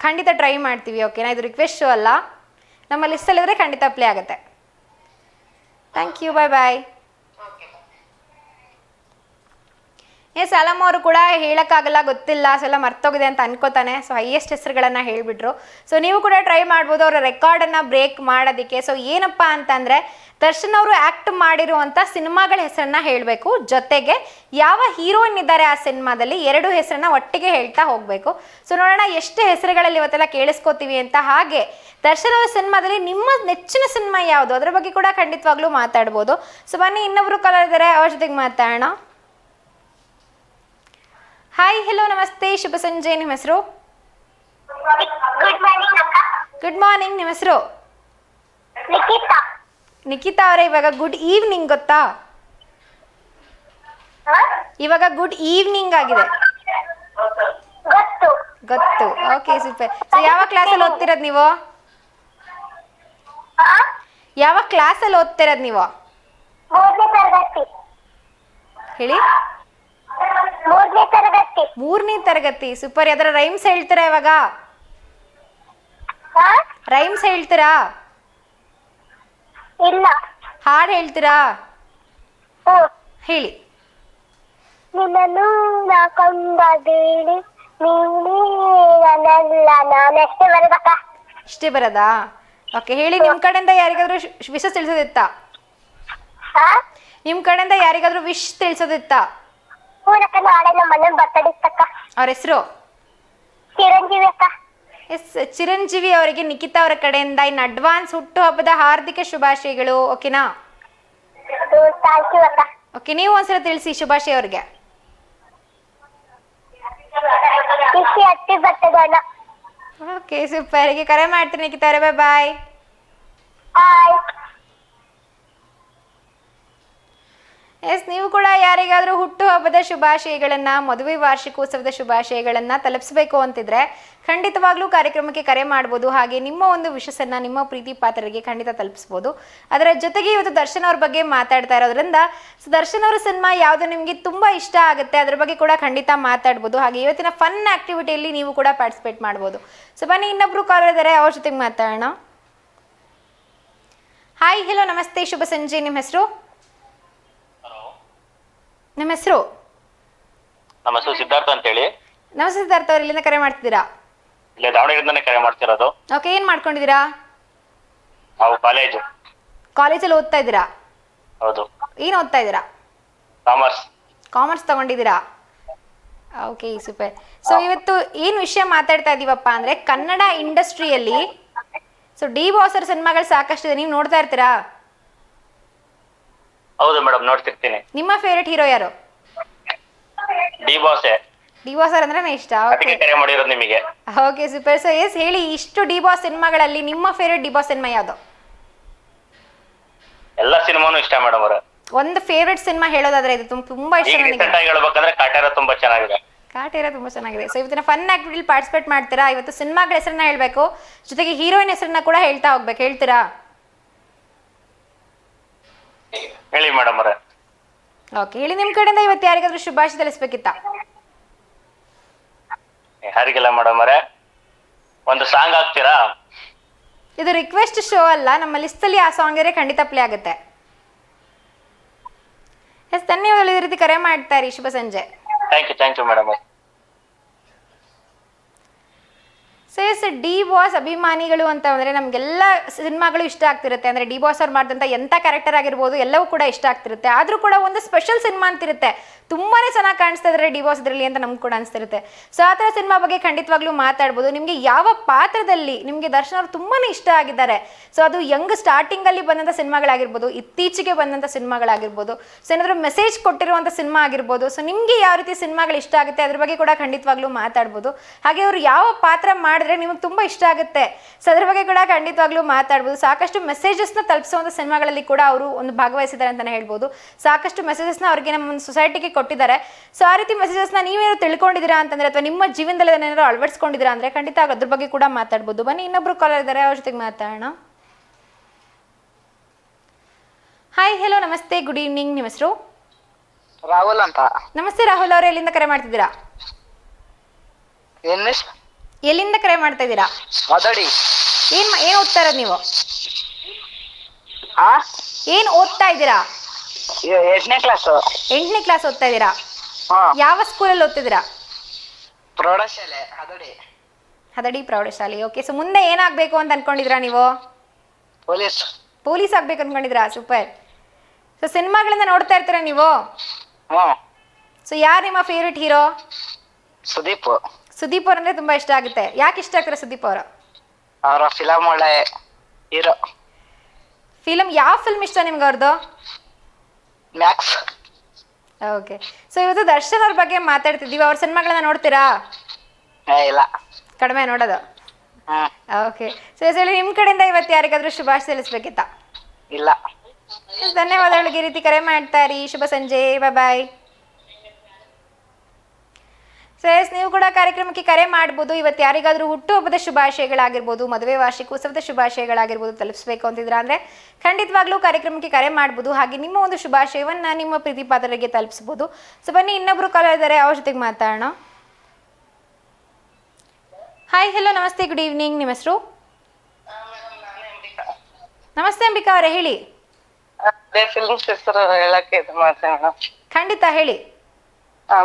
ಖಂಡಿತ ಟ್ರೈ ಮಾಡ್ತೀವಿ. ಓಕೆನಾ? ಇದು ರಿಕ್ವೆಸ್ಟ್ ಶೋ ಅಲ್ಲ, ನಮ್ಮ ಲಿಸ್ಟಲ್ಲಿದ್ರೆ ಖಂಡಿತ ಪ್ಲೇ ಆಗುತ್ತೆ. Thank you. ಬಾಯ್. ಎಸ್, ಅಲಮ್ ಅವರು ಕೂಡ ಹೇಳೋಕ್ಕಾಗಲ್ಲ, ಗೊತ್ತಿಲ್ಲ, ಸೊ ಎಲ್ಲ ಮರ್ತೋಗಿದೆ ಅಂತ ಅನ್ಕೋತಾನೆ. ಸೊ ಹೈಯೆಸ್ಟ್ ಹೆಸರುಗಳನ್ನು ಹೇಳಿಬಿಟ್ರು. ಸೊ ನೀವು ಕೂಡ ಟ್ರೈ ಮಾಡ್ಬೋದು ಅವರ ರೆಕಾರ್ಡನ್ನು ಬ್ರೇಕ್ ಮಾಡೋದಕ್ಕೆ. ಸೊ ಏನಪ್ಪ ಅಂತಂದರೆ, ದರ್ಶನ್ ಅವರು ಆ್ಯಕ್ಟ್ ಮಾಡಿರುವಂಥ ಸಿನಿಮಾಗಳ ಹೆಸರನ್ನ ಹೇಳಬೇಕು, ಜೊತೆಗೆ ಯಾವ ಹೀರೋಯಿನ್ ಇದ್ದಾರೆ ಆ ಸಿನಿಮಾದಲ್ಲಿ 2 ಹೆಸರನ್ನ ಒಟ್ಟಿಗೆ ಹೇಳ್ತಾ ಹೋಗಬೇಕು. ಸೊ ನೋಡೋಣ ಎಷ್ಟು ಹೆಸರುಗಳಲ್ಲಿ ಇವತ್ತೆಲ್ಲ ಕೇಳಿಸ್ಕೋತೀವಿ ಅಂತ. ಹಾಗೆ ದರ್ಶನ್ ಅವರ ಸಿನಿಮಾದಲ್ಲಿ ನಿಮ್ಮ ನೆಚ್ಚಿನ ಸಿನಿಮಾ ಯಾವುದು, ಅದರ ಬಗ್ಗೆ ಕೂಡ ಖಂಡಿತವಾಗ್ಲೂ ಮಾತಾಡ್ಬೋದು. ಸೊ ಬನ್ನಿ, ಇನ್ನೊಬ್ರು ಕಾಲರ್ ಇದ್ದಾರೆ, ಅವ್ರ ಜೊತೆಗೆ ಮಾತಾಡೋಣ. ಹಾಯ್, ಹೆಲೋ, ನಮಸ್ತೆ, ಶುಭ ಸಂಜೆ. ನಿಮ್ಮ ಹೆಸರು? Good morning. ನಿಮ್ಮ ಹೆಸರು? ನಿಖಿತಾ ಅವರೇ, ಇವಾಗ ಗುಡ್ ಈವ್ನಿಂಗ್ ಗೊತ್ತಾ? ಇವಾಗ ಗುಡ್ ಈವ್ನಿಂಗ್ ಆಗಿದೆ. ಗೊತ್ತು. Okay, super. ಸೊ ಯಾವ ಕ್ಲಾಸಲ್ಲಿ ಓದ್ತಿರೋದು ನೀವು? ಯಾವ ಕ್ಲಾಸಲ್ಲಿ ಓದ್ತಿರೋದು ನೀವು? ಹೇಳಿ. 3ನೇ ತರಗತಿ. ಸೂಪರ್. ಅದರ ರೈಮ್ಸ್ ಹೇಳ್ತೀರಾ ಇವಾಗ? ರೈಮ್ಸ್ ಹೇಳ್ತೀರಾ? ಇಲ್ಲ. ಹಾಡು ಹೇಳ್ತೀರಾ? ಹೇಳಿ. ನಿನ್ನನ್ನು ನಾಕೊಂಡೇಳಿ ನಾನೆಷ್ಟೇ ಬರಬೇಕ? ಇಷ್ಟೇ ಬರೋದಾ? ಓಕೆ, ಹೇಳಿ. ನಿಮ್ ಕಡೆಯಿಂದ ಯಾರಿಗಾದ್ರೂ ವಿಶ್ ತಿಳಿಸೋದಿತ್ತಾ? ನಿಮ್ ಕಡೆಯಿಂದ ಯಾರಿಗಾದ್ರೂ ವಿಶ್ ತಿಳಿಸೋದಿತ್ತಾ? ನಾಳೆ ನಮ್ಮ ಮನೆ ಬರ್ತಡೇ ಅಕ್ಕ. ಅವ್ರ ಹೆಸರು? ಚಿರಂಜೀವಿ ಅಕ್ಕ. ಎಸ್, ಚಿರಂಜೀವಿ ಅವರಿಗೆ ನಿಖಿತಾ ಅವರ ಕಡೆಯಿಂದ ಇನ್ ಅಡ್ವಾನ್ಸ್ ಹುಟ್ಟುಹಬ್ಬದ ಹಾರ್ದಿಕ ಶುಭಾಶಯಗಳು. ಓಕೆನಾ? ಥ್ಯಾಂಕ್ ಯು ಅಕ್ಕ. ಓಕೆ, ನೀವು ಒಂದ್ಸಲ ತಿಳಿಸಿ ಶುಭಾಶಯ ಅವ್ರಿಗೆ. ಹ್ಯಾಪಿ ಬರ್ತಡೇ ಅಣ್ಣ. Okay, super. ಹೀಗೆ ಕರೆ ಮಾಡ್ತೀನಿ ನಿಖಿತಾ ಅವರೇ. ಬಾಯ್. ಎಸ್, ನೀವು ಕೂಡ ಯಾರಿಗಾದ್ರೂ ಹುಟ್ಟುಹಬ್ಬದ ಶುಭಾಶಯಗಳನ್ನ, ಮದುವೆ ವಾರ್ಷಿಕೋತ್ಸವದ ಶುಭಾಶಯಗಳನ್ನ ತಲುಪಿಸಬೇಕು ಅಂತಿದ್ರೆ ಖಂಡಿತವಾಗ್ಲೂ ಕಾರ್ಯಕ್ರಮಕ್ಕೆ ಕರೆ ಮಾಡ್ಬೋದು. ಹಾಗೆ ನಿಮ್ಮ ಒಂದು ವಿಷಯನ್ನ ನಿಮ್ಮ ಪ್ರೀತಿ ಪಾತ್ರರಿಗೆ ಖಂಡಿತ ತಲುಪಿಸ್ಬೋದು. ಅದರ ಜೊತೆಗೆ ಇವತ್ತು ದರ್ಶನ್ ಅವ್ರ ಬಗ್ಗೆ ಮಾತಾಡ್ತಾ ಇರೋದ್ರಿಂದ ದರ್ಶನ್ ಅವರ ಸಿನಿಮಾ ಯಾವುದು ನಿಮಗೆ ತುಂಬಾ ಇಷ್ಟ ಆಗುತ್ತೆ ಅದ್ರ ಬಗ್ಗೆ ಕೂಡ ಖಂಡಿತ ಮಾತಾಡ್ಬೋದು. ಹಾಗೆ ಇವತ್ತಿನ ಫನ್ ಆಕ್ಟಿವಿಟಿಯಲ್ಲಿ ನೀವು ಕೂಡ ಪಾರ್ಟಿಸಿಪೇಟ್ ಮಾಡ್ಬೋದು. ಸೊ ಬನ್ನಿ, ಇನ್ನೊಬ್ರು ಕಾಲರ್ ಇದ್ದಾರೆ, ಅವ್ರ ಜೊತೆಗೆ ಮಾತಾಡೋಣ. ಹಾಯ್, ಹೆಲೋ, ನಮಸ್ತೆ, ಶುಭ ಸಂಜೆ. ನಿಮ್ಮ ಹೆಸರು? ನಿಮ್ಮ ಹೆಸರು? ನಮ್ಮ ಹೆಸರು ಸಿದ್ಧಾರ್ಥ ಅಂತ ಹೇಳಿ. ನಮಸ್ತೆ ಸಿದ್ಧಾರ್ಥ ಅವ್ರು, ಇಲ್ಲಿಂದ ಕರೆ ಮಾಡ್ತಿದ್ದೀರಾ? ಇಲ್ಲೇ ದಾವಣಗೆರೆಯಿಂದನೇ ಕರೆ ಮಾಡ್ತಿರೋದು. ಓಕೆ, ಏನ್ ಮಾಡ್ಕೊಂಡಿದ್ದೀರಾ? ನಾವು ಕಾಲೇಜು. ಕಾಲೇಜಲ್ಲಿ ಓದ್ತಾ ಇದ್ದೀರಾ? ಹೌದು. ಏನ್ ಓದ್ತಾ ಇದ್ದೀರಾ? ಕಾಮರ್ಸ್. ಕಾಮರ್ಸ್ ತಗೊಂಡಿದ್ದೀರಾ? Okay, super. ಸೊ ಇವತ್ತು ಏನ್ ವಿಷಯ ಮಾತಾಡ್ತಾ ಇದೀವಪ್ಪ ಅಂದ್ರೆ ಕನ್ನಡ ಇಂಡಸ್ಟ್ರಿಯಲ್ಲಿ ಸೊ ಡಿ ಬಾಸರ್ ಸಿನಿಮಾಗಳು ಸಾಕಷ್ಟಿದೆ, ನೀವು ನೋಡ್ತಾ ಇರ್ತೀರಾ? ಹೌದು ಮೇಡಮ್, ನೋಡ್ತಿರ್ತೀನಿ. ನಿಮ್ಮ ಫೇವ್ರೆಟ್ ಹೀರೋ ಯಾರು? ಡಿ ಬಾಸೆ. ಡಿ ಬಾಸರ್ ಅಂದ್ರೆ ಇಷ್ಟ. ಅದಕ್ಕೆ ಕರೆ ಮಾಡಿರೋದು ನಿಮಗೆ. Okay, super. ಸೊ ಎಸ್, ಹೇಳಿ, ಇಷ್ಟು ಡಿ ಬಾಸ್ ಸಿನಿಮಾಗಳಲ್ಲಿ ನಿಮ್ಮ ಫೇವ್ರೆಟ್ ಡಿ ಬಾಸ್ ಸಿನಿಮಾ ಯಾವುದು? ಎಲ್ಲ ಸಿನಿಮಾನು ಇಷ್ಟ ಮೇಡಮ್ ಅವರ. ಒಂದು ಫೇವ್ರೆಟ್ ಸಿನಿಮಾ ಹೇಳೋದಾದ್ರೆ ಇದು ತುಂಬಾ ಇಷ್ಟ ನನಗೆ. ರೀಸೆಂಟ್ ಆಗಿ ಹೇಳ್ಬೇಕಂದ್ರೆ ಕಾಟೇರ ತುಂಬಾ ಚೆನ್ನಾಗಿದೆ. ಕಾಟೇರ ತುಂಬಾ ಚೆನ್ನಾಗಿದೆ. ಸೊ ಇವತ್ತಿನ ಫನ್ ಆಕ್ಟಿವಿಟಿಲಿ ಪಾರ್ಟಿಸಿಪೇಟ್ ಮಾಡ್ತೀರಾ? ಇವತ್ತು ಸಿನಿಮಾಗಳ ಹೆಸರನ್ನ ಹೇಳ್ಬೇಕು, ಜೊತೆಗೆ ಹೀರೋಯಿನ್ ಹೆಸರನ್ನ ಕೂಡ ಹೇಳ್ತಾ ಹೋಗ್ಬೇಕು. ಹೇಳ್ತೀರಾ? ಹೇಳಿ ಮೇಡಮ್ ಅವರ. ಓಕೆ, ಹೇಳಿ. ನಿಮ್ ಕಡೆಯಿಂದ ಇವತ್ತು ಯಾರಿಗಾದ್ರೂ ಶುಭಾಶಯ ತಿಳಿಸ್ಬೇಕಿತ್ತ? ಯಾರಿಗೆಲ್ಲ ಮೇಡಮ್ ಅವರೇ, ಒಂದು ಸಾಂಗ್ ಹಾಕ್ತೀರಾ? ಇದು ರಿಕ್ವೆಸ್ಟ್ ಶೋ ಅಲ್ಲ, ನಮ್ಮ ಲಿಸ್ಟ್ ಅಲ್ಲಿ ಆ ಸಾಂಗ್ ಇದ್ರೆ ಖಂಡಿತ ಪ್ಲೇ ಆಗುತ್ತೆ. ಎಸ್, ಧನ್ಯವಾದಗಳು. ಇದೇ ರೀತಿ ಕರೆ ಮಾಡ್ತಾರೆ. ಶುಭ ಸಂಜೆ. Thank you madam. So yes, D boss ಅಭಿಮಾನಿಗಳು ಅಂತ ಅಂದರೆ ನಮಗೆಲ್ಲ ಸಿನಿಮಾಗಳು ಇಷ್ಟ ಆಗ್ತಿರುತ್ತೆ. ಅಂದರೆ ಡಿ ಬಾಸ್ ಅವ್ರು ಮಾಡಿದಂಥ ಎಂಥ ಕ್ಯಾರೆಕ್ಟರ್ ಆಗಿರ್ಬೋದು ಎಲ್ಲವೂ ಕೂಡ ಇಷ್ಟ ಆಗ್ತಿರುತ್ತೆ. ಆದರೂ ಕೂಡ ಒಂದು ಸ್ಪೆಷಲ್ ಸಿನಿಮಾ ಅಂತಿರುತ್ತೆ, ತುಂಬಾ ಚೆನ್ನಾಗಿ ಕಾಣಿಸ್ತಾ ಇದ್ದಾರೆ ಡಿ ಬಾಸ್ ಇದರಲ್ಲಿ ಅಂತ ನಮ್ಗೆ ಕೂಡ ಅನಿಸ್ತಿರುತ್ತೆ. ಸೊ ಆ ಥರ ಸಿನಿಮಾ ಬಗ್ಗೆ ಖಂಡಿತವಾಗ್ಲೂ ಮಾತಾಡ್ಬೋದು. ನಿಮಗೆ ಯಾವ ಪಾತ್ರದಲ್ಲಿ ನಿಮಗೆ ದರ್ಶನ್ ಅವರು ತುಂಬಾ ಇಷ್ಟ ಆಗಿದ್ದಾರೆ? ಸೊ ಅದು ಯಂಗ್ ಸ್ಟಾರ್ಟಿಂಗಲ್ಲಿ ಬಂದಂಥ ಸಿನಿಮಾಗಳಾಗಿರ್ಬೋದು, ಇತ್ತೀಚೆಗೆ ಬಂದಂಥ ಸಿನಿಮಾಗಳಾಗಿರ್ಬೋದು, ಸೊ ಏನಾದರೂ ಮೆಸೇಜ್ ಕೊಟ್ಟಿರುವಂಥ ಸಿನಿಮಾ ಆಗಿರ್ಬೋದು. ಸೊ ನಿಮಗೆ ಯಾವ ರೀತಿ ಸಿನಿಮಾಗಳು ಇಷ್ಟ ಆಗುತ್ತೆ ಅದ್ರ ಬಗ್ಗೆ ಕೂಡ ಖಂಡಿತವಾಗ್ಲೂ ಮಾತಾಡ್ಬೋದು. ಹಾಗೆ ಅವರು ಯಾವ ಪಾತ್ರ ಮಾಡಿದ್ರೆ ನಿಮಗೆ ತುಂಬ ಇಷ್ಟ ಆಗುತ್ತೆ, ಸೊ ಅದ್ರ ಬಗ್ಗೆ ಕೂಡ ಖಂಡಿತವಾಗ್ಲೂ ಮಾತಾಡ್ಬೋದು. ಸಾಕಷ್ಟು ಮೆಸೇಜಸ್ನ ತಲುಪಿಸುವಂಥ ಸಿನಿಮಾಗಳಲ್ಲಿ ಕೂಡ ಅವರು ಒಂದು ಭಾಗವಹಿಸಿದ್ದಾರೆ ಅಂತಲೇ ಹೇಳ್ಬೋದು. ಸಾಕಷ್ಟು ಮೆಸೇಜಸ್ನ ಅವ್ರಿಗೆ ನಮ್ಮ ಒಂದು ಸೊಸೈಟಿಗೆ ಕೊಟ್ಟಿದ್ದಾರೆ. ಸೊ ಆ ರೀತಿ ಮೆಸೇಜಸ್ನ ನೀವೇನಾದ್ರು ತಿಳ್ಕೊಂಡಿದ್ದೀರಾ ಅಂತಂದರೆ, ಅಥವಾ ನಿಮ್ಮ ಜೀವನದಲ್ಲಿ ಏನಾದ್ರು ಅಳವಡಿಸ್ಕೊಂಡಿದ್ದೀರಾ ಅಂದರೆ ಖಂಡಿತ ಅದ್ರ ಬಗ್ಗೆ ಕೂಡ ಮಾತಾಡ್ಬೋದು. ಬನ್ನಿ, ಇನ್ನೊಬ್ರು ಕಾಲರ್ ಇದ್ದಾರೆ, ಅವ್ರ ಜೊತೆಗೆ ಮಾತಾಡೋಣ. ಹಾಯ್, ಹೆಲೋ, ನಮಸ್ತೆ, ಗುಡ್ ಈವ್ನಿಂಗ್. ನಿಮ್ಮ ಹೆಸರು? ರಾಹುಲ್ ಅಂತ. ನಮಸ್ತೆ ರಾಹುಲ್ ಅವರೇ, ಎಲ್ಲಿಂದ ಕರೆ ಮಾಡ್ತಿದ್ದೀರಾ? ಎಲ್ಲಿಂದ ಕರೆ ಮಾಡ್ತಾ ಇದ್ದೀರಾ? ಏನ್ ಓದ್ತಾ ಇರೋದು ನೀವು? ಏನ್ ಓದ್ತಾ ಇದ್ದೀರಾ? 8ನೇ ಕ್ಲಾಸ್. 8ನೇ ಕ್ಲಾಸ್ ಓದ್ತಾ ಇದ್ದೀರಾ? ಯಾವ ಸ್ಕೂಲಲ್ಲಿ ಓದ್ತಿದ್ದೀರಾ? ಪ್ರೌಢಶಾಲೆ ಹದಡಿ ಪ್ರೌಢಶಾಲೆ. ಓಕೆ, ಸೊ ಮುಂದೆ ಏನಾಗಬೇಕು ಅಂತ ಅನ್ಕೊಂಡಿದ್ದೀರಾ ನೀವು? ಪೊಲೀಸ್ ಆಗ್ಬೇಕು ಅನ್ಕೊಂಡಿದ್ದೀರಾ? ಸೂಪರ್. ಸೊ ಸಿನಿಮಾಗಳನ್ನ ನೋಡ್ತಾ ಇರ್ತೀರಾ ನೀವು? ಸೊ ಯಾರು ನಿಮ್ಮ ಫೇವ್ರೆಟ್ ಹೀರೋ? ಸುದೀಪ್ ಅವ್ರ ಅಂದ್ರೆ ತುಂಬಾ ಇಷ್ಟ ಆಗುತ್ತೆ. ಯಾಕೆ ಇಷ್ಟ ಆಗ್ತಾರೆ ಸುದೀಪ್ ಅವರು? ಅವರ ಫಿಲಂ ಒಳ್ಳೆ ಹೀರೋ. ಫಿಲಂ ಯಾವ ಫಿಲ್ಮ್ ಇಷ್ಟ ನಿಮ್ಗೆ ಅವ್ರದ್ದು? ಮ್ಯಾಕ್ಸ್. ಓಕೆ, ಸೊ ಇವತ್ತು ದರ್ಶನ್ ಅವ್ರ ಬಗ್ಗೆ ಮಾತಾಡ್ತಿದ್ದೀವಿ. ಅವ್ರ ಸಿನಿಮಾಗಳನ್ನ ನೋಡ್ತೀರಾ? ಇಲ್ಲ, ಕಡಿಮೆ ನೋಡೋದು. ಓಕೆ, ಸೊ ಹೇಳಿ, ನಿಮ್ಮ ಕಡೆಯಿಂದ ಇವತ್ತು ಯಾರಿಗಾದ್ರೂ ಶುಭಾಶಯ ತಿಳಿಸ್ಬೇಕಿತ್ತ? ಇಲ್ಲ. ಧನ್ಯವಾದಗಳು. ಈ ರೀತಿ ಕರೆ ಮಾಡ್ತಾ ಇರಿ. ಶುಭ ಸಂಜೆ, ಬಾಯ್. ಸೊ ಎಸ್, ನೀವು ಕೂಡ ಕಾರ್ಯಕ್ರಮಕ್ಕೆ ಕರೆ ಮಾಡ್ಬೋದು. ಇವತ್ತು ಯಾರಿಗಾದ್ರೂ ಹುಟ್ಟುಹಬ್ಬದ ಶುಭಾಶಯಗಳಾಗಿರ್ಬೋದು, ಮದುವೆ ವಾರ್ಷಿಕೋತ್ಸವದ ಶುಭಾಶಯಗಳಾಗಿರ್ಬೋದು ತಲುಪಿಸ್ಬೇಕು ಅಂತಿದ್ರ ಅಂದರೆ ಖಂಡಿತವಾಗ್ಲೂ ಕಾರ್ಯಕ್ರಮಕ್ಕೆ ಕರೆ ಮಾಡ್ಬೋದು. ಹಾಗೆ ನಿಮ್ಮ ಒಂದು ಶುಭಾಶಯವನ್ನು ನಿಮ್ಮ ಪ್ರೀತಿ ಪಾತ್ರರಿಗೆ ತಲುಪಿಸ್ಬೋದು. ಸೊ ಬನ್ನಿ, ಇನ್ನೊಬ್ರು ಕಾಲರ್ ಇದ್ದಾರೆ, ಅವ್ರ ಜೊತೆಗೆ ಮಾತಾಡೋಣ. ಹಾಯ್, ಹೆಲೋ, ನಮಸ್ತೆ, ಗುಡ್ ಈವ್ನಿಂಗ್. ನಿಮ್ಮ ಹೆಸರು? ನಮಸ್ತೆ ಅಂಬಿಕಾ ಅವರೇ, ಹೇಳಿ. ಫಿಲ್ಮ್ಸ್ ಹೆಸರು ಹೇಳಕ್ಕೆ ಇದು ಮಾಡ್ತೀನಿ. ಖಂಡಿತ ಹೇಳಿ.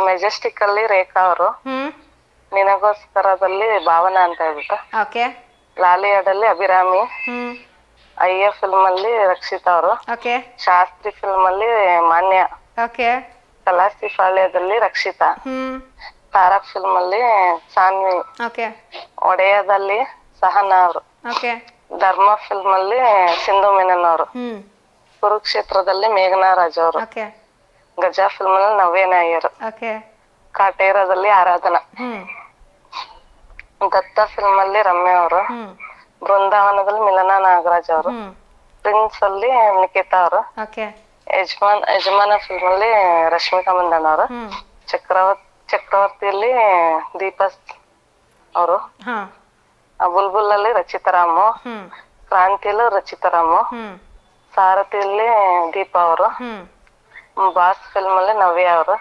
ಮೆಜೆಸ್ಟಿಕ್ ಅಲ್ಲಿ ರೇಖಾ ಅವರು, ನಿನಗೋಸ್ಕರದಲ್ಲಿ ಭಾವನಾ ಅಂತ ಹೇಳ್ಬಿಟ್ಟು, ಓಕೆ. ಲಾಲಿಯಾಡಲ್ಲಿ ಅಭಿರಾಮಿ, ಅಯ್ಯ ಫಿಲ್ಮ್ ಅಲ್ಲಿ ರಕ್ಷಿತಾ ಅವರು, ಓಕೆ. ಶಾಸ್ತ್ರಿ ಫಿಲ್ಮ್ ಅಲ್ಲಿ ಮಾನ್ಯ, ಓಕೆ. ಕಲಾಸಿ ಪಾಳ್ಯದಲ್ಲಿ ರಕ್ಷಿತಾ, ತಾರಕ್ ಫಿಲ್ಮ್ ಅಲ್ಲಿ ಸಾನ್ವಿ, ಓಕೆ. ಒಡೆಯದಲ್ಲಿ ಸಹನಾ ಅವರು, ಓಕೆ. ಧರ್ಮ ಫಿಲ್ಮ್ ಅಲ್ಲಿ ಸಿಂಧು ಮೆನನ್ ಅವರು, ಕುರುಕ್ಷೇತ್ರದಲ್ಲಿ ಮೇಘನಾ ರಾಜ್ ಅವರು, ಓಕೆ. ಗಜಾ ಫಿಲ್ಮ್ ಅಲ್ಲಿ ನವ್ಯ ನಾಯರ್, ಓಕೆ. ಕಾಟೇರದಲ್ಲಿ ಆರಾಧನಾ, ದತ್ತ ಫಿಲ್ಮ್ ಅಲ್ಲಿ ರಮ್ಯಾ ಅವರು, ಬೃಂದಾವನದಲ್ಲಿ ಮಿಲನಾ ನಾಗರಾಜ್ ಅವರು, ಪ್ರಿನ್ಸ್ ಅಲ್ಲಿ ನಿಖಿತಾ ಅವರು, ಓಕೆ. ಯಜಮಾನ ಫಿಲ್ಮ್ ಅಲ್ಲಿ ರಶ್ಮಿಕಾ ಮಂದಣ್ಣ ಅವರು, ಚಕ್ರವರ್ತಿಯಲ್ಲಿ ದೀಪಾ ಅವರು, ಬುಲ್ಬುಲ್ ಅಲ್ಲಿ ರಚಿತಾರಾಮು, ಕ್ರಾಂತಿಯಲ್ಲೂ ರಚಿತಾರಾಮು, ಸಾರಥಿಯಲ್ಲಿ ದೀಪಾ ಅವರು, ಬಾಸ್ ಫಿಲ್ಮ್ ಅಲ್ಲಿ ನವ್ಯ ಅವರು,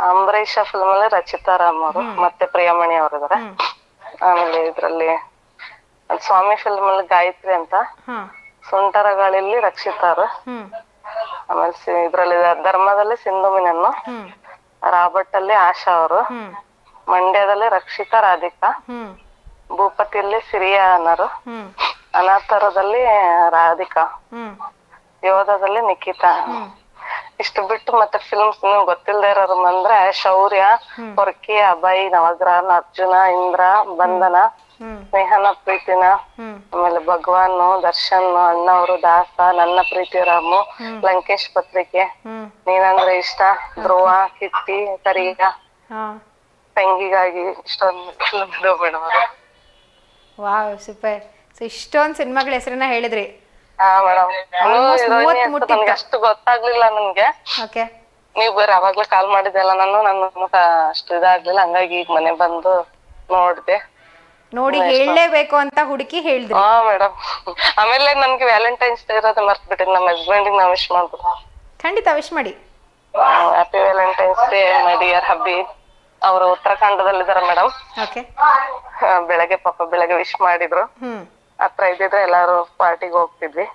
ಅಂಬರೀಷ ಫಿಲ್ಮ್ ಅಲ್ಲಿ ರಚಿತಾರಾಮ್ ಅವರು ಮತ್ತೆ ಪ್ರಿಯಮಣಿ ಅವರು ಇದಾರೆ. ಆಮೇಲೆ ಇದ್ರಲ್ಲಿ ಸ್ವಾಮಿ ಫಿಲ್ಮ್ ಅಲ್ಲಿ ಗಾಯತ್ರಿ ಅಂತ, ಸುಂಟರ ಗಾಳಿಯಲ್ಲಿ ರಕ್ಷಿತಾ ಅವರು, ಆಮೇಲೆ ಇದ್ರಲ್ಲಿ ಧರ್ಮದಲ್ಲಿ ಸಿಂಧು ಮೆನನ್, ರಾಬರ್ಟ್ ಅಲ್ಲಿ ಆಶಾ ಅವರು, ಮಂಡ್ಯದಲ್ಲಿ ರಕ್ಷಿತಾ ರಾಧಿಕಾ, ಹ್ಮ್ ಭೂಪತಿಯಲ್ಲಿ ಸಿರಿಯ ಅನ್ನರು, ಹ್ಮ್ ಅನಾಥರದಲ್ಲಿ ರಾಧಿಕಾ, ಹ್ಮ್ ಯೋಧದಲ್ಲಿ ನಿಖಿತಾ. ಇಷ್ಟು ಬಿಟ್ಟು ಮತ್ತೆ ಫಿಲ್ಮ್ಸ್ ಗೊತ್ತಿಲ್ಲದೆ ಇರೋರು ಅಂದ್ರೆ ಶೌರ್ಯ, ಪೊರ್ಕಿ, ಅಭಯ್, ನವಗ್ರಹ, ಅರ್ಜುನ, ಇಂದ್ರ, ಬಂಧನ, ಸ್ನೇಹನ ಪ್ರೀತಿನ, ಆಮೇಲೆ ಭಗವಾನ್, ದರ್ಶನ್, ಅಣ್ಣವರು, ದಾಸ, ನನ್ನ ಪ್ರೀತಿ ರಾಮು, ಲಂಕೇಶ್ ಪತ್ರಿಕೆ, ನೀನಂದ್ರೆ ಇಷ್ಟ, ಧ್ರುವ, ಕಿಟ್ಟಿ, ಕರಿಯ, ತಂಗಿಗಾಗಿ ಇಷ್ಟೊಂದು ಫಿಲ್ಮ್ ಇದಾವೆ ಮೇಡಮ್ ಅವರು. Wow super. ಸೊ ಇಷ್ಟೊಂದು ಸಿನಿಮಾಗಳ ಹೆಸರನ್ನ ಹೇಳಿದ್ರಿ. ಹಾ ಮೇಡಮ್, ನನ್ಗೆ ಅಷ್ಟು ಗೊತ್ತಾಗ್ಲಿಲ್ಲ ನನ್ಗೆ. ಓಕೆ, ನೀವ್ ಬೇರೆ ಅವಾಗ್ಲೇ ಕಾಲ್ ಮಾಡಿದ್ದೆಲ್ಲ, ನನ್ನ ಅಷ್ಟು ಇದಾಗ್ಲಿಲ್ಲ, ಹಂಗಾಗಿ ಈಗ ಮನೆ ಬಂದು ನೋಡ್ದೆ. ನೋಡಿ ಹೇಳಲೇಬೇಕು ಅಂತ ಹುಡುಕಿ ಹೇಳಿದ್ರಿ. ಹಾ ಮೇಡಮ್, ಆಮೇಲೆ ನನ್ಗೆ ವ್ಯಾಲೆಂಟೈನ್ಸ್ ಡೇ ಇರೋದು ಮರ್ತ್ ಬಿಟ್ಟಿದ್, ನಮ್ಮ ಹಸ್ಬೆಂಡಿಗೆ ನಾವು ವಿಶ್ ಮಾಡ್ಬೋದು. ಖಂಡಿತ ವಿಶ್ ಮಾಡಿ. Happy Valentine's day my dear ಹಬ್ಬಿ. ಅವರು ಉತ್ತರಾಖಂಡದಲ್ಲಿದ್ದಾರೆ ಮೇಡಮ್. ಓಕೆ, ಬೆಳಗ್ಗೆ ವಿಶ್ ಮಾಡಿದ್ರು. ಹತ್ರ ಇದ್ದಿದ್ರೆ ಎಲ್ಲಾರು ಪಾರ್ಟಿಗೆ ಹೋಗ್ತಿದ್ವಿ.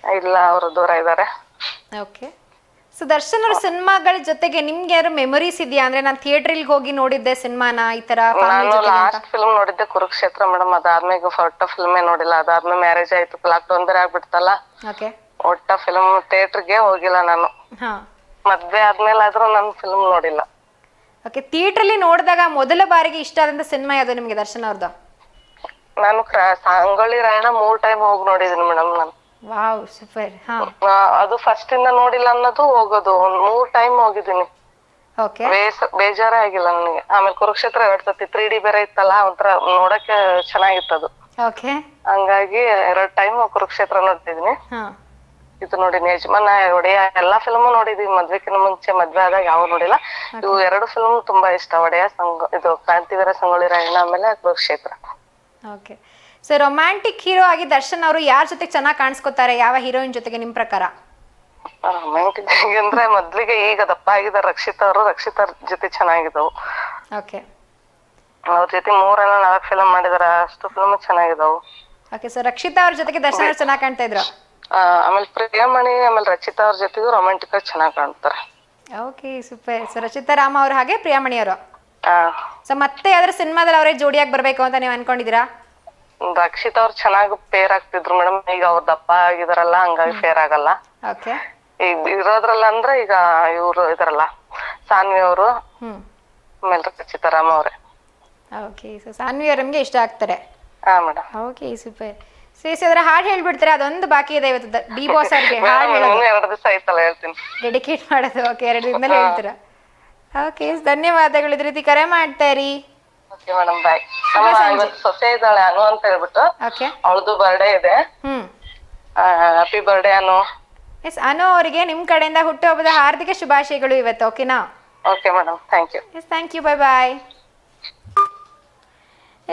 ಇಲ್ಲ, ಅವರು ದೂರ ಇದ್ದಾರೆ. ಓಕೆ, ಸೊ ದರ್ಶನ್ ಅವ್ರ ಸಿನಿಮಾಗಳ ಜೊತೆಗೆ ನಿಮ್ಗೆ ಯಾರು ಮೆಮೊರೀಸ್ ಇದೆಯಾ? ಅಂದ್ರೆ ನಾನು ಥಿಯೇಟರ್ಗೆ ಹೋಗಿ ನೋಡಿದ್ದೆ ಸಿನಿಮಾನ ಈ ತರ. ನಾನು ಲಾಸ್ಟ್ ಫಿಲ್ಮ್ ನೋಡಿದ್ದೆ ಕುರುಕ್ಷೇತ್ರ ಮೇಡಮ್. ಅದಾದ್ಮೇಲೆ ಒಟ್ಟ ಫಿಲ್ಮೇ ನೋಡಿಲ್ಲ. ಅದಾದ್ಮೇಲೆ ಮ್ಯಾರೇಜ್ ಆಯ್ತು, ಲಾಕ್ಡೌನ್ ಬೇರೆ ಆಗ್ಬಿಡ್ತಲ್ಲ. ಓಕೆ, ಒಟ್ಟ ಫಿಲ್ಮ್ ಥಿಯೇಟರ್ಗೆ ಹೋಗಿಲ್ಲ ನಾನು. ಮದ್ವೆ ಆದ್ಮೇಲೆ ಆದ್ರೂ ನಾನು ಫಿಲ್ಮ್ ನೋಡಿಲ್ಲ. ಓಕೆ, ಥಿಯೇಟರ್ಲಿ ನೋಡಿದಾಗ ಮೊದಲ ಬಾರಿಗೆ ಇಷ್ಟ ಆದಂತ ಸಿನಿಮಾ ಯಾವ್ದು ನಿಮ್ಗೆ ದರ್ಶನ್ ಅವ್ರದ್ದು? ನಾನು ಸಂಗೊಳ್ಳಿ ರಾಯಣ್ಣ 3 ಟೈಮ್ ಹೋಗಿ ನೋಡಿದೀನಿ ಮೇಡಮ್ ನಾನು. Wow super. ಅದು ಫಸ್ಟ್ ಇಂದ ನೋಡಿಲ್ಲ ಅನ್ನೋದು ಹೋಗೋದು 3 ಟೈಮ್ ಹೋಗಿದ್ದೀನಿ. ಓಕೆ, ಬೇಜಾರೇ ಆಗಿಲ್ಲ ನನಗೆ. ಆಮೇಲೆ ಕುರುಕ್ಷೇತ್ರ 2 ಸತಿ 3D ಬೇರೆ ಇತ್ತಲ್ಲ, ಒಂಥರ ನೋಡಕ್ಕೆ ಚೆನ್ನಾಗಿತ್ತದು. ಓಕೆ, ಹಂಗಾಗಿ 2 ಟೈಮ್ ಕುರುಕ್ಷೇತ್ರ ನೋಡ್ತಿದೀನಿ. ಇದು ನೋಡಿನಿ, ಯಜಮಾನ, ಒಡೆಯ, ಎಲ್ಲಾ ಫಿಲ್ಮು ನೋಡಿದೀವಿ. ಮದ್ವೆಕ್ಕಿಂತ ಮುಂಚೆ, ಮದ್ವೆ ಆದಾಗ ಯಾವ ನೋಡಿಲ್ಲ. ಇವು 2 ಫಿಲ್ಮ್ ತುಂಬಾ ಇಷ್ಟ, ಒಡೆಯ, ಇದು ಕ್ರಾಂತಿವೀರ ಸಂಗೊಳ್ಳಿ ರಾಯಣ್ಣ, ಆಮೇಲೆ Kurukshetra. Okay, so romantic hero ಆಗಿ ದರ್ಶನ್ ಅವರು ಯಾರ ಜೊತೆಗೆ ಚೆನ್ನಾಗಿ ಕಾಣಿಸ್ಕೊತಾರೆ? ಯಾವ ಹೀರೋಯಿನ್ ಜೊತೆಗೆ ನಿಮ್ ಪ್ರಕಾರ? ರೊಮ್ಯಾಂಟಿಕ್ ಅಂದ್ರೆ ಮೊದ್ಲಿಗೆ ಈಗ ದಪ್ಪ ಆಗಿದ್ದಾರೆ ರಕ್ಷಿತಾ ಅವರು. ರಕ್ಷಿತಾ ಜೊತೆ ಚೆನ್ನಾಗಿದ್ದವು. ಓಕೆ, ಅವ್ರ ಜೊತೆ 3-4 ಫಿಲ್ಮ್ ಮಾಡಿದಾರೆ, ಅಷ್ಟು ಫಿಲ್ಮ್ ಚೆನ್ನಾಗಿದ್ದವು. ಓಕೆ, ಸೊ ರಕ್ಷಿತಾ ಅವ್ರ ಜೊತೆಗೆ ದರ್ಶನ್ ಅವ್ರು ಚೆನ್ನಾಗಿ ಕಾಣ್ತಾ ಇದ್ರು. ಆಮೇಲೆ ಪ್ರಿಯಮಣಿ, ಆಮೇಲೆ ರಚಿತಾ ಅವ್ರ ಜೊತೆಗೂ ರೊಮ್ಯಾಂಟಿಕ್ ಆಗಿ ಚೆನ್ನಾಗಿ ಕಾಣ್ತಾರೆ. Okay super. So Rachita Rama ಅವ್ರ ಹಾಗೆ ಪ್ರಿಯಾಮಣಿ ಅವರು. ಸೊ ಮತ್ತೆ ಯಾವ್ದಾದ್ರು ಸಿನಿಮಾದಲ್ಲಿ ಅವರೇ ಜೋಡಿಯಾಗಿ ಬರ್ಬೇಕು ಅಂತ ನೀವು ಅನ್ಕೊಂಡಿದೀರಾ? ರಕ್ಷಿತಾ ಅವ್ರು ಚೆನ್ನಾಗಿ ಪೇರ್ ಆಗ್ತಿದ್ರು ಮೇಡಮ್. ಈಗ ಅವ್ರ ದಪ್ಪ ಆಗಿದಾರಲ್ಲ, ಹಂಗಾಗಿ ಪೇರ್ ಆಗಲ್ಲ. ಓಕೆ, ಈಗ ಇರೋದ್ರಲ್ಲ ಅಂದ್ರೆ ಈಗ ಇವ್ರು ಇದಾರಲ್ಲ, ಸಾನ್ವಿ ಅವರು, ಆಮೇಲೆ ರಚಿತಾ ರಾಮ ಅವ್ರೆ. ಓಕೆ, ಸೊ ಸಾನ್ವಿ ಅವ್ರು ನಿಮ್ಗೆ ಇಷ್ಟ ಆಗ್ತಾರೆ. ಹಾ ಮೇಡಮ್. Okay super. ಸೇಸಿ ಅದರ ಹಾಡು ಹೇಳ್ಬಿಡ್ತಾರೆ, ಅದೊಂದು ಬಾಕಿ ಇದೆ ಇವತ್ತು ಡಿ ಬಾಸ್ ಅವ್ರಿಗೆ ಹಾಡು ಹೇಳೋದು. 2 ದಿವಸ ಆಯ್ತಲ್ಲ ಹೇಳ್ತೀನಿ, ಡೆಡಿಕೇಟ್ ಮಾಡೋದು. ಓಕೆ, 2 ದಿನದಲ್ಲಿ ಹೇಳ್ತೀರಾ? ಓಕೆ, ಧನ್ಯವಾದಗಳು. ಇದೇ ರೀತಿ ಕರೆ ಮಾಡ್ತಾ ಇರಿ. ಓಕೆ ಮೇಡಮ್, ಬಾಯ್. ಇವತ್ತು ಸೊಸೆ ಇದ್ದಾಳೆ ಅನು ಅಂತ ಹೇಳ್ಬಿಟ್ಟು, ಓಕೆ, ಅವಳದು ಬರ್ಡೇ ಇದೆ. Happy birthday Anu. Yes, Anu ಅವರಿಗೆ ನಿಮ್ ಕಡೆಯಿಂದ ಹುಟ್ಟುಹಬ್ಬದ ಹಾರ್ದಿಕ ಶುಭಾಶಯಗಳು ಇವತ್ತು. ಓಕೆನಾ? Okay madam, thank you. Yes, thank you, bye bye.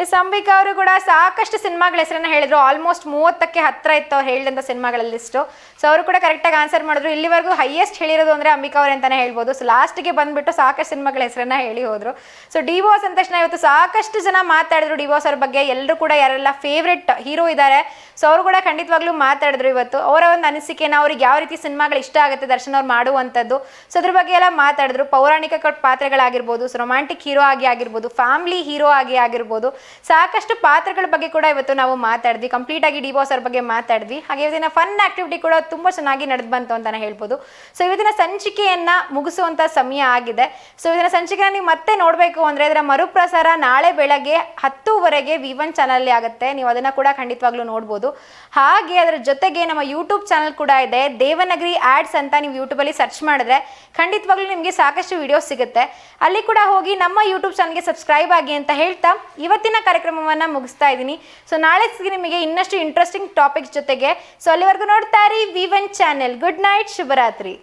Yes, Ambika ಅವರು ಕೂಡ ಸಾಕಷ್ಟು ಸಿನಿಮಾಗಳ ಹೆಸರನ್ನ ಹೇಳಿದ್ರು. ಆಲ್ಮೋಸ್ಟ್ 30ಕ್ಕೆ ಹತ್ರ ಇತ್ತು ಅವ್ರು ಹೇಳಿದಂಥ ಸಿನಿಮಾಗಳ ಲಿಸ್ಟು. ಸೊ ಅವರು ಕೂಡ ಕರೆಕ್ಟಾಗಿ ಆನ್ಸರ್ ಮಾಡಿದ್ರು. ಇಲ್ಲಿವರೆಗೂ ಹೈಯೆಸ್ಟ್ ಹೇಳಿರೋದು ಅಂದರೆ ಅಂಬಿಕಾ ಅವ್ರೆ ಅಂತಲೇ ಹೇಳ್ಬೋದು. ಸೊ ಲಾಸ್ಟಿಗೆ ಬಂದುಬಿಟ್ಟು ಸಾಕಷ್ಟು ಸಿನಿಮಾಗಳ ಹೆಸರನ್ನ ಹೇಳಿ ಹೋದರು. ಸೊ ಡಿ ಬಾಸ್ ಅಂದ ತಕ್ಷಣ ಇವತ್ತು ಸಾಕಷ್ಟು ಜನ ಮಾತಾಡಿದ್ರು ಡಿ ಬಾಸ್ ಅವ್ರ ಬಗ್ಗೆ. ಎಲ್ಲರೂ ಕೂಡ ಯಾರೆಲ್ಲ ಫೇವ್ರೆಟ್ ಹೀರೋ ಇದ್ದಾರೆ, ಸೊ ಅವರು ಕೂಡ ಖಂಡಿತವಾಗ್ಲೂ ಮಾತಾಡಿದ್ರು ಇವತ್ತು. ಅವರ ಒಂದು ಅನಿಸಿಕೆನ, ಅವ್ರಿಗೆ ಯಾವ ರೀತಿ ಸಿನಿಮಾಗಳು ಇಷ್ಟ ಆಗುತ್ತೆ ದರ್ಶನ್ ಅವ್ರು ಮಾಡುವಂಥದ್ದು, ಸೊ ಅದ್ರ ಬಗ್ಗೆ ಎಲ್ಲ ಮಾತಾಡಿದ್ರು. ಪೌರಾಣಿಕ ಪಾತ್ರಗಳಾಗಿರ್ಬೋದು, ಸೊ ರೊಮ್ಯಾಂಟಿಕ್ ಹೀರೋ ಆಗಿ ಆಗಿರ್ಬೋದು, ಫ್ಯಾಮಿಲಿ ಹೀರೋ ಆಗಿ ಆಗಿರ್ಬೋದು, ಸಾಕಷ್ಟು ಪಾತ್ರಗಳ ಬಗ್ಗೆ ಕೂಡ ಇವತ್ತು ನಾವು ಮಾತಾಡಿದ್ವಿ. ಕಂಪ್ಲೀಟ್ ಆಗಿ ಡಿ ಬಾಸ್ ಅವ್ರ ಬಗ್ಗೆ ಮಾತಾಡಿದ್ವಿ. ಹಾಗೆ ಇವತ್ತಿನ ಫನ್ ಆಕ್ಟಿವಿಟಿ ಕೂಡ ತುಂಬಾ ಚೆನ್ನಾಗಿ ನಡೆದು ಬಂತು ಅಂತಾನೆ ಹೇಳ್ಬೋದು. ಸೊ ಇವತ್ತಿನ ಸಂಚಿಕೆಯನ್ನ ಮುಗಿಸುವಂತ ಸಮಯ ಆಗಿದೆ. ಸೊ ಇವತ್ತಿನ ಸಂಚಿಕೆನ ನೀವು ಮತ್ತೆ ನೋಡಬೇಕು ಅಂದ್ರೆ ಅದರ ಮರುಪ್ರಸಾರ ನಾಳೆ ಬೆಳಗ್ಗೆ 10:00 V1 ಚಾನಲ್ ಆಗುತ್ತೆ. ನೀವು ಅದನ್ನ ಕೂಡ ಖಂಡಿತವಾಗ್ಲೂ ನೋಡ್ಬೋದು. ಹಾಗೆ ಅದರ ಜೊತೆಗೆ ನಮ್ಮ ಯೂಟ್ಯೂಬ್ ಚಾನಲ್ ಕೂಡ ಇದೆ, ದೇವನಗರಿ ಆಡ್ಸ್ ಅಂತ. ನೀವು ಯೂಟ್ಯೂಬ್ ಅಲ್ಲಿ ಸರ್ಚ್ ಮಾಡಿದ್ರೆ ಖಂಡಿತವಾಗ್ಲೂ ನಿಮಗೆ ಸಾಕಷ್ಟು ವಿಡಿಯೋಸ್ ಸಿಗುತ್ತೆ. ಅಲ್ಲಿ ಕೂಡ ಹೋಗಿ ನಮ್ಮ ಯೂಟ್ಯೂಬ್ ಚಾನಲ್ಗೆ ಸಬ್ಸ್ಕ್ರೈಬ್ ಆಗಿ ಅಂತ ಹೇಳ್ತಾ ಇವತ್ತಿನ ಕಾರ್ಯಕ್ರಮವನ್ನ ಮುಗಿಸ್ತಾ ಇದ್ದೀನಿ. ಸೊ ನಾಳೆ ನಿಮಗೆ ಇನ್ನಷ್ಟು ಇಂಟ್ರೆಸ್ಟಿಂಗ್ ಟಾಪಿಕ್ಸ್ ಜೊತೆಗೆ. ಸೊ ಅಲ್ಲಿವರೆಗೂ ನೋಡ್ತಾ ಇರಿ V1 ಚಾನೆಲ್. ಗುಡ್ ನೈಟ್, ಶುಭರಾತ್ರಿ.